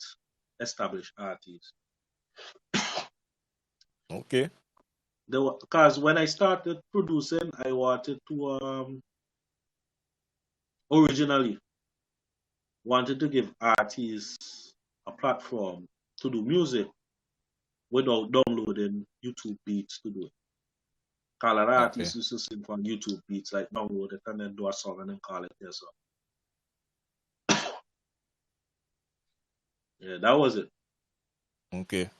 established artists. Okay. Because when I started producing, I wanted to originally wanted to give artists a platform to do music without downloading YouTube beats to do it. Call an artist used to sing from YouTube beats, like download it and then do a song and then call it their song. Yeah, that was it. Okay.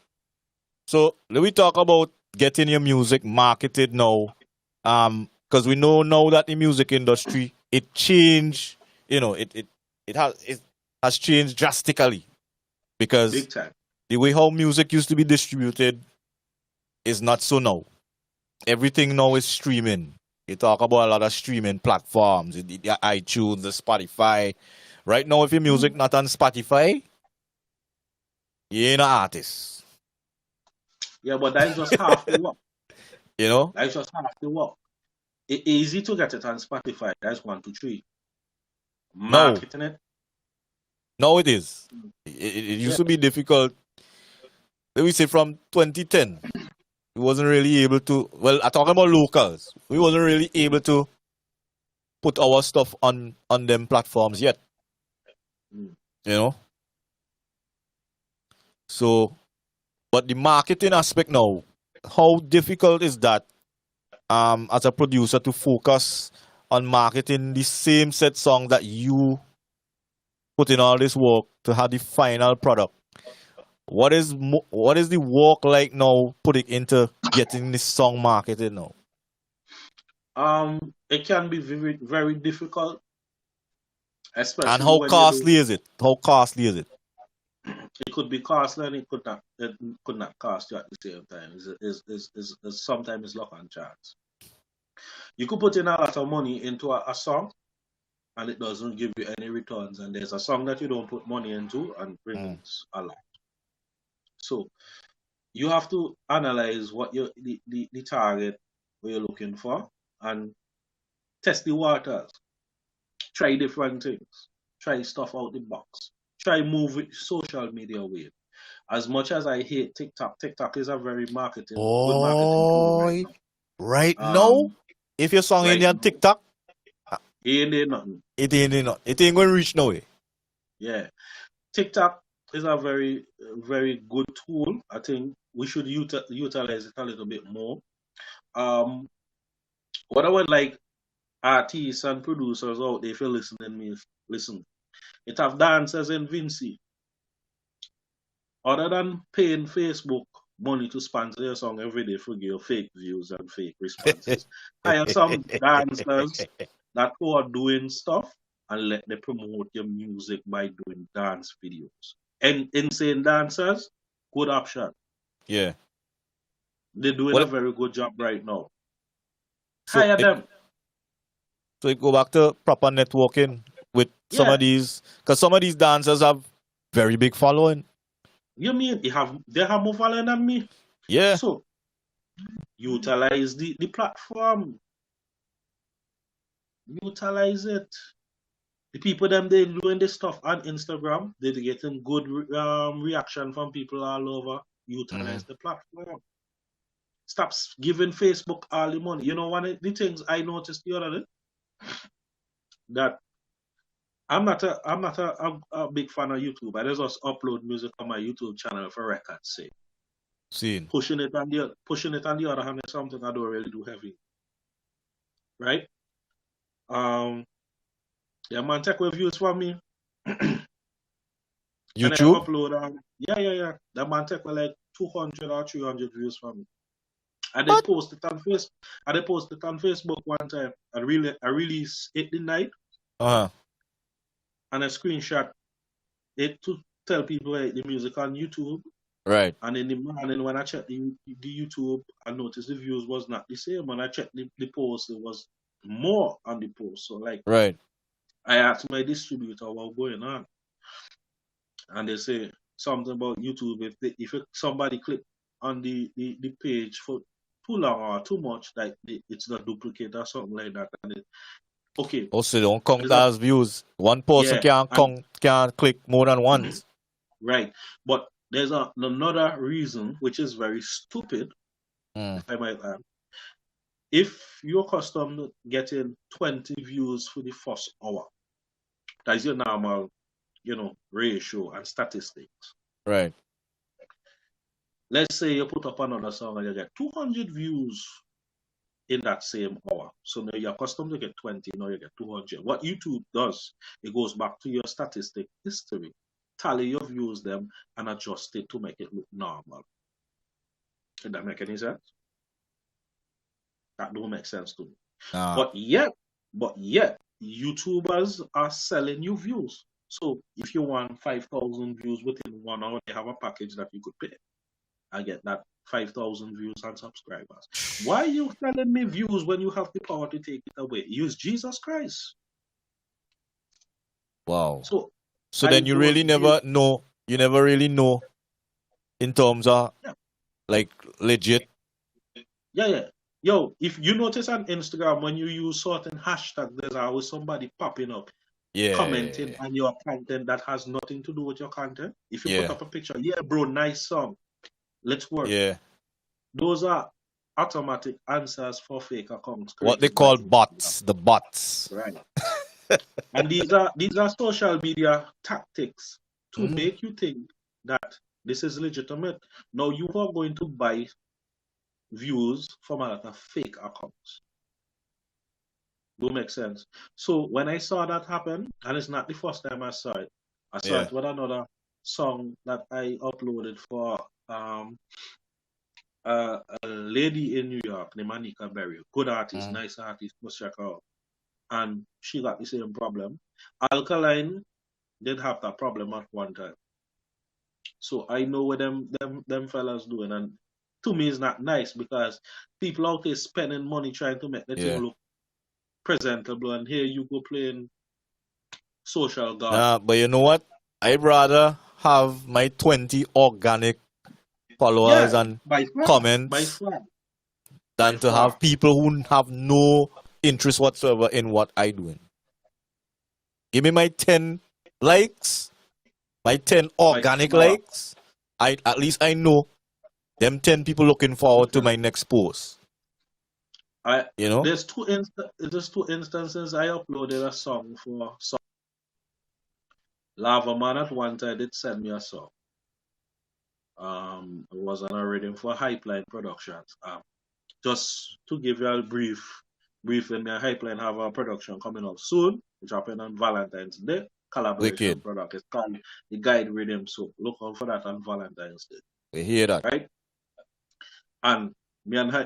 So let me talk about getting your music marketed now. Because we know now that the music industry it changed. You know, it has changed drastically because Big time. the way how music used to be distributed is not so now. Everything now is streaming. You talk about a lot of streaming platforms, the iTunes, the Spotify. Right now, if your music not on Spotify, you ain't an artist. Yeah, but that's just half the work. You know? That's just half the work. It's easy to get it on Spotify. That's 1, 2, 3. Marketing it. No, it is. It used to be difficult. Let me say from 2010, we wasn't really able to. Well, I'm talking about locals. We wasn't really able to put our stuff on them platforms yet. You know. So, but the marketing aspect now, how difficult is that? As a producer to focus on marketing the same set song that you put in all this work to have the final product. What is the work like now putting into getting this song marketed now? It can be very, very difficult, especially. And how costly is it? How costly is it? It could be costly and it could not cost you at the same time. It's sometimes luck and chance. You could put in a lot of money into a song and it doesn't give you any returns. And there's a song that you don't put money into and brings a lot. So you have to analyze what the target where you're looking for and test the waters. Try different things. Try stuff out the box. Try move with social media wave. As much as I hate TikTok, TikTok is a very good marketing tool right now. If your song ain't on TikTok, it ain't nothing. It ain't going to reach nowhere. Yeah. TikTok is a very, very good tool. I think we should utilize it a little bit more. What I would like artists and producers out there, if you're listening, listen. It have dancers in Vinci. Other than paying Facebook money to sponsor your song every day for your fake views and fake responses, hire some dancers that who are doing stuff and let them promote your music by doing dance videos. And insane dancers, good option. Yeah. They're doing a very good job right now. Hire them. So it go back to proper networking with some of these, because some of these dancers have very big following. You mean they have more following than me? Yeah. So utilize the platform. Utilize it. The people them they doing this stuff on Instagram, they're getting good reaction from people all over. Utilize the platform. Stop giving Facebook all the money. You know, one of the things I noticed the other day, that I'm not a big fan of YouTube. I just upload music on my YouTube channel for record's sake. Pushing it on the other hand is something I don't really do heavy. Right? Yeah, man, take reviews for me. YouTube? Upload, yeah. That man take like 200 or 300 views for me. And they post it on Facebook. And they post it on Facebook one time. I release it the night. And I screenshot it to tell people the music on YouTube. Right. And in the morning when I checked the YouTube, I noticed the views was not the same. When I checked the post, it was more on the post. So right. I asked my distributor what's going on. And they say something about YouTube. If somebody click on the page for too long or too much, like it's a duplicate or something like that. And okay. Also, don't count as views. One person can't click more than once. Right. But there's another reason, which is very stupid, if I might add. If you're accustomed to getting 20 views for the first hour, that is your normal, ratio and statistics. Right. Let's say you put up another song and you get 200 views in that same hour. So now you're accustomed to get 20, now you get 200. What YouTube does, it goes back to your statistic history, tally your views them, and adjust it to make it look normal. Did that make any sense? That don't make sense to me. But yet, YouTubers are selling you views. So if you want 5,000 views within 1 hour, they have a package that you could pay. I get that 5,000 views and subscribers. Why are you selling me views when you have the power to take it away? Use Jesus Christ. Wow. So then you really never know. You never really know in terms of like legit. Yeah. Yo, if you notice on Instagram when you use certain hashtags, there's always somebody popping up, commenting on your content that has nothing to do with your content. If you put up a picture, bro, nice song. Let's work. Yeah. Those are automatic answers for fake accounts. What they call bots, the bots. Right. And these are social media tactics to make you think that this is legitimate. Now you are going to buy views from a lot of fake accounts. Don't make sense. So when I saw that happen, and it's not the first time I saw it, I saw it with another song that I uploaded for a lady in New York named Anika Berry. Good artist, nice artist, must check her out. And she got the same problem. Alkaline did have that problem at one time. So I know what them fellas doing, and to me it's not nice because people out there spending money trying to make the thing look presentable, and here you go playing social god. But you know what? I'd rather have my 20 organic followers and comments than to have people who have no interest whatsoever in what I doing. Give me my 10 likes, my 10 organic likes. At least I know them 10 people looking forward to my next post. There's two instances I uploaded a song for song. Lava Man at one time did send me a song. It was on a reading for Hypeline Productions. Just to give you a brief, and my Hypeline have a production coming up soon, which happened on Valentine's Day. Collaboration product. It's called The Guide Rhythm. So look out for that on Valentine's Day. We hear that. Right? And I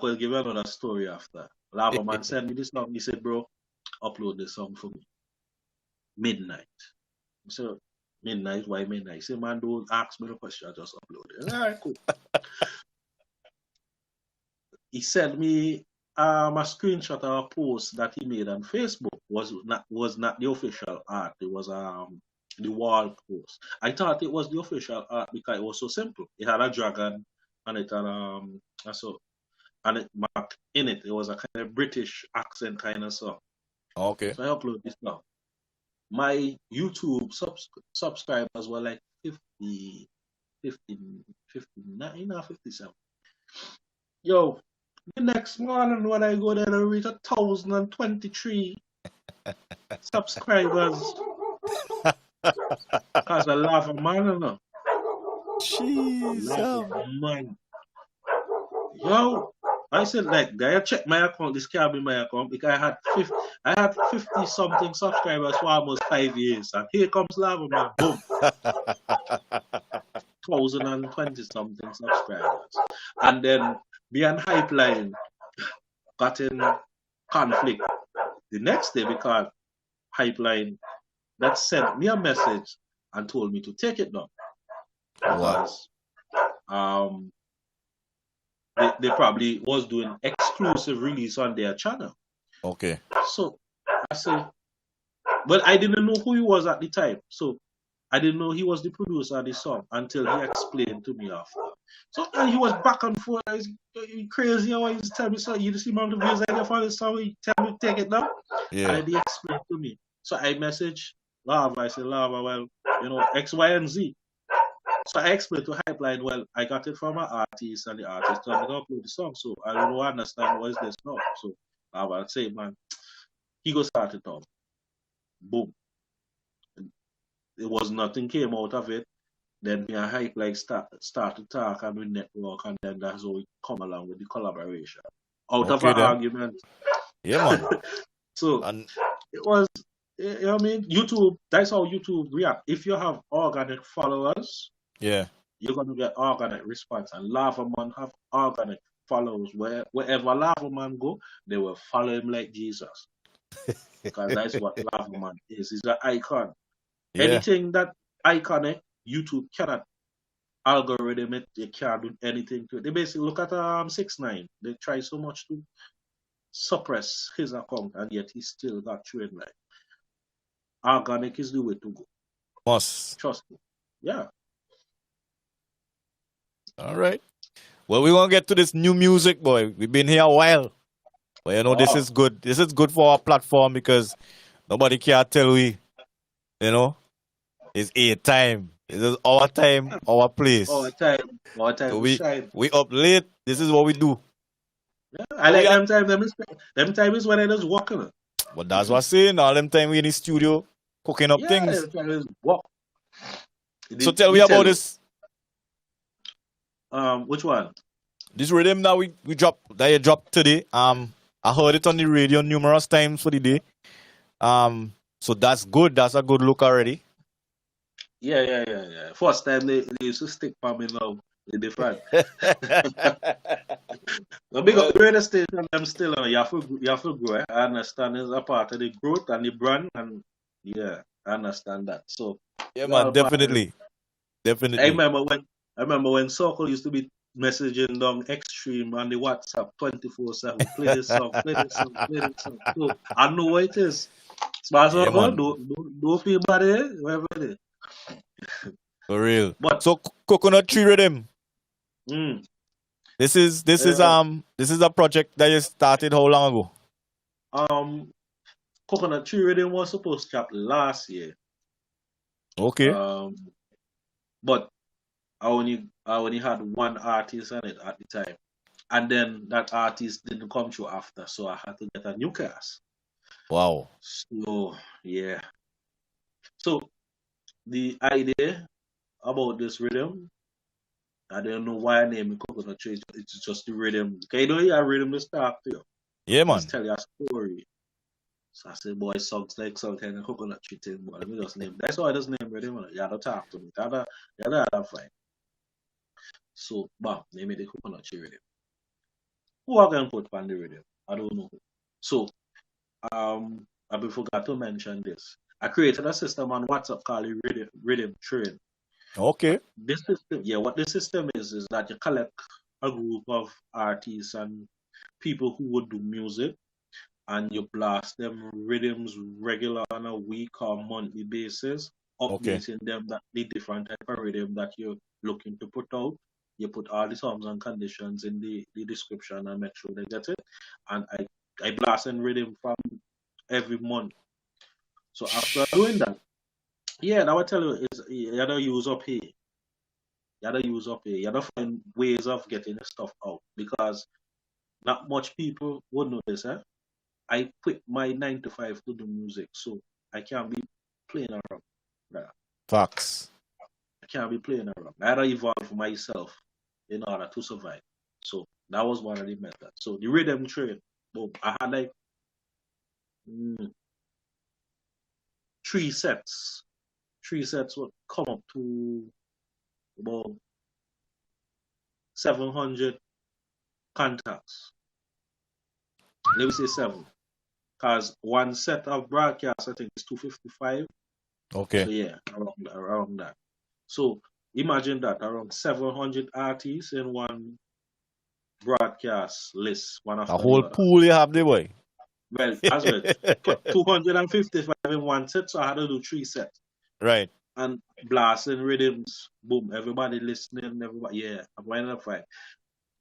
could give you another story after. Lava Man sent me this song. He said, bro, upload this song for me. Midnight. So, midnight, why midnight? He said, man, don't ask me the question, I just upload it. All right, cool. He sent me a screenshot of a post that he made on Facebook. Was not the official art. It was the wall post. I thought it was the official art because it was so simple. It had a dragon and it had and it marked in it. It was a kind of British accent kind of song. Okay. So I upload this now. My YouTube subscribers were like 50, 59 or 57. Yo, the next morning when I go there, I reach 1,023 subscribers. Because I laugh, man, you know. Jesus. Man. Yo, I said, like, I check my account. This can't be my account because I had 50 something subscribers for almost 5 years, and here comes Lava Man. Boom. 1,020 something subscribers, and then beyond Hypeline got in conflict the next day because Hypeline that sent me a message and told me to take it down because they probably was doing exclusive release on their channel. Okay. So I said, well, I didn't know who he was at the time. So I didn't know he was the producer of the song until he explained to me after. So and he was back and forth. He's crazy how he tell me, so you see amount of views I get for this song, he tell me take it down. Yeah. And he explained to me. So I messaged Lava. I said, Lava, well, X, Y, and Z. So I explained to Hypeline, well, I got it from an artist, and the artist told me to upload the song. So I don't understand what is this now. So I would say, man, he go start it up. Boom. It was nothing came out of it. Then me and Hypeline start to talk and we network, and then that's how we come along with the collaboration. Out of Okay, an then. argument. Yeah, man. So And it was, you know what I mean? YouTube, that's how YouTube react. If you have organic followers, yeah. you're going to get organic response. And Lava Man have organic followers. Wherever Lava Man go, they will follow him like Jesus. Because that's what Lava Man is. He's an icon. Yeah. Anything that iconic, YouTube cannot algorithm it. They can't do anything to it. They basically look at 6ix9ine. They try so much to suppress his account, and yet he still got trained like. Organic is the way to go. Must. Trust me. Yeah. All right. Well, we're gonna get to this new music, boy. We've been here a while. But you know, this is good. This is good for our platform because nobody can tell we, you know, it's a time. This is our time, our place. Our time So to shine. we up late. This is what we do. Yeah. I like them time. Them time is when I just walk in it. But that's what I'm saying. All them time we in the studio cooking up things. Them time is walk. So tell me about this. Which one? This rhythm that we dropped that you dropped today. I heard it on the radio numerous times for the day. So that's good. That's a good look already. Yeah. First time they used to stick for me now. They different. The big up radio station, I'm still on. You have to grow. Eh? I understand it's a part of the growth and the brand, and yeah, I understand that. So yeah, man, definitely. I remember when Circle used to be messaging down Extreme on the WhatsApp 24/7. Play this song, play this song, play this song. So I know what it is. Smart Yeah, Circle, man. don't feel bad, eh? Wherever it is. For real. But So coconut tree rhythm. This is a project that you started how long ago? Coconut Tree Rhythm was supposed to drop last year. Okay. But I only had one artist on it at the time. And then that artist didn't come through after, so I had to get a new cast. Wow. So yeah. So the idea about this rhythm, I don't know why I name it Coconut Tree. It's just the rhythm. Okay, you know you have rhythm to start to you. Yeah, man. Just tell you a story. So I said, boy, songs like some kind of coconut tree thing, boy. Let me just name. That's why I just name rhythm. You have to talk to me. You have to fight. So, bam, they made the coconut tree rhythm. Who are going to put on the rhythm? I don't know. So, I forgot to mention this. I created a system on WhatsApp called the Rhythm Train. Okay. This system, what this system is that you collect a group of artists and people who would do music, and you blast them rhythms regular on a week or monthly basis, updating them that the different type of rhythm that you're looking to put out. You put all the terms and conditions in the description and make sure they get it. And I blast in rhythm from every month. So after doing that, I will tell you is you gotta use up here. You gotta find ways of getting the stuff out because not much people would know this, eh? I quit my 9 to 5 to do music, so I can't be playing around. Yeah. Facts. I can't be playing around. I had to evolve myself in order to survive. So that was one of the methods. So the rhythm train, boom, I had like 3 sets. 3 sets would come up to about 700 contacts. Let me say 7. Because one set of broadcasts, I think, is 255. Okay. So yeah, around that. So imagine that around 700 artists in one broadcast list, one after A whole the other. pool you have there, boy. Well, as well, 255 in one set, so I had to do 3 sets. Right. And blasting rhythms, boom, everybody listening, everybody, yeah, I'm winding up fine.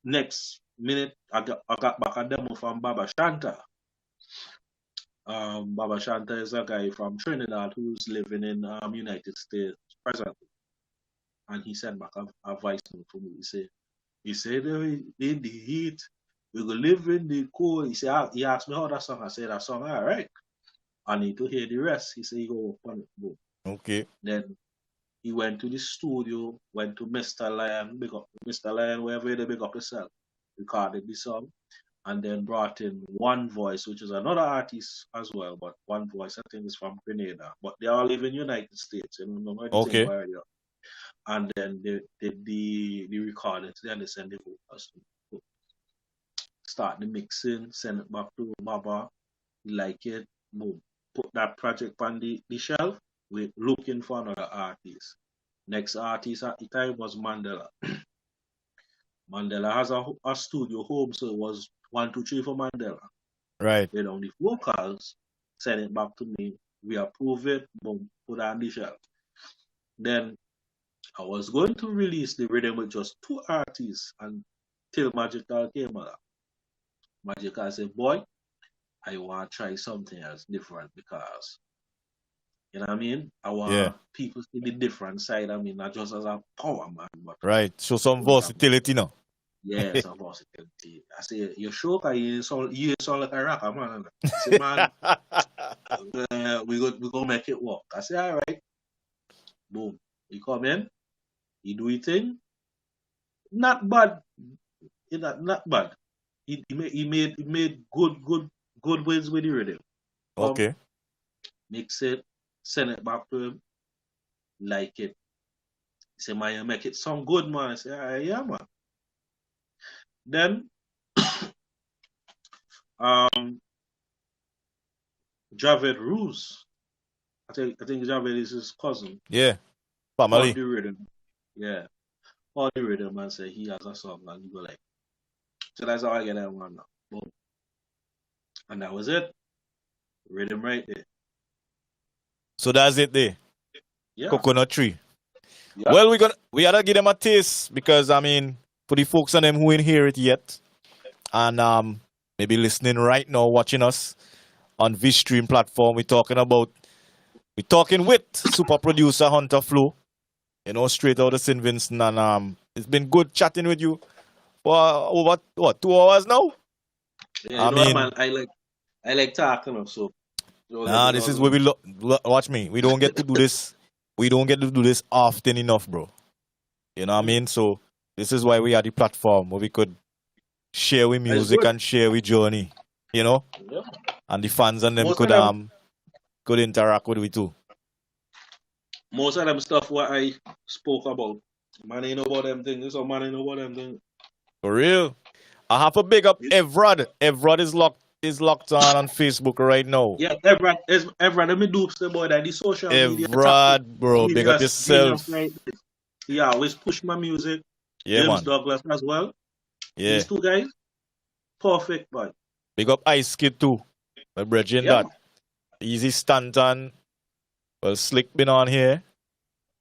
Next minute, I got back a demo from Baba Shanta. Baba Shanta is a guy from Trinidad who's living in United States presently. and he sent back a voice note for me. He said in the heat, we go live in the cold. He asked me how that song. I said that song, all right. I need to hear the rest. He said he go work on it. Boom. Okay. Then he went to the studio, went to Mr. Lion, big up Mr. Lion, wherever they big up yourself, recorded the song, and then brought in One Voice, which is another artist as well, but One Voice, I think, is from Grenada. But they all live in United States, you know, Okay. And then they did the recording, then they send it to us. Start the mixing, send it back to Baba, he like it, boom. Put that project on the shelf. We're looking for another artist. Next artist at the time was Mandela. Mandela has a studio home, so it was 1, 2, 3 for Mandela. Right. Then on the vocals, send it back to me. We approve it, boom, put it on the shelf. Then I was going to release the rhythm with just 2 artists until Magical came out. Magical said, boy, I want to try something else different because, you know what I mean? I want people to see the different side. I mean, not just as a power man, but right. Show some versatility now. Yeah, some versatility. I say, you sure? Cause you sound like a rocker, man. I say, man, we go make it work. I say, all right. Boom. He come in. He do his thing. Not bad. Not bad. He made good ways with the rhythm. Okay. Mix it, send it back to him, like it. He said, man, you make it sound good, man. I say, yeah, man. Then, Javed Ruse. I think Javed is his cousin. Yeah. Family. All the rhythm. Yeah. All the rhythm, and say he has a song, and you go like. So that's how I get that one now. Boom. And that was it. Rhythm right there. So that's it there. Yeah. Coconut tree. Yeah. Well, we gotta give them a taste because I mean, for the folks on them who ain't hear it yet, and maybe listening right now, watching us on Vstream platform, we're talking with super producer Huntta Flow, you know, straight out of St. Vincent, and it's been good chatting with you for over 2 hours now. Yeah, man, I like talking so. Nah, this is where we watch me. We don't get to do this. We don't get to do this often enough, bro. You know what I mean? So this is why we are the platform where we could share with music and share with journey. You know? Yeah. And the fans and them could interact with we too. Most of them stuff what I spoke about. Man ain't know about them things. So man ain't know about them things. For real. I have to big up Evrod. Evrod is locked on Facebook right now. Yeah, Evrod, let me do the boy that the social media. Evrod, bro, big up yourself. Yeah, always push my music. Yeah, James man. Douglas as well. Yeah. These 2 guys, perfect, boy. Big up Ice Kid too. My brethren that. Easy Stanton. Well, Slick been on here.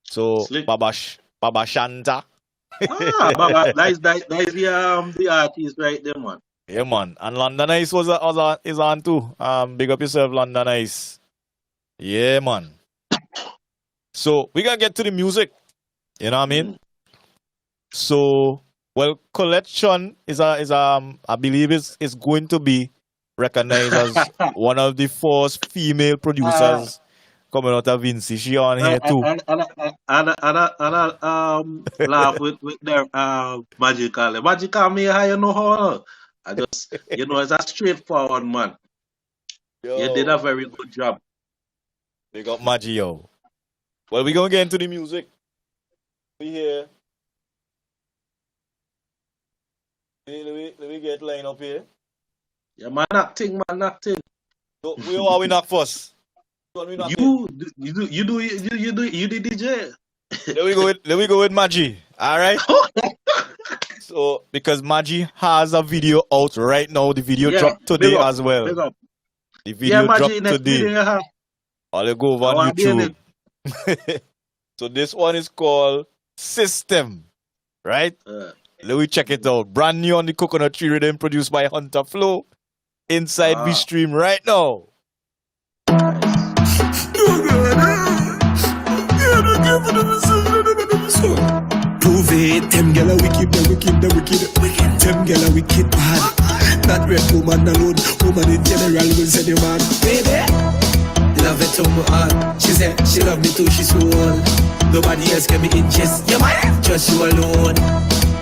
So Slick. Baba Shanta. Baba, that's the artist right there, man. Yeah, man. And London Ice is on too. Big up yourself, London Ice. Yeah, man. So we gotta get to the music. You know what I mean? So, well, Collection is I believe is going to be recognized as one of the first female producers coming out of Vinci. She on here too. And laugh with their Magical. Magical, me how you know her. I just, it's a straightforward man. Yo. You did a very good job. Big up Maggie, yo. Well, we're going to get into the music. We here. Let me get line up here. Yeah, man, acting. So, we are we knock first. You the DJ. Let me go with Maggie. All right. So, because Maggie has a video out right now, the video dropped today as well. The video dropped today. I'll go over on YouTube. So this one is called System, right? Let me check it out. Brand new on the Coconut Tree Rhythm, produced by Huntta Flow, inside Vstream right now. Yeah, Prove it. Them girl are wicked, the wicked, the wicked. Them girl are wicked bad. Not red woman alone. Woman in general will say the man. Baby, love it to my heart. She said she love me too, she's so old. Nobody else can be in chest. You might just you alone.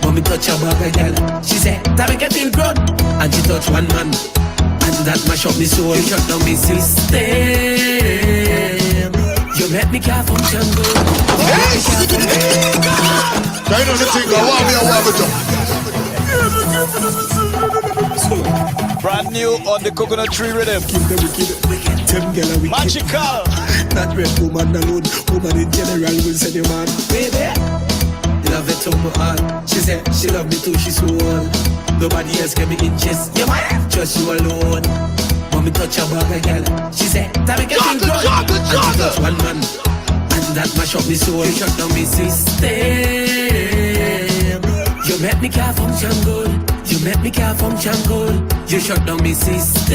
When me touch her back again, she said that make it feel good. And she touch one man, and that mash up me soul. You shut down me system. You make me care function good. Kind of the thing, I want me. Brand new on the coconut tree rhythm. Keep the wicked. Them girl are wicked. Magical. Not red woman alone. Woman in general will say the man. Baby, love it to my heart. She said she love me too, she's so old. Nobody else can be in chest. You might just you alone. When me touch her back again, she said that make it feel good. And she touch one man, and that mash up me soul. You shut down me system. You make me care function good. You make me care function good. You shut down me system.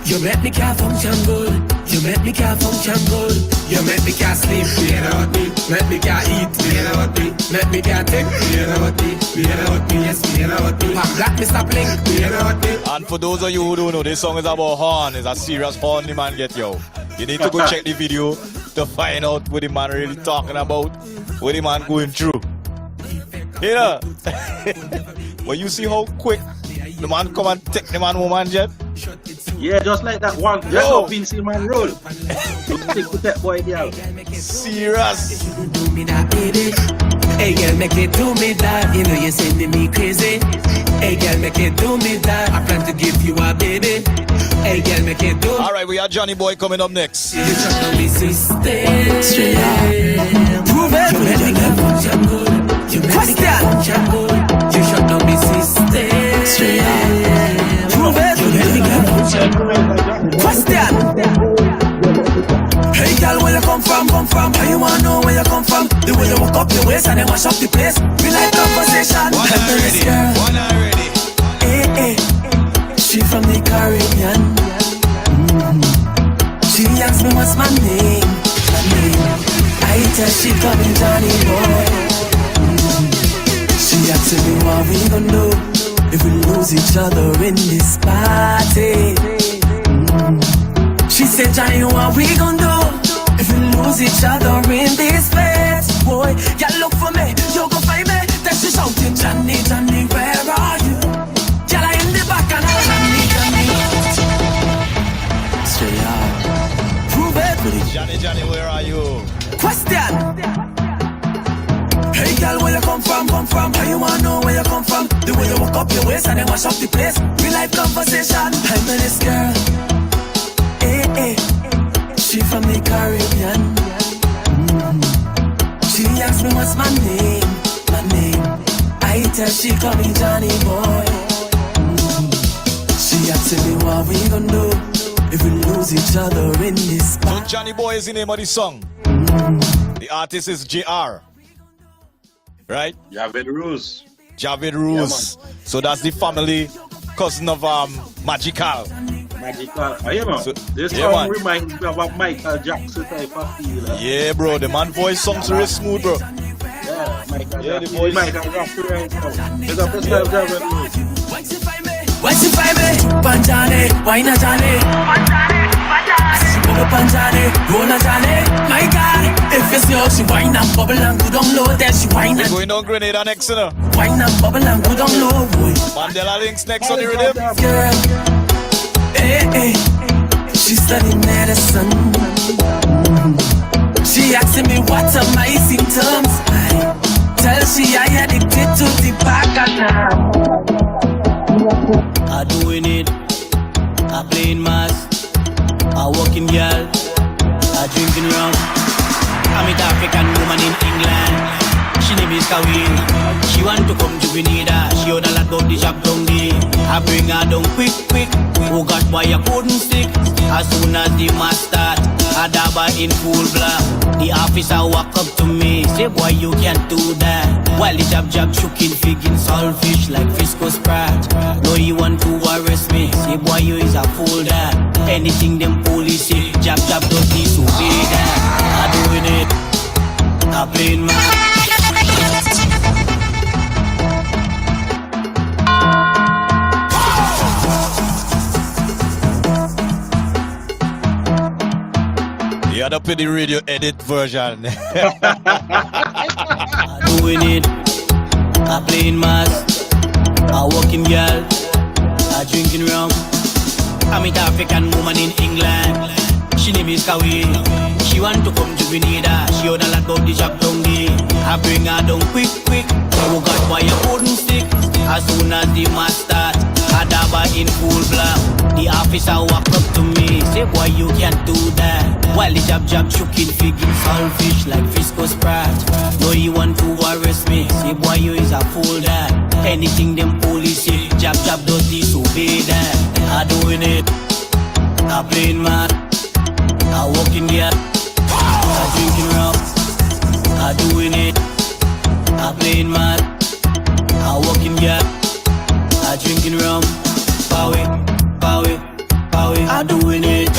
You make me care function good. You make me care function good. You make me care sleep, without me. Make me care eat, without me. Make me care take, without me. Without me, yes, without me. Pop black, Mr. Blink, without me. And for those of you who don't know, this song is about horn. It's a serious horn the man get, yo. You need to go check the video to find out what the man really talking about, what the man going through. You know, when you see how quick the man come and take the man woman jet. Yeah, just like that one. Just how Vince man roll. Stick with that boy, girl. Serious. Do me that, baby. Hey girl, make it do me that. You know you're sending me crazy. Hey girl, make it do me that. I plan to give you a baby. Hey girl, make it do. All right, we have Johnny Boy coming up next. You shut down me system. Straight up. Prove it. You make me get function good. You make me get function good. You shut down me system. Straight up. Prove it. You make me get function good. Question. Hey girl, where you come from? How you wanna know where you come from? The way you walk up your waist and then wash up the place. We like conversation. One already. Hey, she from the Caribbean. She asked me what's my name. I tell she call me Johnny Boy. She asked me what we gon' do if we lose each other in this party. She said, Johnny, what we gon' do if we lose each other in this place? Boy, you look for me, you go find me. Then she shouting, Johnny, Johnny, where are you? Girl, I in the back and I'm Johnny, Johnny. Straight up. Prove it. Johnny, where are you? Question. Hey girl, where you come from? How you wanna know where you come from? The way you walk up your waist and then wash up the place. Real life conversation. I'm with this girl. Hey, she from the Caribbean. She asked me what's my name. I tell she call me Johnny Boy. She asked me what we gon' do if we lose each other in this So spot. Johnny Boy is the name of the song. The artist is JR. Right? Javid Rose. Javid Rose. So that's the family cousin of Magical. Magical. Yeah, man. So, This yeah, song man. reminds me of a Michael Jackson type of feel. Yeah, bro. The man voice sounds really smooth, bro. Yeah, Michael Yeah, the Jackson. voice. Michael Jackson right now. There's a first time Javid Rose. What's if I me? Panjane, why not Johnny? Panjane, roll a Johnny. My God, if it's your she wine and bubble and go down low, then she wine and Going on Grenada next, you know. wine and bubble and go down low, boy. Mandela Links next on the rhythm. Girl, hey, she studying medicine. She asking me what are my symptoms. I tell she I addicted to the back I doing it, I playing mass, I working girl, I drinking rum. I meet African woman in England. She name is Kawin. She want to come to Grenada. She on a lot about the shop down there. I bring her down quick. Oh God, why you couldn't stick? As soon as the mass start, I dabba in full black. The officer walk up to me, say boy you can't do that. While the jab shooking fig in saltfish like Frisco Sprat. No you want to arrest me, say boy you is a fool that. Anything them police say, jab don't need to be that. I doing it, I playing mad. You had to play the radio edit version. I doing it. I playing mad. I walking girl. I drinking rum. I meet African woman in England. She name is Kawi. She want to come to Grenada. She on a lot about the job down there. I bring her down quick. Oh God, why you couldn't stick? As soon as the match start, I dabba in full block. The officer walk up to me, say boy you can't do that. While the jab choking figging saltfish like Frisco Sprat. No he want to arrest me, say boy you is a fool that. Anything them police say, jab does disobey that. I doing it, I playing mad. I walking here, I drinking rum. I doing it, I playing mad. I walking here, I drinking rum. Power, I doing it.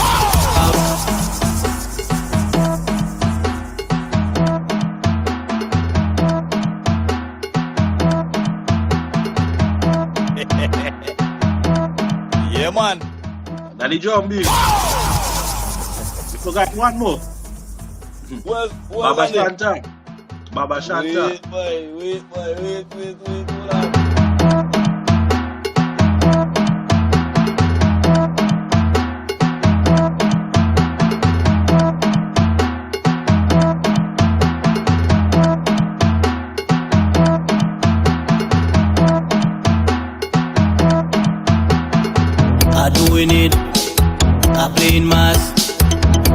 Yeah, man. Danny John B. You forgot one more. Well, Baba Shanta. Baba Shanta. Wait. Hold on. I doing it, I playing mass,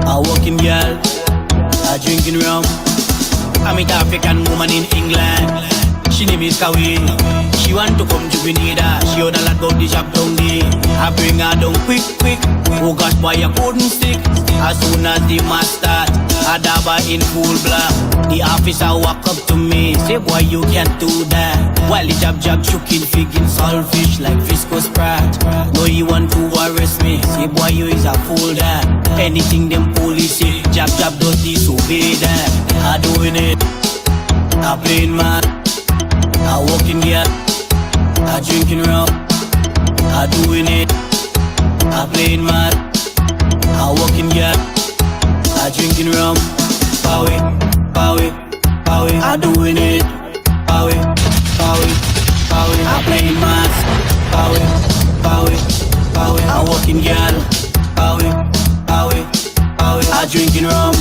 I walking girl, I drinking rum. I meet African woman in England. She name is Kawi. She want to come to Grenada. She on a lot about the job down there. I bring her down quick. Oh gosh, boy, I couldn't stick. As soon as the match start, I dabba in full block. The officer walk up to me, say boy you can't do that. While the jab choking figging saltfish like Frisco Sprat. No he want to arrest me, say boy you is a fool that. Anything them police say, jab does disobey that. I doing it, I playing mad. I walking here, I drinking rum. I doing it, I playing mad. I walking here, I drinking rum. Power, I doing it. Power, I playing mad. Power, I walking girl. Power, I drinking rum.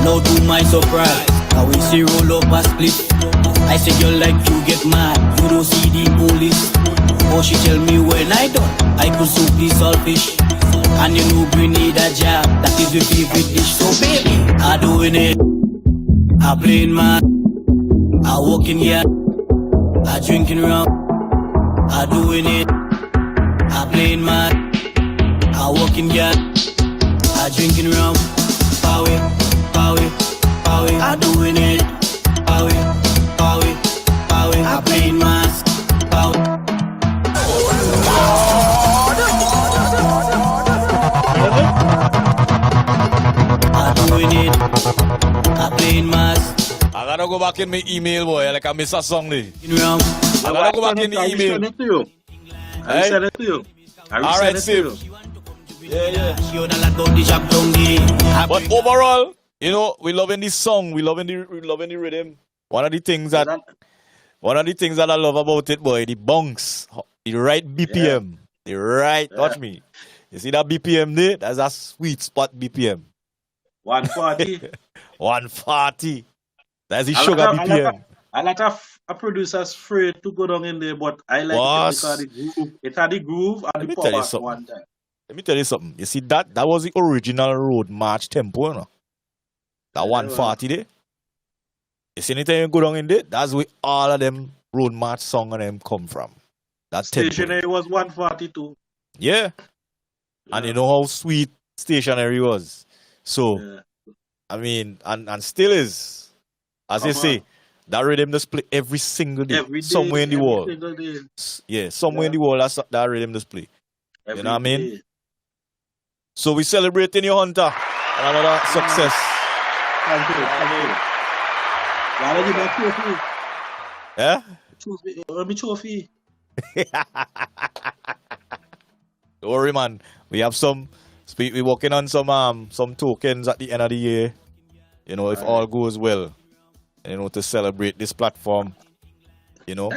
No to my surprise, I will see roll up a split. I say girl like you get mad, you don't see the police. Oh she tell me when I done, I could soup the saltfish. And you know we need a job, that is the favorite dish. So baby, I doing it, I playing mad. I walking here, I drinking rum. I doing it, I playing mad. I walking here, I drinking rum. Power, I doing it. Power, I playing mask. I doing it. I playing mask. I gotta go back in my email, boy. Like I miss a song there. I gotta go back in the email. send it to you. I send it to you. Alright, Steve. Yeah. But overall, you know, we loving this song. We loving the rhythm. One of the things that I love about it, boy, the bunks, the right BPM, the right. Watch me. You see that BPM there? That's a sweet spot BPM. 140. 140. That's the sugar BPM. A lot of producers afraid to go down in there, but I like it because it had the groove and the power at one time. Let me tell you something. You see that was the original road march tempo, you know? That 140 there. You see anytime you go down in there, that's where all of them road march song and them come from. That Stationary was 142. Yeah. And you know how sweet Stationary was. So, I mean, and still is. As they say, that rhythm display every single day. Every day, somewhere in the world. Somewhere in the world, that rhythm display. You know what I mean? Day. So we celebrating your Huntta. Another success. Thank you. Y'all give me a trophy. Yeah? Trophy. Don't worry, man. We have we're working on some tokens at the end of the year. You know, if all goes well. You know, to celebrate this platform. You know,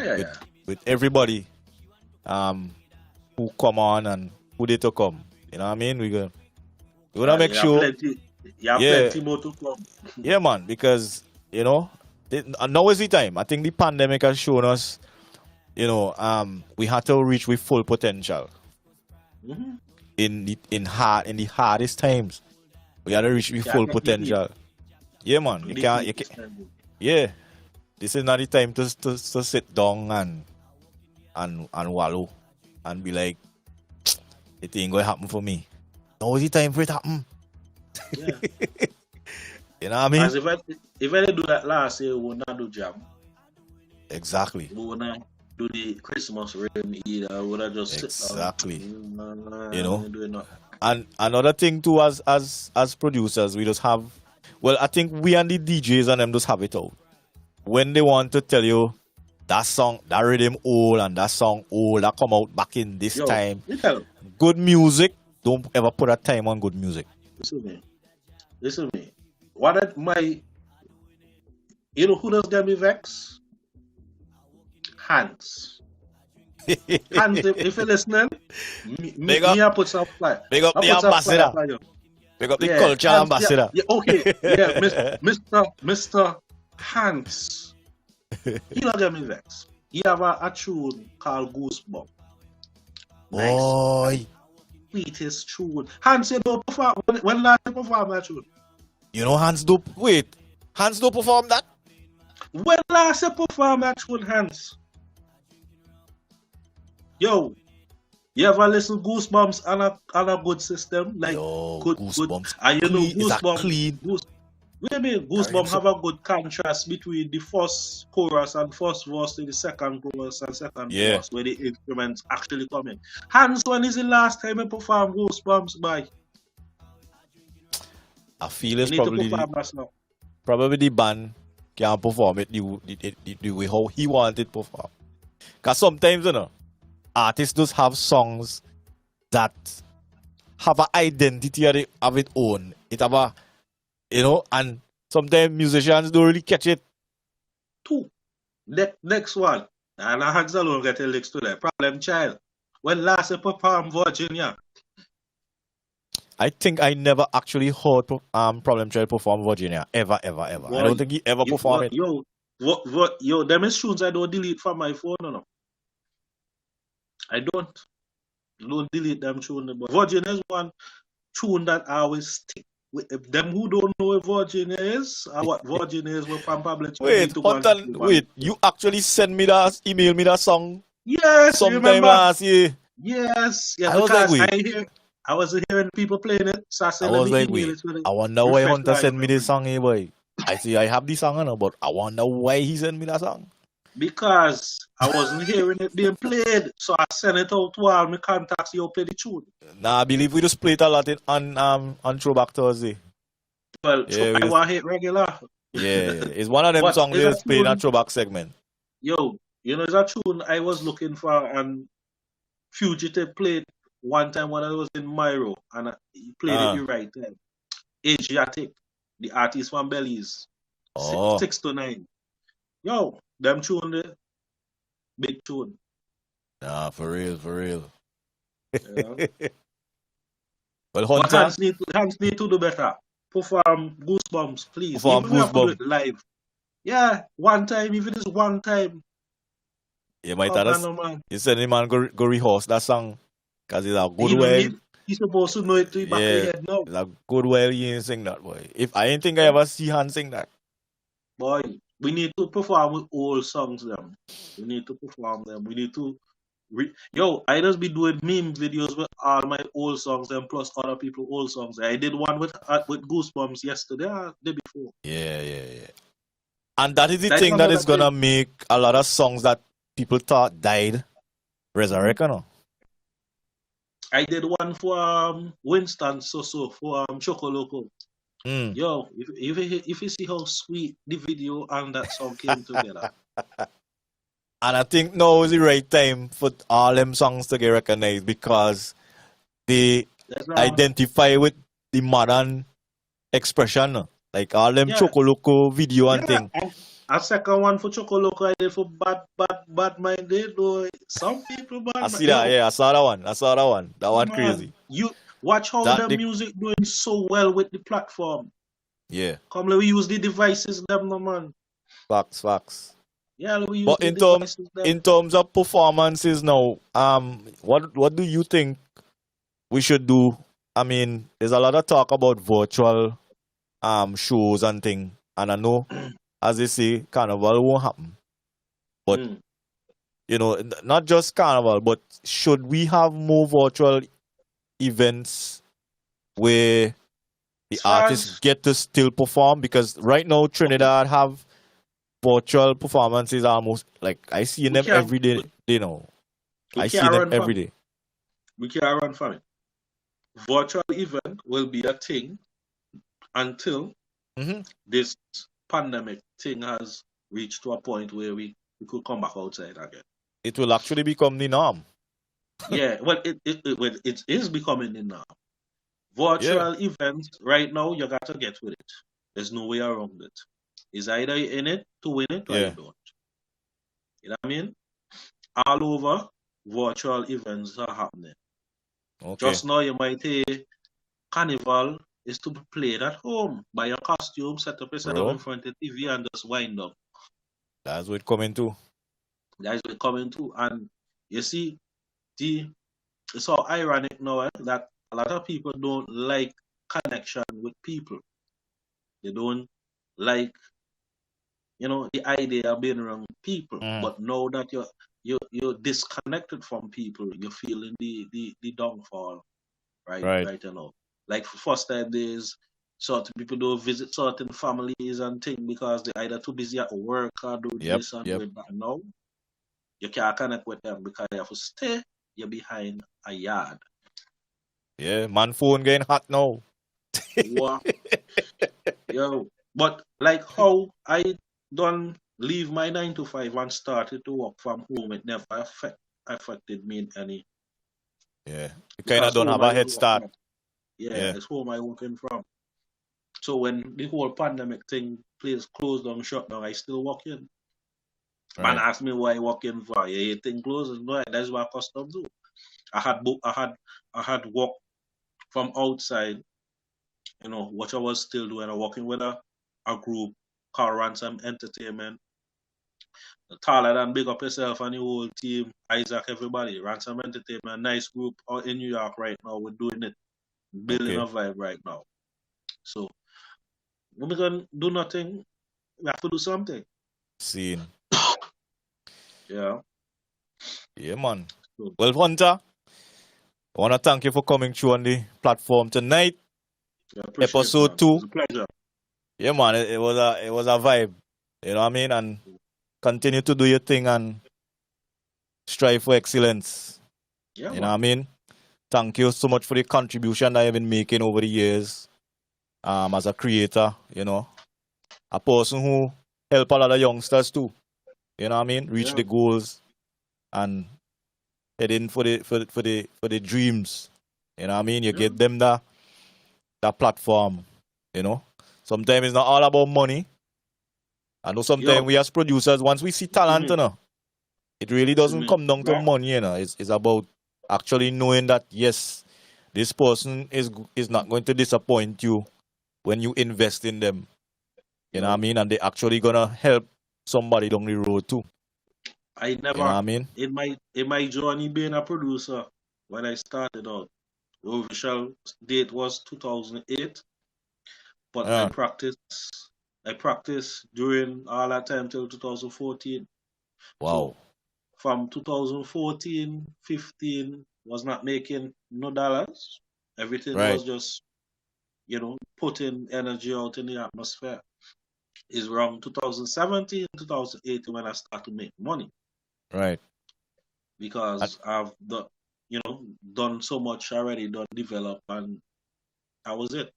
with everybody who come on and who they to come. You know what I mean? We're gonna make sure. Plenty more to come. Yeah, man, because you know, now is the time. I think the pandemic has shown us, you know, we had to reach with full potential. Mm-hmm. In the hardest times, we had to reach with full potential. Yeah, man, you can't. Yeah, this is not the time to sit down and wallow and be like, it ain't gonna happen for me. Now is the time for it to happen. Yeah. You know what I mean? As if I do that last year, we would not do jam. Exactly. We would not do the Christmas rhythm either. We would have just exactly. Sit down. You know. And another thing too, as producers, we just have. Well, I think we and the DJs and them just have it out. When they want to tell you that song, that rhythm old and that song old, that come out back in this time. Good music, don't ever put a time on good music. Listen to me. You know who does get me vex? Hans. Hans, if you're listening, me I put some fly. Big up the ambassador. Big up the culture Hans, ambassador. Okay, yeah, Mr. Hans. He don't get me vex. He have a tune called Goosebump. Boy. Nice. Sweetest tune. Hans, you don't perform. When last you perform that tune? You know Hans do perform that? When last you perform that tune, Hans? Yo, you ever listen to Goosebumps on a good system? Like good Goosebumps. And you know Goosebumps clean. What do you mean? Goosebumps have a good contrast between the first chorus and first verse to the second chorus and second verse, where the instruments actually come in. Hans, when is the last time you perform Goosebumps by? I feel it's probably the band can perform it the way how he wanted to perform. Because sometimes, you know, artists just have songs that have an identity of its own. It have a, you know, and sometimes musicians don't really catch it. Two. Next one. And I have alone get a lyrics to that. Problem Child. When last you perform Virginia? I think I never actually heard Problem Child perform Virginia. Ever. Boy, I don't think he ever performed it. Yo, them is tunes I don't delete from my phone, no. I don't delete them tunes. But Virginia is one tune that I always stick with. Them who don't know what Virginia is, or what Virginia is, will probably wait, you actually send me that, email me that song? Yes, sometime last year. Yes, I was like, I was hearing people playing it, so I said, I was like, wait, I wonder why Huntta sent me this song, boy. I see I have the song, but I wonder why he sent me that song. Because I wasn't hearing it being played, so I sent it out to all my contacts. You play the tune. Nah, I believe we just play it a lot on Throwback Thursday. Well, yeah, I want to hit regular. Yeah, it's one of them songs they play in a Throwback segment. Yo, you know, it's a tune I was looking for, and Fugitive played one time when I was in Myro, and he played it the right time. Asiatic, the artist from Belize, 6 to 9. Yo, them tune there, big tune. Nah, for real. Yeah. Well, Huntta, Hans need to do better. Perform Goosebumps, please. Perform Goosebumps live. Yeah, one time, if it is one time. You might have you said him man go rehearse that song. Because it's a good way. He's supposed to know it to the back of the head now. It's a good way he ain't sing that, boy. If I ain't think I ever see Hans sing that. Boy, we need to perform with old songs them. We need to perform them. We need to Yo, I just be doing meme videos with all my old songs and plus other people's old songs. I did one with Goosebumps yesterday or the day before. Yeah. And that is the thing that is gonna make a lot of songs that people thought died resurrect, you know? I did one for Winston Soso for Choco Loco. Yo, if you see how sweet the video and that song came together. And I think now is the right time for all them songs to get recognized because they That's identify with the modern expression. Like all them yeah, Chocoloco video and yeah. thing. A second one for Chocolate, I did for bad minded. Though some people I bad see mind. that, Yo, yeah, I saw that one. I saw that one. That one man, crazy. you watch how That the the music doing so well with the platform. yeah, Come, let we use the devices, them, no man. facts. Yeah, let we use But the devices, them. in terms of performances now, what do you think we should do? I mean, there's a lot of talk about virtual shows and thing. And I know, as they say, carnival won't happen. But Mm. you know, not just carnival, but should we have more virtual events where the As far artists as get to still perform? Because right now Trinidad have virtual performances almost like I see we them can't, every day. You know, we I see can't them run every from it. day. We can't run from it. Virtual event will be a thing until Hmm. this pandemic thing has reached to a point where we could come back outside again. It will actually become the norm. Yeah, well, it is becoming the norm. Yeah, Virtual events right now, you got to get with it. There's no way around it. It's either you in it to win it or you yeah. don't. You know what I mean? All over, virtual events are happening. Okay, Just now, you might hear Carnival is to be played at home. Buy your costume, set up a setup in bro, front of the TV, and just wind up. that's what coming to. That is what coming to. And you see, it's so ironic now that a lot of people don't like connection with people. They don't like, the idea of being around people. Mm, But now that you're disconnected from people, you're feeling the downfall, right? right. Right now. Like for first time days, certain people don't visit certain families and things because they're either too busy at work or doing Yep, this and yep. doing that. Now you can't connect with them because you have to stay. You're behind a yard. Yeah, man, phone getting hot now. Wow. Yo, but like how I done leave my 9 to 5 and started to work from home, it never affected me in any Yeah, you kind of because don't home have I a was head start. working. Yeah, Yeah, it's home I working from. So when the whole pandemic thing place closed down, shut down, I still working. Man right. asked me why I working for. Yeah, you think closes? No, that's what custom do. I had book I had work from outside, what I was still doing. I working with a group called Ransom Entertainment. Taller than big up yourself and the whole team, Isaac, everybody. Ransom Entertainment, nice group out in New York right now. We're doing it, building Okay, a vibe right now. So when we gonna do nothing, we have to do something. scene. Yeah. Yeah, man. So Well, Hunter, I want to thank you for coming through on the platform tonight. I appreciate, Episode man. two. It's a pleasure. Yeah, man. It was a vibe. You know what I mean? And continue to do your thing and strive for excellence. Yeah, You know what I man. mean? Thank you so much for the contribution that you've been making over the years. As a creator, a person who help a lot of youngsters too. You know what I mean? Reach Yeah. the goals and head in for the dreams. You know what I mean? You Yeah. get them that platform. Sometimes it's not all about money. I know sometimes Yo, we as producers, once we see talent, see it really doesn't me. come down to Right? money. It's about actually knowing that yes, this person is not going to disappoint you when you invest in them. You know what I Yo, mean? And they actually gonna help somebody down the road too. I You know what never I mean? in my journey being a producer when I started out. The official date was 2008, but Yeah. I practiced during all that time till 2014. So Wow. from 2014, 15 was not making no dollars. Everything Right. was just, putting energy out in the atmosphere. It's around 2017, 2018 when I start to make money Right. And, because I've done so much already, done develop, and that was it.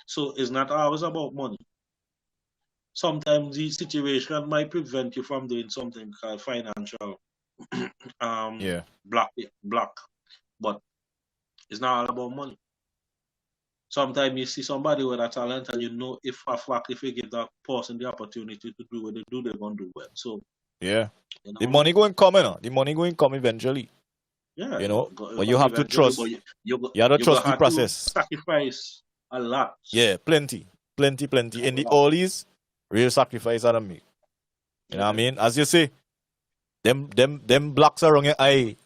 So it's not always about money. Sometimes the situation might prevent you from doing something called financial Yeah. block, but it's not all about money. Sometimes you see somebody with a talent and you know if a fact if you give that person the opportunity to do what they do, they're gonna do well. So Yeah. you know The what I money mean? going come, you know. The money going come eventually. Yeah, You know. go, But you go have to eventually, trust. but You have to you gonna trust the have to process. sacrifice a lot. Yeah, plenty. Plenty. In A the lot. oldies, real sacrifice are me. You know what I mean? As you say, them blocks around your eye,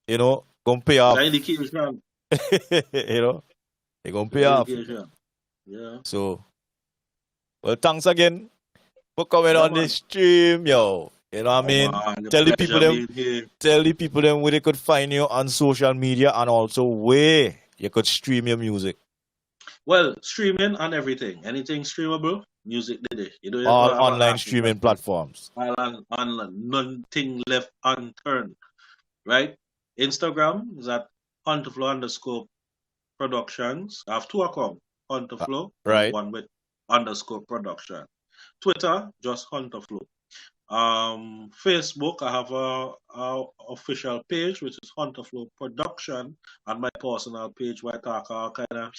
you know, gonna pay It's off. an indication. You know, they gonna It's pay an off. indication. Yeah. So, well, thanks again for coming Yeah, on man. this stream, yo. You know what I Oh, mean? man, the Tell the people pleasure them, being here. tell the people them where they could find you on social media and also where you could stream your music. Well, streaming and everything. Anything streamable, music did it. You know, you All gotta have an online artist that streaming says, platforms. all on nothing left unturned. Right? Instagram is at Hunterflow_productions. I have two accounts, Hunterflow and Right? one with _production. Twitter, just Hunterflow. Facebook, I have a official page which is Hunterflow Production, and my personal page where I talk all kind of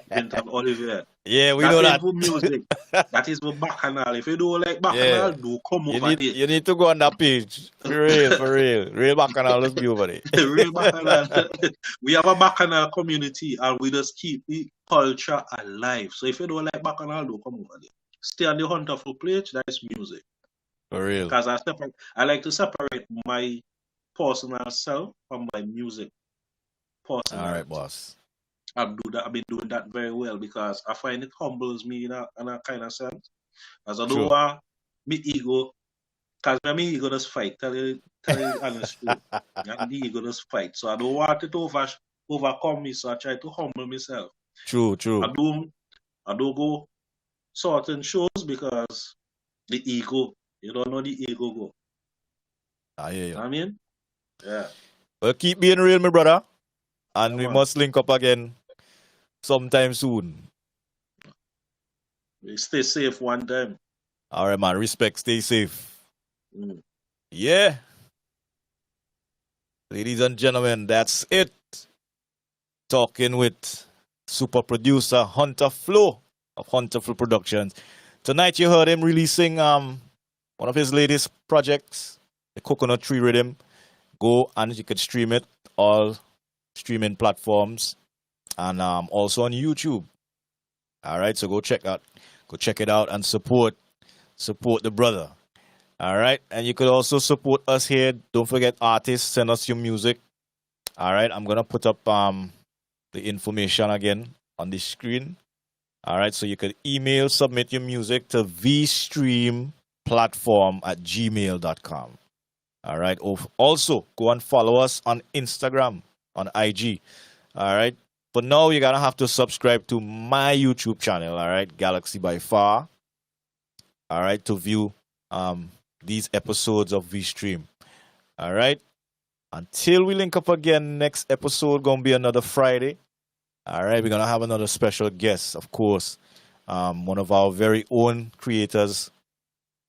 Vinton Olivier. Yeah, we That know ain't that. for music. That is for bacchanal. If you don't like Yeah. bacchanal, do come over there. You need to go on that page. For real, for real. Real bacchanal, let's be over there. Real bacchanal. We have a bacchanal community and we just keep the culture alive. So if you don't like bacchanal, do come over there. Stay on the Hunterflow page, that is music. For real. Because I like to separate my personal self from my music personality. All right, boss. I've been doing that very well because I find it humbles me in a kind of sense. As I don't True. want me ego, because my ego does fight. Tell you the honest truth. And the ego does fight. So I don't want it to overcome me. So I try to humble myself. True. I don't go certain shows because the ego. You don't know the ego go. I hear You you. know what I mean? Yeah. Well, keep being real, my brother. And Yeah, we man. must link up again sometime soon. We stay safe one time. All right, man. Respect. Stay safe. Mm. Yeah. Ladies and gentlemen, that's it. Talking with super producer Hunter Flow of Hunter Flow Productions. Tonight you heard him releasing one of his latest projects, the Coconut Tree Rhythm. Go and you can stream it all streaming platforms and also on YouTube. All right, so go check it out and support the brother. All right, and you could also support us here. Don't forget, artists, send us your music. All right, I'm gonna put up the information again on the screen. All right, so you could submit your music to vstreamplatform@gmail.com. All right, also go and follow us on Instagram, on IG. All right, but now you're gonna have to subscribe to my YouTube channel. All right, Galaxii Byfarr. All right, to view these episodes of Vstream. All right, until we link up again, next episode gonna be another Friday. All right, we're gonna have another special guest, of course, one of our very own creators,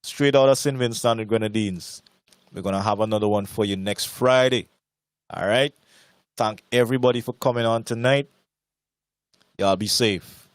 straight out of St. Vincent and Grenadines. We're gonna have another one for you next Friday. All right, thank everybody for coming on tonight. Y'all be safe.